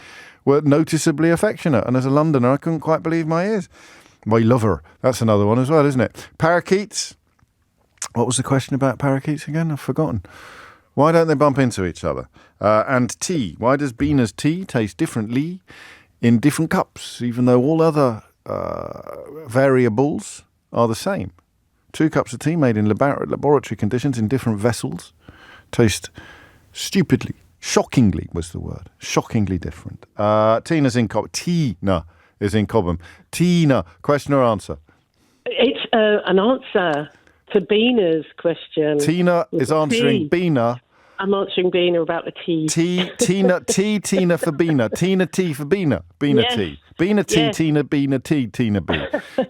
B: were noticeably affectionate. And as a Londoner, I couldn't quite believe my ears. My lover. That's another one as well, isn't it? Parakeets. What was the question about parakeets again? I've forgotten. Why don't they bump into each other? And tea. Why does Beaner's tea taste differently in different cups, even though all other variables are the same? 2 cups of tea made in laboratory conditions in different vessels taste stupidly, shockingly was the word, shockingly different. Tina's in Cobham. Tina is in Cobham. Tina, question or answer?
C: It's an answer to Beaner's question.
B: Tina is answering Beaner.
C: I'm answering Beaner about the tea.
B: Tina for Beaner. Tina T for Beaner. Beaner
C: Yes.
B: T. Beaner T,
C: Yes.
B: Tina, Beaner T, Tina B.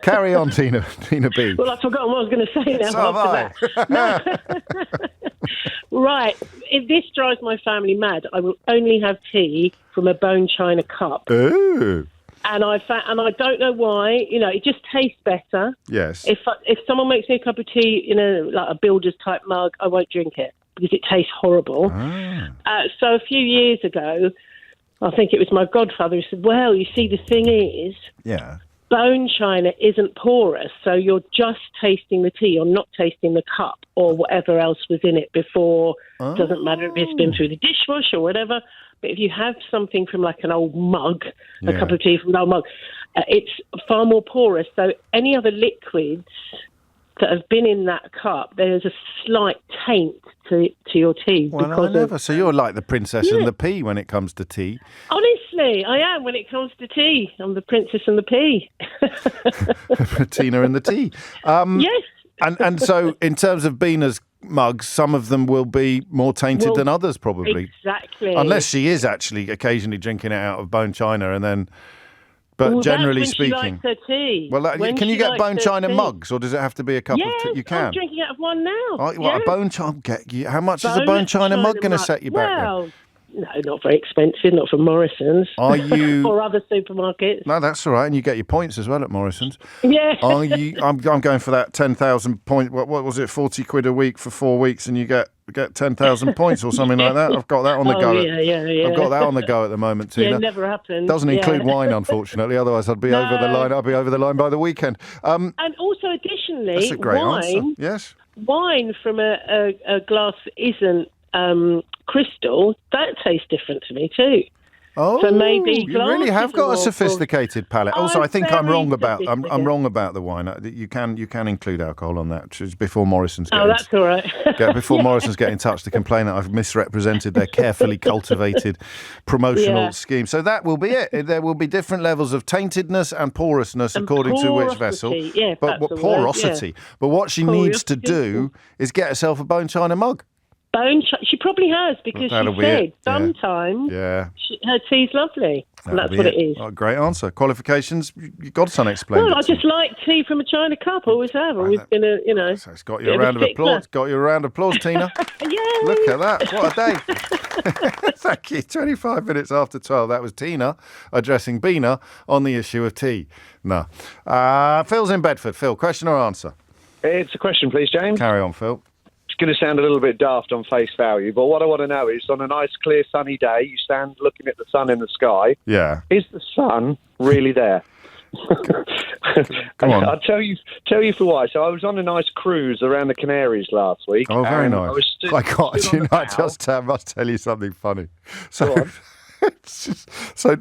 B: Carry on, Tina B.
C: Well, I've forgotten what I was going to say now.
B: So have
C: that. Right. If this drives my family mad, I will only have tea from a bone china cup.
B: Ooh.
C: And I don't know why. You know, it just tastes better.
B: Yes.
C: If someone makes me a cup of tea in like a builder's type mug, I won't drink it because it tastes horrible. So a few years ago, I think it was my godfather who said, well, you see, the thing is, bone china isn't porous, so you're just tasting the tea. You're not tasting the cup or whatever else was in it before. Doesn't matter if it's been through the dishwash or whatever. But if you have something from like an old mug, a cup of tea from an old mug, it's far more porous. So any other liquids that have been in that cup, there's a slight taint to your tea.
B: Well, so you're like the princess and the pea when it comes to tea.
C: Honestly, I am when it comes to tea. I'm the princess and the pea.
B: Tina and the tea.
C: Yes.
B: And so in terms of Beaner's mugs, some of them will be more tainted than others, probably.
C: Exactly.
B: Unless she is actually occasionally drinking it out of bone china and then... But generally
C: that's when
B: speaking...
C: she likes her tea.
B: Well, can you get bone china mugs, or does it have to be a cup of tea? You can.
C: I'm drinking out of one now.
B: A bone china... How much is a bone china mug going to set you back then?
C: No, not very expensive, not from Morrison's.
B: Are you...
C: or other supermarkets.
B: No, that's all right, and you get your points as well at Morrison's.
C: Yeah.
B: Are you... I'm going for that 10,000 point... What was it, 40 quid a week for 4 weeks, and you get 10,000 points or something like that? I've got that on the go.
C: Yeah.
B: I've got that on the go at the moment, Tina.
C: Yeah, it never happened.
B: Doesn't include wine, unfortunately. Otherwise, I'd be over the line. I'd be over the line by the weekend.
C: And also, additionally,
B: that's a great answer. Yes.
C: Wine from a glass that isn't crystal, that tastes different to me too.
B: Oh,
C: so maybe
B: you really have got a sophisticated palate. Also, I think I'm wrong about the wine. You can include alcohol on that, which is before Morrison's.
C: That's all right.
B: Before Morrison's get in touch to complain that I've misrepresented their carefully cultivated promotional scheme. So that will be it. There will be different levels of taintedness and porousness according to which vessel.
C: Yeah,
B: but porosity. But what she needs to do is get herself a bone china mug.
C: She probably has, because she said sometimes her tea's lovely. And that's what it is.
B: Oh, great answer. Qualifications, your godson explained.
C: Well, I just like tea from a china cup. Always have. Always been
B: So it's got you a round of applause. Got you a round of applause, Tina.
C: Yay!
B: Look at that. What a day. Thank you. 25 minutes after 12. That was Tina addressing Beaner on the issue of tea. No. Phil's in Bedford. Phil, question or answer?
K: It's a question, please, James.
B: Carry on, Phil.
K: It's going to sound a little bit daft on face value, but what I want to know is, on a nice, clear, sunny day, you stand looking at the sun in the sky.
B: Yeah.
K: Is the sun really there?
B: Come on.
K: I'll tell you for why. So I was on a nice cruise around the Canaries last week.
B: Oh, very nice. I
K: I
B: must tell you something funny. So,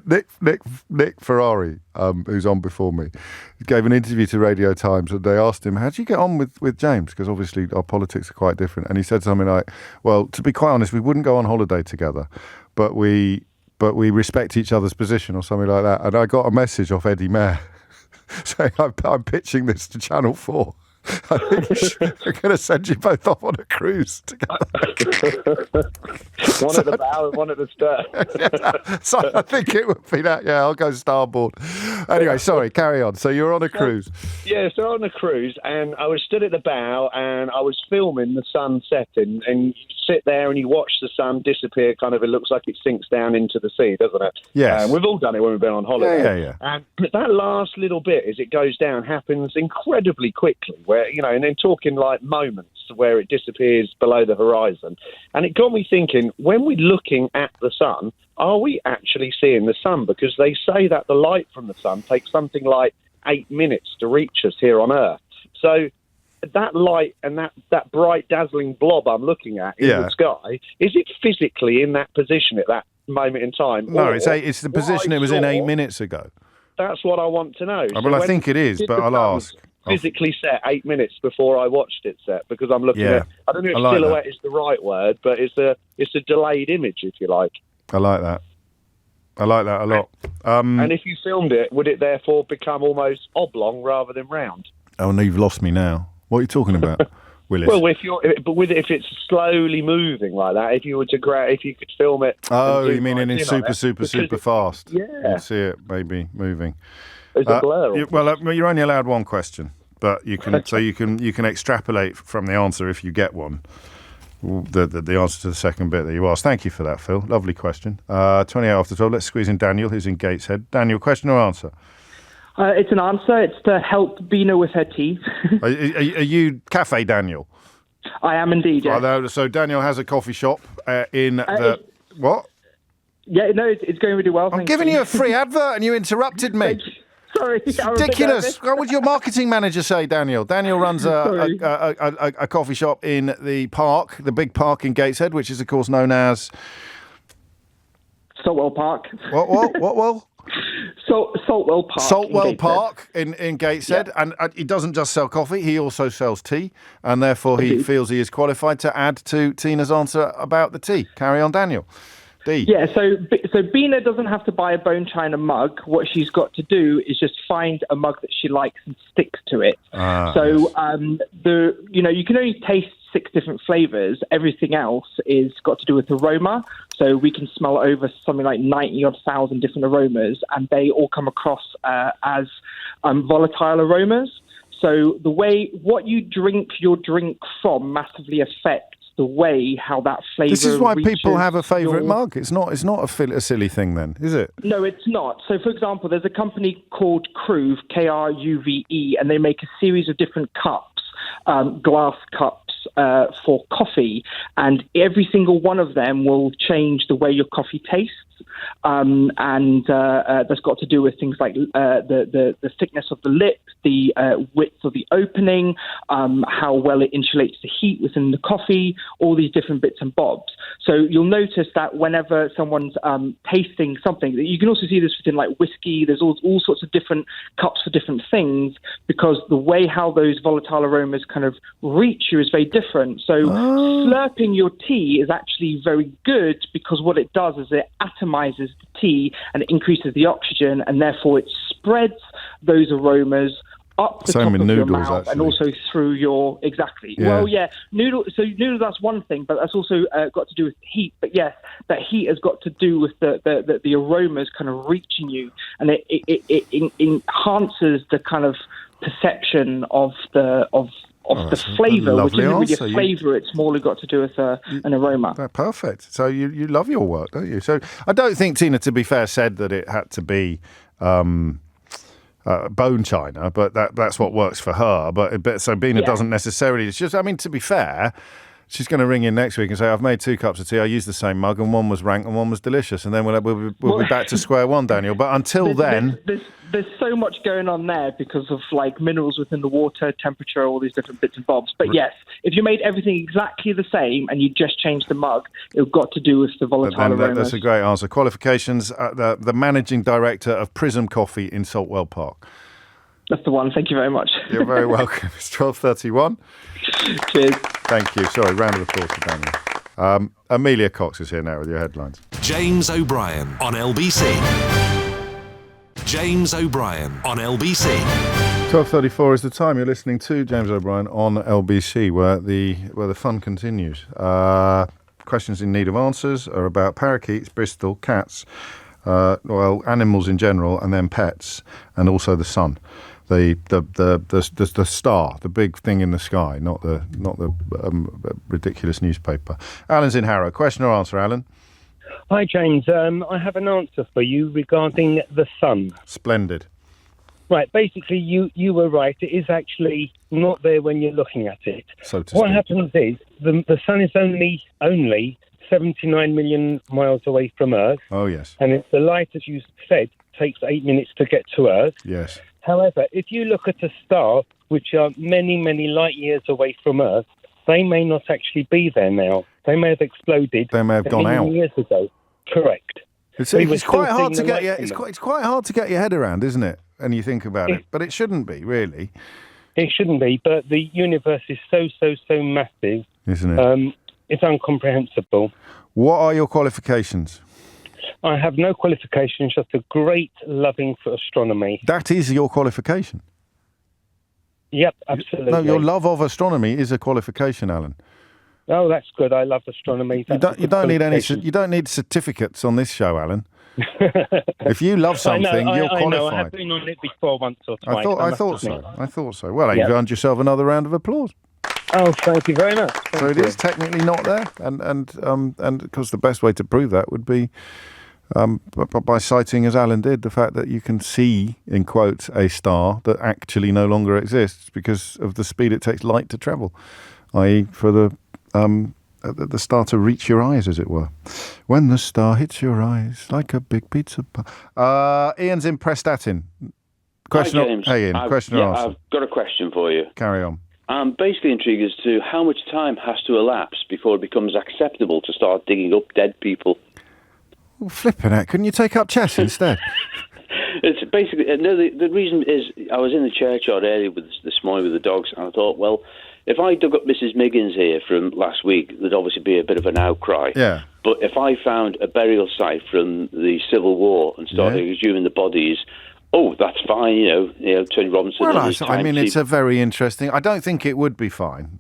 B: Nick Ferrari, who's on before me, gave an interview to Radio Times, and they asked him, how do you get on with James? Because obviously our politics are quite different. And he said something like, well, to be quite honest, we wouldn't go on holiday together, but we respect each other's position, or something like that. And I got a message off Eddie Mair saying, I'm pitching this to Channel 4. I'm going to send you both off on a cruise together.
V: One at the bow and one at the stern.
B: So I think it would be that. Yeah, I'll go starboard. Anyway, sorry, carry on. So you're on a cruise.
V: Yeah, so on a cruise, and I was stood at the bow, and I was filming the sun setting, and you sit there and you watch the sun disappear, kind of, it looks like it sinks down into the sea, doesn't it?
B: Yes.
V: We've all done it when we've been on holiday.
B: Yeah.
V: And that last little bit, as it goes down, happens incredibly quickly, where, you know, and then talking like moments where it disappears below the horizon. And it got me thinking, when we're looking at the sun, are we actually seeing the sun? Because they say that the light from the sun takes something like 8 minutes to reach us here on Earth. So that light and that bright, dazzling blob I'm looking at in the sky, is it physically in that position at that moment in time?
B: No, it's the position it was in 8 minutes ago.
V: That's what I want to know.
B: Well, I think it is, but I'll ask.
V: Physically set 8 minutes before I watched it set, because I'm looking at, I don't know if silhouette is the right word, but it's a delayed image, if you like.
B: I like that. I like that a lot.
V: And if you filmed it, would it therefore become almost oblong rather than round?
B: Oh, no, you've lost me now. What are you talking about, Willis?
V: Well, if it's slowly moving like that, if you could film it.
B: Oh, you mean in super fast?
V: Yeah,
B: you'd see it maybe moving.
V: It's a blur.
B: Well, you're only allowed one question, but you can so you can extrapolate from the answer if you get one. The answer to the second bit that you asked. Thank you for that, Phil. Lovely question. 28 after 12. Let's squeeze in Daniel, who's in Gateshead. Daniel, question or answer?
D: It's an answer. It's to help Bina with her teeth.
B: Are you Cafe Daniel?
D: I am indeed, yes.
B: So Daniel has a coffee shop in the... What?
D: Yeah, no, it's going really well.
B: I'm giving you a free advert and you interrupted me.
D: Sorry.
B: It's ridiculous. What would your marketing manager say, Daniel? Daniel runs a coffee shop in the park, the big park in Gateshead, which is, of course, known as...
D: Saltwell Park.
B: What?
D: Saltwell Park.
B: Saltwell Park in Gateshead. Yeah. And he doesn't just sell coffee, he also sells tea. And therefore he feels he is qualified to add to Tina's answer about the tea. Carry on, Daniel. D.
D: Yeah, so Bina doesn't have to buy a bone china mug. What she's got to do is just find a mug that she likes and sticks to it. You can only taste 6 different flavors. Everything else is got to do with aroma. So we can smell over something like 90,000 different aromas, and they all come across as volatile aromas. So the way what you drink your drink from massively affects the way how that flavour.
B: This is why people have a favourite mug. It's not a silly thing, then, is it?
D: No, it's not. So, for example, there's a company called Kruve, Kruve, and they make a series of different cups, glass cups for coffee, and every single one of them will change the way your coffee tastes. That's got to do with things like the thickness of the lip, the width of the opening, how well it insulates the heat within the coffee, all these different bits and bobs. So you'll notice that whenever someone's tasting something, you can also see this within like whiskey, there's all sorts of different cups for different things, because the way how those volatile aromas kind of reach you is very different. So slurping your tea is actually very good, because what it does is it atomizes the tea and it increases the oxygen, and therefore it spreads those aromas up the top of your mouth, actually. And also through your... Exactly. Yeah. Well, yeah, noodle, that's one thing, but that's also got to do with heat. But yes, that heat has got to do with the aromas kind of reaching you, and it enhances the kind of perception of the flavour, which isn't really a flavour, it's more got to do with an aroma.
B: Perfect. So you love your work, don't you? So I don't think Tina, to be fair, said that it had to be bone china, but that's what works for her. But so Bina doesn't necessarily. It's just, I mean, to be fair, she's going to ring in next week and say, I've made 2 cups of tea, I used the same mug, and one was rank and one was delicious, and then we'll be back to square one, Daniel. But until then...
D: There's so much going on there because of like minerals within the water, temperature, all these different bits and bobs. But yes, if you made everything exactly the same and you just changed the mug, it got to do with the volatile aromas.
B: That's a great answer. Qualifications, the managing director of Prism Coffee in Saltwell Park.
D: That's the one. Thank you very much.
B: You're very welcome. It's 12:31.
D: Cheers.
B: Thank you. Sorry, round of applause for Daniel. Amelia Cox is here now with your headlines.
A: James O'Brien on LBC. James O'Brien on LBC.
B: 12:34 is the time. You're listening to James O'Brien on LBC, where the fun continues. Questions in need of answers are about parakeets, Bristol, cats, animals in general, and then pets, and also the sun, the star, the big thing in the sky, not the ridiculous newspaper. Alan's in Harrow. Question or answer, Alan?
E: Hi, James. I have an answer for you regarding the sun.
B: Splendid.
E: Right, basically, you were right. It is actually not there when you're looking at it.
B: So to
E: what
B: speak.
E: happens is the sun is only 79 million miles away from Earth.
B: Oh, yes.
E: And the light, as you said, takes 8 minutes to get to Earth.
B: Yes.
E: However, if you look at a star, which are many, many light years away from Earth, they may not actually be there now. They may have exploded.
B: They may have gone out.
E: Years ago. Correct.
B: It's quite hard to get it's quite hard to get your head around, isn't it? And you think about it, but it shouldn't be, really.
E: It shouldn't be, but the universe is so massive,
B: isn't it?
E: It's incomprehensible.
B: What are your qualifications?
E: I have no qualifications, just a great loving for astronomy.
B: That is your qualification?
E: Yep, absolutely.
B: No, your love of astronomy is a qualification, Alan.
E: Oh, that's good. I love astronomy.
B: You don't need certificates on this show, Alan. If you love something, you're qualified.
E: I know. I have been on it before once or twice.
B: I thought so. Well, you've earned yourself another round of applause.
E: Oh, thank you very much.
B: So it is technically not there, and because the best way to prove that would be by citing, as Alan did, the fact that you can see, in quotes, a star that actually no longer exists because of the speed it takes light to travel, i.e. for the star to reach your eyes, as it were. When the star hits your eyes like a big pizza pie. Ian's in Prestatyn. Question.
F: Hi, James.
B: Hey, Ian. Question or answer?
F: I've got a question for you.
B: Carry on.
F: I'm basically intrigued as to how much time has to elapse before it becomes acceptable to start digging up dead people.
B: Well, flipping it. Couldn't you take up chess instead?
F: It's basically... No, the reason is I was in the churchyard earlier this morning with the dogs, and I thought, well, if I dug up Mrs. Miggins here from last week, there'd obviously be a bit of an outcry.
B: Yeah.
F: But if I found a burial site from the Civil War and started exhuming the bodies, that's fine, Tony Robinson.
B: Well, it's a very interesting... I don't think it would be fine,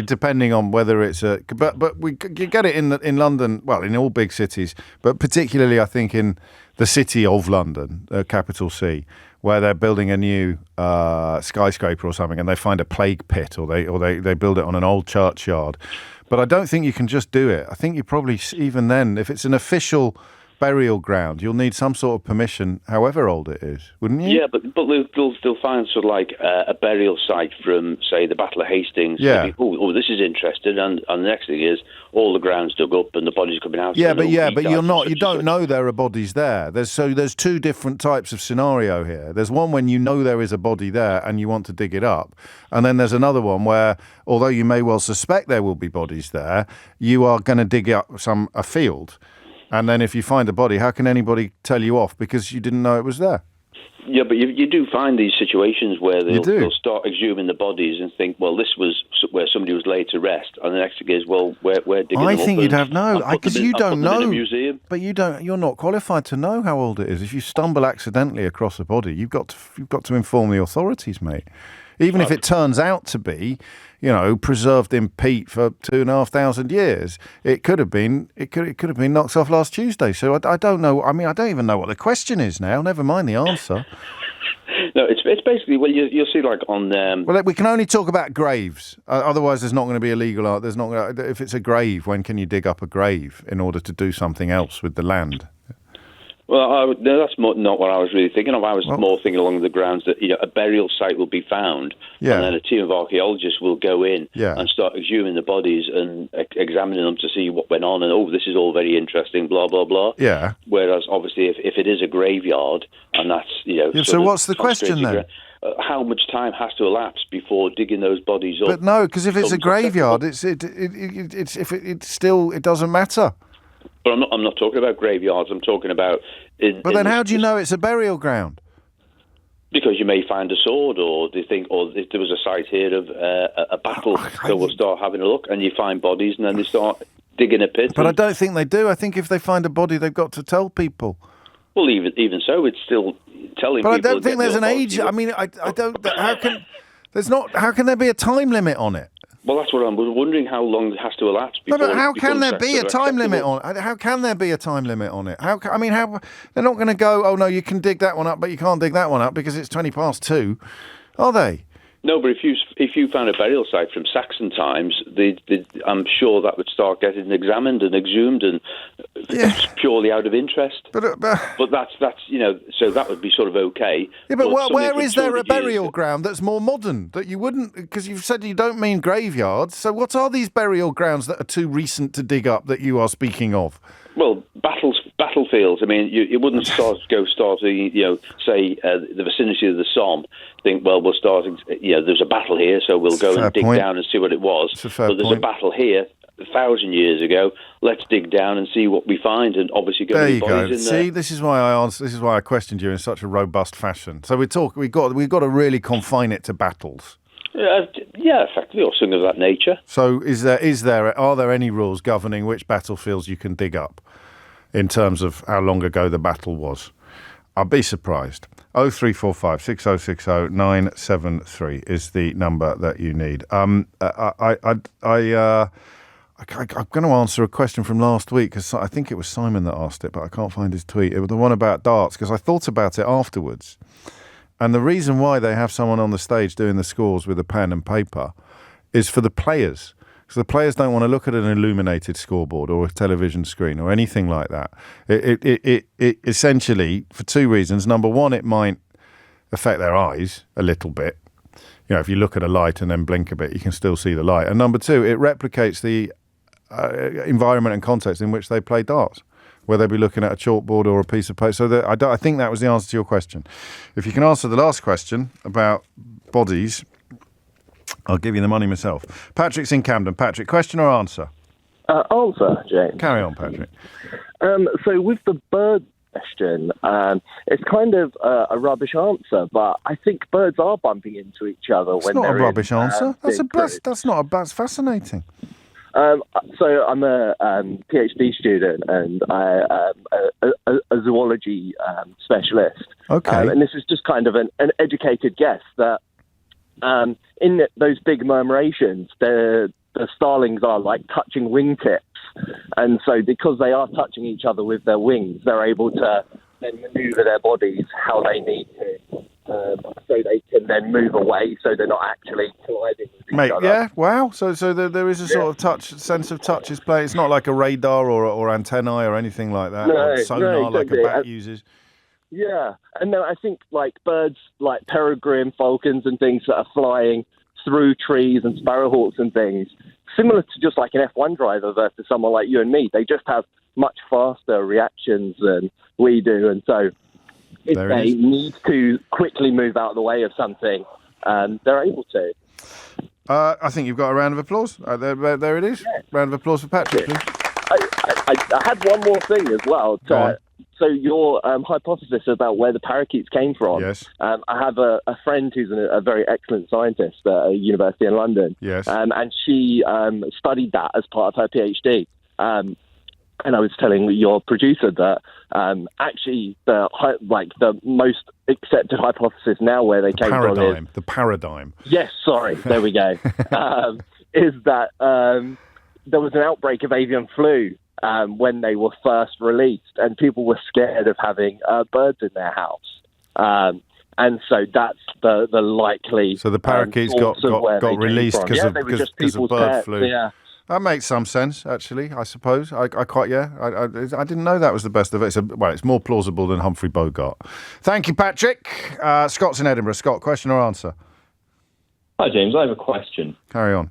B: depending on whether it's a... But you get it in London, well, in all big cities, but particularly, I think, in the city of London, capital C, where they're building a new skyscraper or something, and they find a plague pit, or they build it on an old churchyard. But I don't think you can just do it. I think you probably, even then, if it's an official burial ground, you'll need some sort of permission, however old it is, wouldn't you?
F: Yeah, but they'll still find sort of like a burial site from, say, the Battle of Hastings.
B: Yeah.
F: This is interesting, and the next thing is all the ground's dug up and the bodies coming out.
B: But you don't know there are bodies there. There's two different types of scenario here. There's one when you know there is a body there and you want to dig it up, and then there's another one where, although you may well suspect there will be bodies there, you are going to dig up a field. And then if you find a body, how can anybody tell you off because you didn't know it was there?
F: Yeah, but you do find these situations where they'll start exhuming the bodies and think, well, this was where somebody was laid to rest. And the next thing is, well, we're digging them up.
B: I think you'd have because you don't know.
F: In a museum.
B: But you're not qualified to know how old it is. If you stumble accidentally across a body, you've got to inform the authorities, mate. Even if it turns out to be, preserved in peat for 2,500 years, it could have been knocked off last Tuesday. So I don't know. I mean, I don't even know what the question is now. Never mind the answer.
F: No, it's basically you'll see like on.
B: Well, we can only talk about graves. Otherwise, there's not going to be illegal art. There's not. If it's a grave, when can you dig up a grave in order to do something else with the land?
F: Well, that's not what I was really thinking of. I was more thinking along the grounds that a burial site will be found, and then a team of archaeologists will go in and start exhuming the bodies and examining them to see what went on. And this is all very interesting. Blah blah blah.
B: Yeah.
F: Whereas obviously, if it is a graveyard, and that's
B: so what's the question then?
F: How much time has to elapse before digging those bodies up?
B: But no, because if it's a graveyard, it doesn't matter.
F: But I'm not talking about graveyards. I'm talking about.
B: But then, how do you know it's a burial ground?
F: Because you may find a sword, or they think, if there was a site here of a battle, so we'll start having a look, and you find bodies, and then they start digging a pit.
B: But I don't think they do. I think if they find a body, they've got to tell people.
F: Well, even so, it's still telling
B: But I
F: people...
B: don't think there's an age... I mean, I don't... How can there be a time limit on it?
F: Well, that's what I'm wondering, how long it has to elapse before...
B: But how can there be a time limit on it? How can there be a time limit on it? How they're not going to go, oh, no, you can dig that one up, but you can't dig that one up because it's 2:20, are they?
F: No, but if you found a burial site from Saxon times, I'm sure that would start getting examined and exhumed, and purely out of interest. But that's so that would be sort of okay.
B: Yeah, but where is there a burial ground that's more modern that you wouldn't? Because you've said you don't mean graveyards. So what are these burial grounds that are too recent to dig up that you are speaking of?
F: Well, battlefields. I mean, you wouldn't start the vicinity of the Somme. Think, well, we'll start. There's a battle here, so we'll go and dig down and see what it was. But there's a battle here 1,000 years ago. Let's dig down and see what we find, and obviously
B: there you go.
F: In there.
B: See, this is why I questioned you in such a robust fashion. So we've got to really confine it to battles.
F: Effectively, or something of that nature.
B: So are there any rules governing which battlefields you can dig up in terms of how long ago the battle was? I'll be surprised. 0345 6060 973 is the number that you need. I'm going to answer a question from last week, because I think it was Simon that asked it, but I can't find his tweet. It was the one about darts, because I thought about it afterwards. And the reason why they have someone on the stage doing the scores with a pen and paper is for the players. So the players don't want to look at an illuminated scoreboard or a television screen or anything like that. It essentially, for two reasons. Number one, it might affect their eyes a little bit. If you look at a light and then blink a bit, you can still see the light. And number two, it replicates the environment and context in which they play darts, whether they be looking at a chalkboard or a piece of paper. So I think that was the answer to your question. If you can answer the last question about bodies, I'll give you the money myself. Patrick's in Camden. Patrick, question or answer?
G: Answer, James.
B: Carry on, Patrick.
G: So with the bird question, it's kind of a rubbish answer, but I think birds are bumping into each other
B: when they're in... It's not a rubbish answer. That's fascinating.
G: So I'm a PhD student, and I'm a zoology specialist.
B: Okay.
G: And this is just kind of an educated guess that in those big murmurations, the starlings are like touching wingtips. And so because they are touching each other with their wings, they're able to then maneuver their bodies how they need to. So they can then move away, so they're not actually colliding with each other.
B: Yeah, wow. So there is a sort of sense of touch is play. It's not like a radar or antennae or anything like that. Or sonar like a bat uses.
G: Yeah, and then I think like birds like peregrine falcons and things that are flying through trees and sparrowhawks and things, similar to just like an F1 driver versus someone like you and me, they just have much faster reactions than we do, and so if they need to quickly move out of the way of something, they're able to.
B: I think you've got a round of applause. There it is. Yeah. Round of applause for Patrick, please.
G: I had one more thing as well. So your hypothesis about where the parakeets came from.
B: Yes.
G: I have a friend who's a very excellent scientist at a university in London.
B: Yes.
G: And she studied that as part of her PhD. And I was telling your producer that actually the most accepted hypothesis now where they came from is...
B: The paradigm.
G: Yes, sorry, there we go. Is that there was an outbreak of avian flu when they were first released, and people were scared of having birds in their house. And so that's the likely...
B: So the parakeets got released because of bird flu.
G: Yeah.
B: That makes some sense, actually, I suppose. I didn't know that was the best of it. It's more plausible than Humphrey Bogart. Thank you, Patrick. Scott's in Edinburgh. Scott, question or answer?
H: Hi, James. I have a question.
B: Carry on.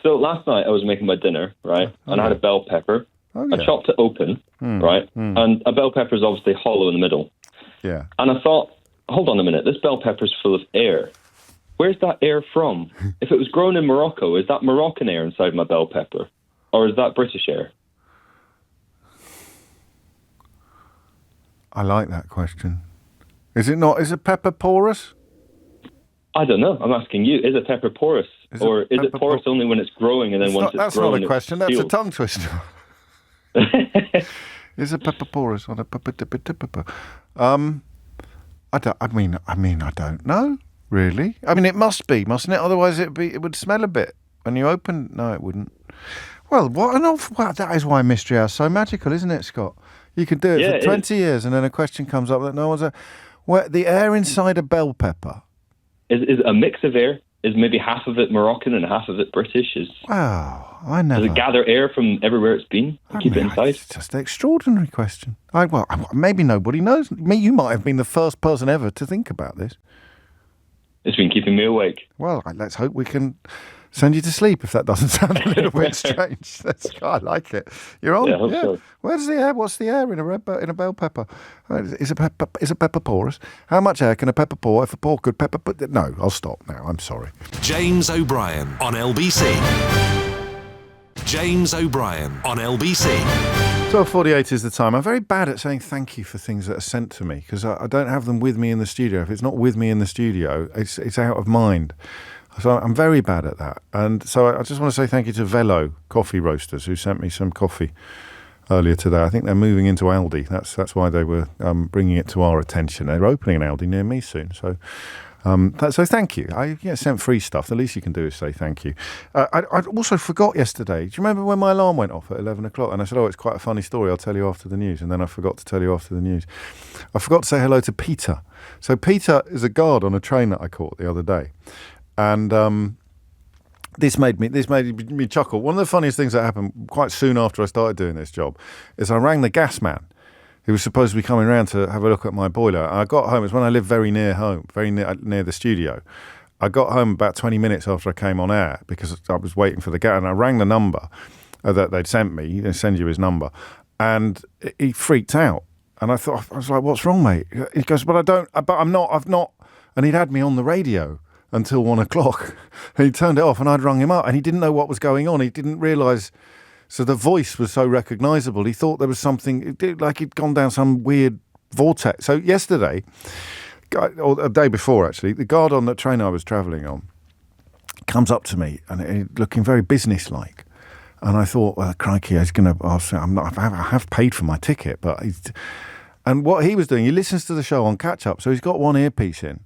H: So last night I was making my dinner, right? And I had a bell pepper.
B: Oh, yeah.
H: I chopped it open, right? And a bell pepper is obviously hollow in the middle.
B: Yeah.
H: And I thought, hold on a minute, this bell pepper is full of air. Where's that air from? If it was grown in Morocco, is that Moroccan air inside my bell pepper? Or is that British air?
B: I like that question. Is it not? Is a pepper porous?
H: I don't know. I'm asking you. Is a pepper porous? Is it porous only when it's growing and then once it's
B: that's
H: grown?
B: That's not a question. That's a tongue twister. Is a pepper porous on a pepper? I don't know, really. I mean, it must be, mustn't it? Otherwise, it would smell a bit when you open. No, it wouldn't. Well, that is why Mystery Hour is so magical, isn't it, Scott? You could do it for 20 years, and then a question comes up that no one's. Where the air inside a bell pepper
H: is a mix of air. Is maybe half of it Moroccan and half of it British?
B: Wow, I never.
H: Does it gather air from everywhere it's been and keep it inside?
B: It's just an extraordinary question. Maybe nobody knows. You might have been the first person ever to think about this.
H: It's been keeping me awake.
B: Well, let's hope we can send you to sleep if that doesn't sound a little bit strange. I like it. You're on.
H: Yeah, I hope so.
B: Where's the air? What's the air in a bell pepper? Is a pepper porous? How much air can a pepper pour if a pork could pepper? No, I'll stop now. I'm sorry.
A: James O'Brien on LBC. James O'Brien on LBC.
B: 12:48 is the time. I'm very bad at saying thank you for things that are sent to me because I don't have them with me in the studio. If it's not with me in the studio, it's out of mind. So I'm very bad at that. And so I just want to say thank you to Velo Coffee Roasters who sent me some coffee earlier today. I think they're moving into Aldi. That's why they were bringing it to our attention. They're opening an Aldi near me soon. So thank you. I sent free stuff. The least you can do is say thank you. I also forgot yesterday. Do you remember when my alarm went off at 11 o'clock? And I said, it's quite a funny story. I'll tell you after the news. And then I forgot to tell you after the news. I forgot to say hello to Peter. So Peter is a guard on a train that I caught the other day. And this made me chuckle. One of the funniest things that happened quite soon after I started doing this job is I rang the gas man who was supposed to be coming round to have a look at my boiler. I got home. It's when I lived very near home, very near the studio. I got home about 20 minutes after I came on air because I was waiting for the gas, and I rang the number that they'd sent me. They send you his number, and he freaked out. And I was like, "What's wrong, mate?" He goes, "But I've not." And he'd had me on the radio until 1 o'clock. And he turned it off and I'd rung him up and he didn't know what was going on. He didn't realise. So the voice was so recognisable. He thought there was something, like he'd gone down some weird vortex. So yesterday, or a day before actually, the guard on the train I was travelling on comes up to me and looking very businesslike. And I thought, well, crikey, he's going to ask. I have paid for my ticket, but and what he was doing, he listens to the show on catch up. So he's got one earpiece in,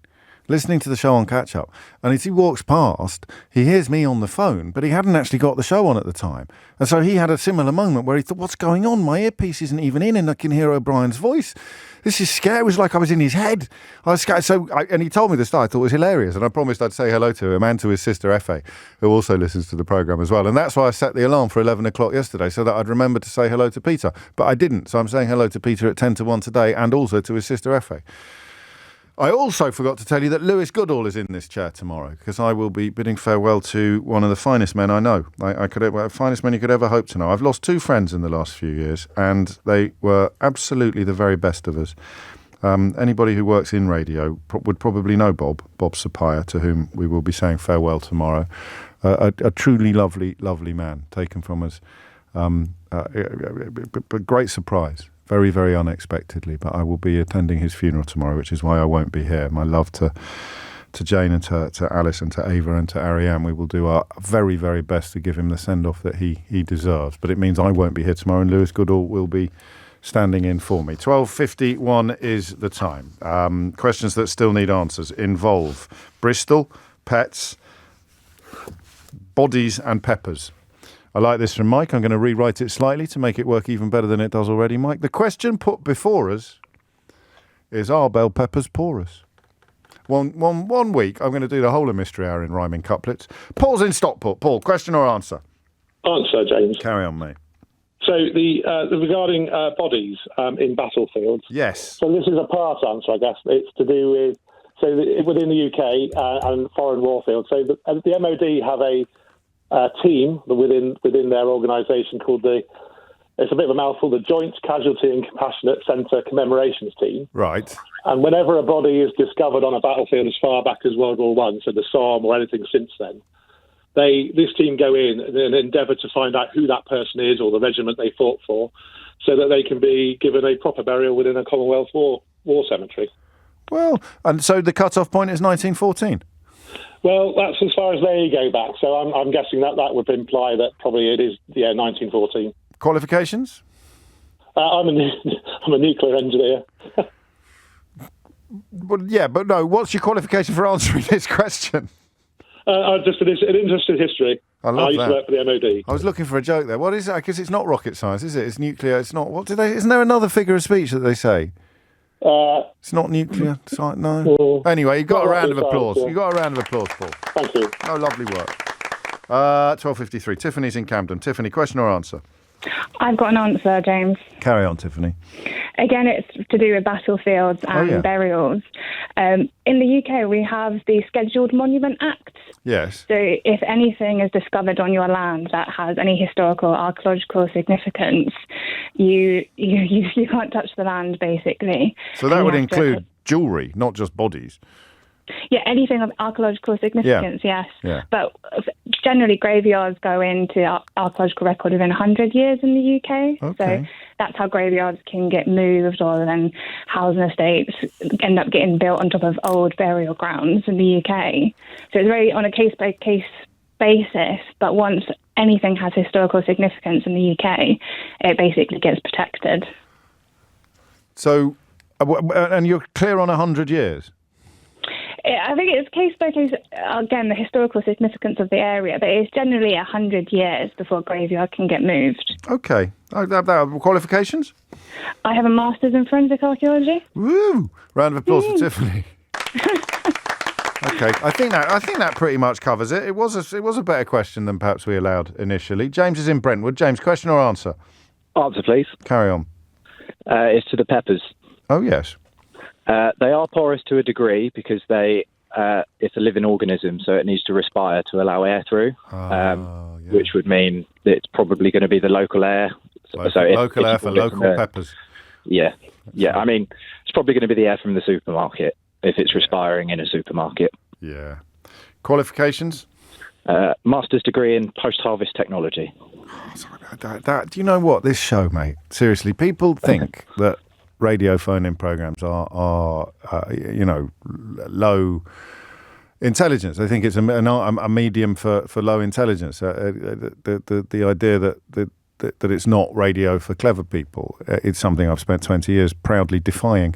B: listening to the show on catch-up. And as he walks past, he hears me on the phone, but he hadn't actually got the show on at the time. And so he had a similar moment where he thought, what's going on? My earpiece isn't even in and I can hear O'Brien's voice. This is scary. It was like I was in his head. I was scared. And he told me this. I thought it was hilarious. And I promised I'd say hello to him and to his sister, Effie, who also listens to the programme as well. And that's why I set the alarm for 11 o'clock yesterday, so that I'd remember to say hello to Peter. But I didn't. So I'm saying hello to Peter at 10 to 1 today and also to his sister, Effie. I also forgot to tell you that Lewis Goodall is in this chair tomorrow because I will be bidding farewell to one of the finest men I know. Finest men you could ever hope to know. I've lost two friends in the last few years and they were absolutely the very best of us. Anybody who works in radio would probably know Bob Sapaya, to whom we will be saying farewell tomorrow. A truly lovely, lovely man taken from us. A great surprise. Very, very unexpectedly, but I will be attending his funeral tomorrow, which is why I won't be here. My love to Jane and to Alice and to Ava and to Ariane. We will do our very, very best to give him the send-off that he deserves. But it means I won't be here tomorrow and Lewis Goodall will be standing in for me. 12:51 is the time. Questions that still need answers involve Bristol, pets, bodies and peppers. I like this from Mike. I'm going to rewrite it slightly to make it work even better than it does already, Mike. The question put before us is, are bell peppers porous? One week, I'm going to do the whole of Mystery Hour in rhyming couplets. Paul's in Stockport. Paul, question or answer?
V: Answer, James.
B: Carry on, mate.
V: So the regarding bodies in battlefields.
B: Yes.
V: So this is a part answer, I guess. It's to do with, within the UK and foreign warfields. So the MOD have a team within their organisation called it's a bit of a mouthful, the Joint Casualty and Compassionate Centre Commemorations Team.
B: Right.
V: And whenever a body is discovered on a battlefield as far back as World War I, so the Somme or anything since then, this team go in and endeavour to find out who that person is or the regiment they fought for, so that they can be given a proper burial within a Commonwealth war cemetery.
B: Well, and so the cut-off point is 1914?
V: Well, that's as far as they go back. So I'm guessing that would imply that probably it is 1914.
B: Qualifications?
V: I'm a nuclear engineer.
B: Well, yeah, but no. What's your qualification for answering this question?
I: Just an interest in history.
B: I love
I: used
B: that.
I: to work for the MOD.
B: I was looking for a joke there. What is that? Because it's not rocket science, is it? It's nuclear. It's not. What do they? Isn't there another figure of speech that they say? It's not nuclear science. No. Anyway, you got a round of applause. You got a round of applause, Paul.
I: Thank you.
B: Oh, lovely work. 12:53. Tiffany's in Camden. Tiffany, question or answer?
J: I've got an answer, James.
B: Carry on, Tiffany.
J: Again, it's to do with battlefields and burials. In the UK, we have the Scheduled Monument Act.
B: Yes.
J: So if anything is discovered on your land that has any historical, archaeological significance, you can't touch the land, basically.
B: So that would include jewellery, not just bodies.
J: Yeah, anything of archaeological significance, yes.
B: Yeah.
J: But generally, graveyards go into archaeological record within 100 years in the UK.
B: Okay.
J: So that's how graveyards can get moved, or then housing estates end up getting built on top of old burial grounds in the UK. So it's very on a case-by-case basis, but once anything has historical significance in the UK, it basically gets protected.
B: So, and you're clear on 100 years?
J: I think it's case by case, again, the historical significance of the area, but it's generally 100 years before graveyard can get moved.
B: Okay. Qualifications?
J: I have a master's in forensic archaeology.
B: Woo! Round of applause for Tiffany. Okay, I think that pretty much covers it. It was a better question than perhaps we allowed initially. James is in Brentwood. James, question or answer?
W: Answer, please.
B: Carry on.
W: It's to the peppers.
B: Oh, yes.
W: They are porous to a degree because it's a living organism, so it needs to respire to allow air through, which would mean that it's probably going to be the local air.
B: Local air for local peppers.
W: Yeah. I mean, it's probably going to be the air from the supermarket if it's respiring in a supermarket.
B: Yeah. Qualifications?
W: Master's degree in post-harvest technology.
B: Do you know what? This show, mate, seriously, people think that radio phone-in programs are low intelligence. They think it's a medium for low intelligence. The idea that it's not radio for clever people, it's something I've spent 20 years proudly defying.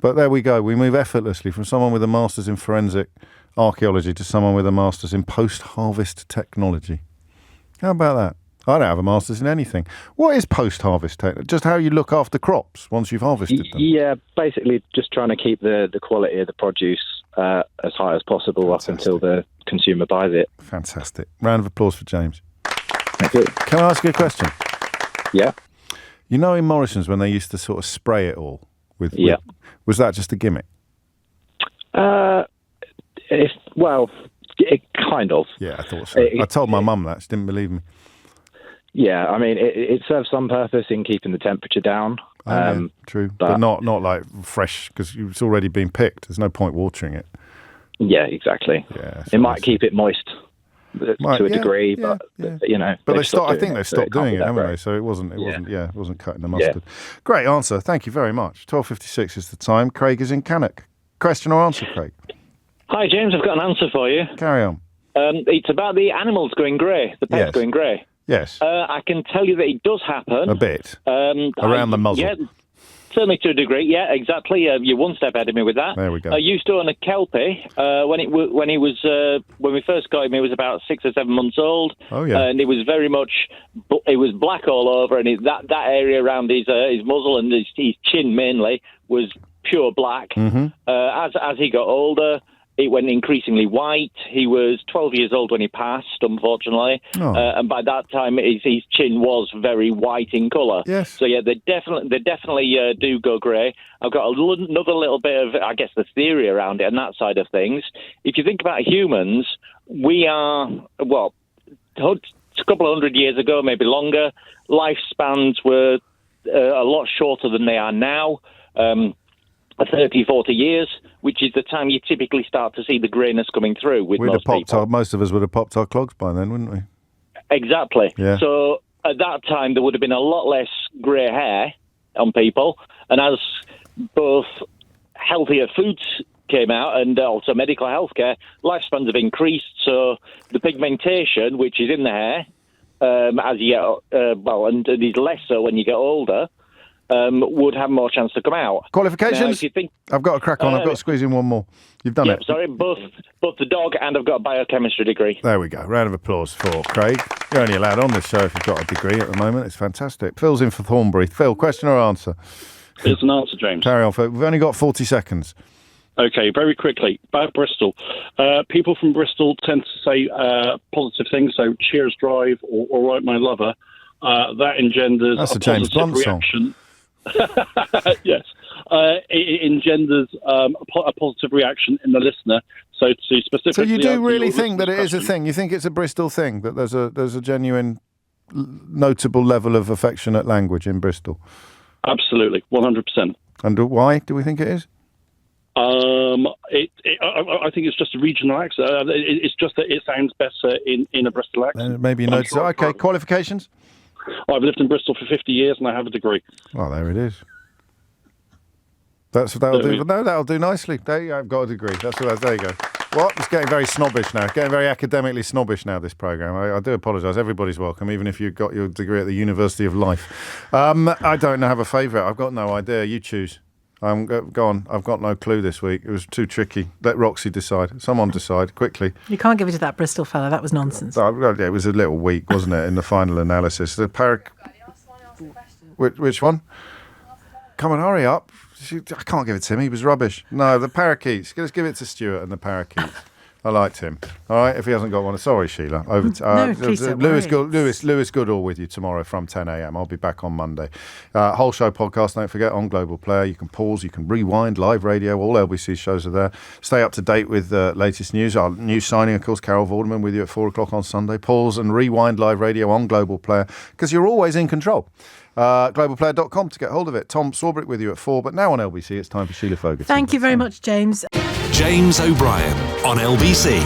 B: But there we go. We move effortlessly from someone with a master's in forensic archaeology to someone with a master's in post-harvest technology. How about that? I don't have a master's in anything. What is post-harvest technology? Just how you look after crops once you've harvested them?
W: Yeah, basically just trying to keep the quality of the produce as high as possible up until the consumer buys it.
B: Fantastic. Round of applause for James.
W: Thank you.
B: Can I ask you a question?
W: Yeah.
B: You know in Morrison's when they used to sort of spray it all? Was that just a gimmick?
W: It kind of.
B: Yeah, I thought so. I told my mum that. She didn't believe me.
W: Yeah, I mean, it serves some purpose in keeping the temperature down.
B: True, but not like fresh, because it's already been picked. There's no point watering it.
W: Yeah, exactly.
B: Yeah,
W: it might keep it moist to a degree, but you know.
B: But I think they've stopped doing it, haven't they? So it wasn't cutting the mustard. Great answer. Thank you very much. 12:56 is the time. Craig is in Cannock. Question or answer, Craig?
X: Hi, James. I've got an answer for you.
B: Carry on.
X: It's about the animals going grey, the pets going grey.
B: Yes.
X: I can tell you that it does happen.
B: A bit. Around the muzzle.
X: Yeah, certainly to a degree. Yeah, exactly. You're one step ahead of me with that.
B: There we go.
X: I used to own a Kelpie. When we first got him, he was about 6 or 7 months old.
B: Oh yeah.
X: And it was very much. It was black all over, and that area around his muzzle and his chin mainly was pure black.
B: Mm-hmm.
X: As he got older, it went increasingly white. He was 12 years old when he passed, unfortunately. Oh. And by that time, his chin was very white in colour.
B: Yes.
X: So, yeah, they definitely do go grey. I've got another little bit of, I guess, the theory around it and that side of things. If you think about humans, we are, a couple of hundred years ago, maybe longer, lifespans were a lot shorter than they are now. 30, 40 years, which is the time you typically start to see the greyness coming through with most people.
B: Most of us would have popped our clogs by then, wouldn't we?
X: Exactly.
B: Yeah.
X: So at that time, there would have been a lot less grey hair on people. And as both healthier foods came out and also medical healthcare, lifespans have increased. So the pigmentation, which is in the hair, as you get, and is less so when you get older, would have more chance to come out.
B: Qualifications?
X: Now, if you think,
B: I've got to crack on. I've got to squeeze in one more. You've done it.
X: Sorry, both the dog and I've got a biochemistry degree.
B: There we go. Round of applause for Craig. You're only allowed on this show if you've got a degree at the moment. It's fantastic. Phil's in for Thornbury. Phil, question or answer?
L: It's an answer, James.
B: Carry on, Phil. We've only got 40 seconds.
L: Okay, very quickly. About Bristol. People from Bristol tend to say positive things, so cheers, drive, or all right, my lover. That engenders
B: That's
L: a
B: a James
L: positive
B: Blunt song.
L: reaction. Yes. It engenders a positive reaction in the listener. So to specifically...
B: So you do really think that it is a thing? You think it's a Bristol thing, that there's a genuine, notable level of affectionate language in Bristol?
L: Absolutely, 100%.
B: And why do we think it is?
L: I think it's just a regional accent. It's just that it sounds better in a Bristol accent.
B: Maybe you notice. Okay, qualifications?
L: I've lived in Bristol for 50 years and I have a degree.
B: Well, there it is. That'll do. No, that'll do nicely. There you go. I've got a degree. There you go. What? It's getting very snobbish now. Getting very academically snobbish now, this programme. I do apologise. Everybody's welcome, even if you've got your degree at the University of Life. I don't have a favourite. I've got no idea. You choose. Go on. I've got no clue this week. It was too tricky. Let Roxy decide. Someone decide, quickly.
M: You can't give it to that Bristol fella. That was nonsense.
B: It was a little weak, wasn't it, in the final analysis. The Which one? Come on, hurry up. I can't give it to him. He was rubbish. No, the Parakeets. Let's give it to Stuart and the Parakeets. I liked him. All right, if he hasn't got one. Sorry, Sheila. Over to
M: no, please don't
B: Lewis Goodall with you tomorrow from 10 a.m. I'll be back on Monday. Whole show podcast, don't forget, on Global Player. You can pause, you can rewind, live radio. All LBC shows are there. Stay up to date with the latest news. Our news signing, of course, Carol Vorderman with you at 4 o'clock on Sunday. Pause and rewind live radio on Global Player because you're always in control. Globalplayer.com to get hold of it. Tom Swarbrick with you at 4, but now on LBC it's time for Sheila Fogarty.
M: Thank you very much, James.
A: James O'Brien on LBC.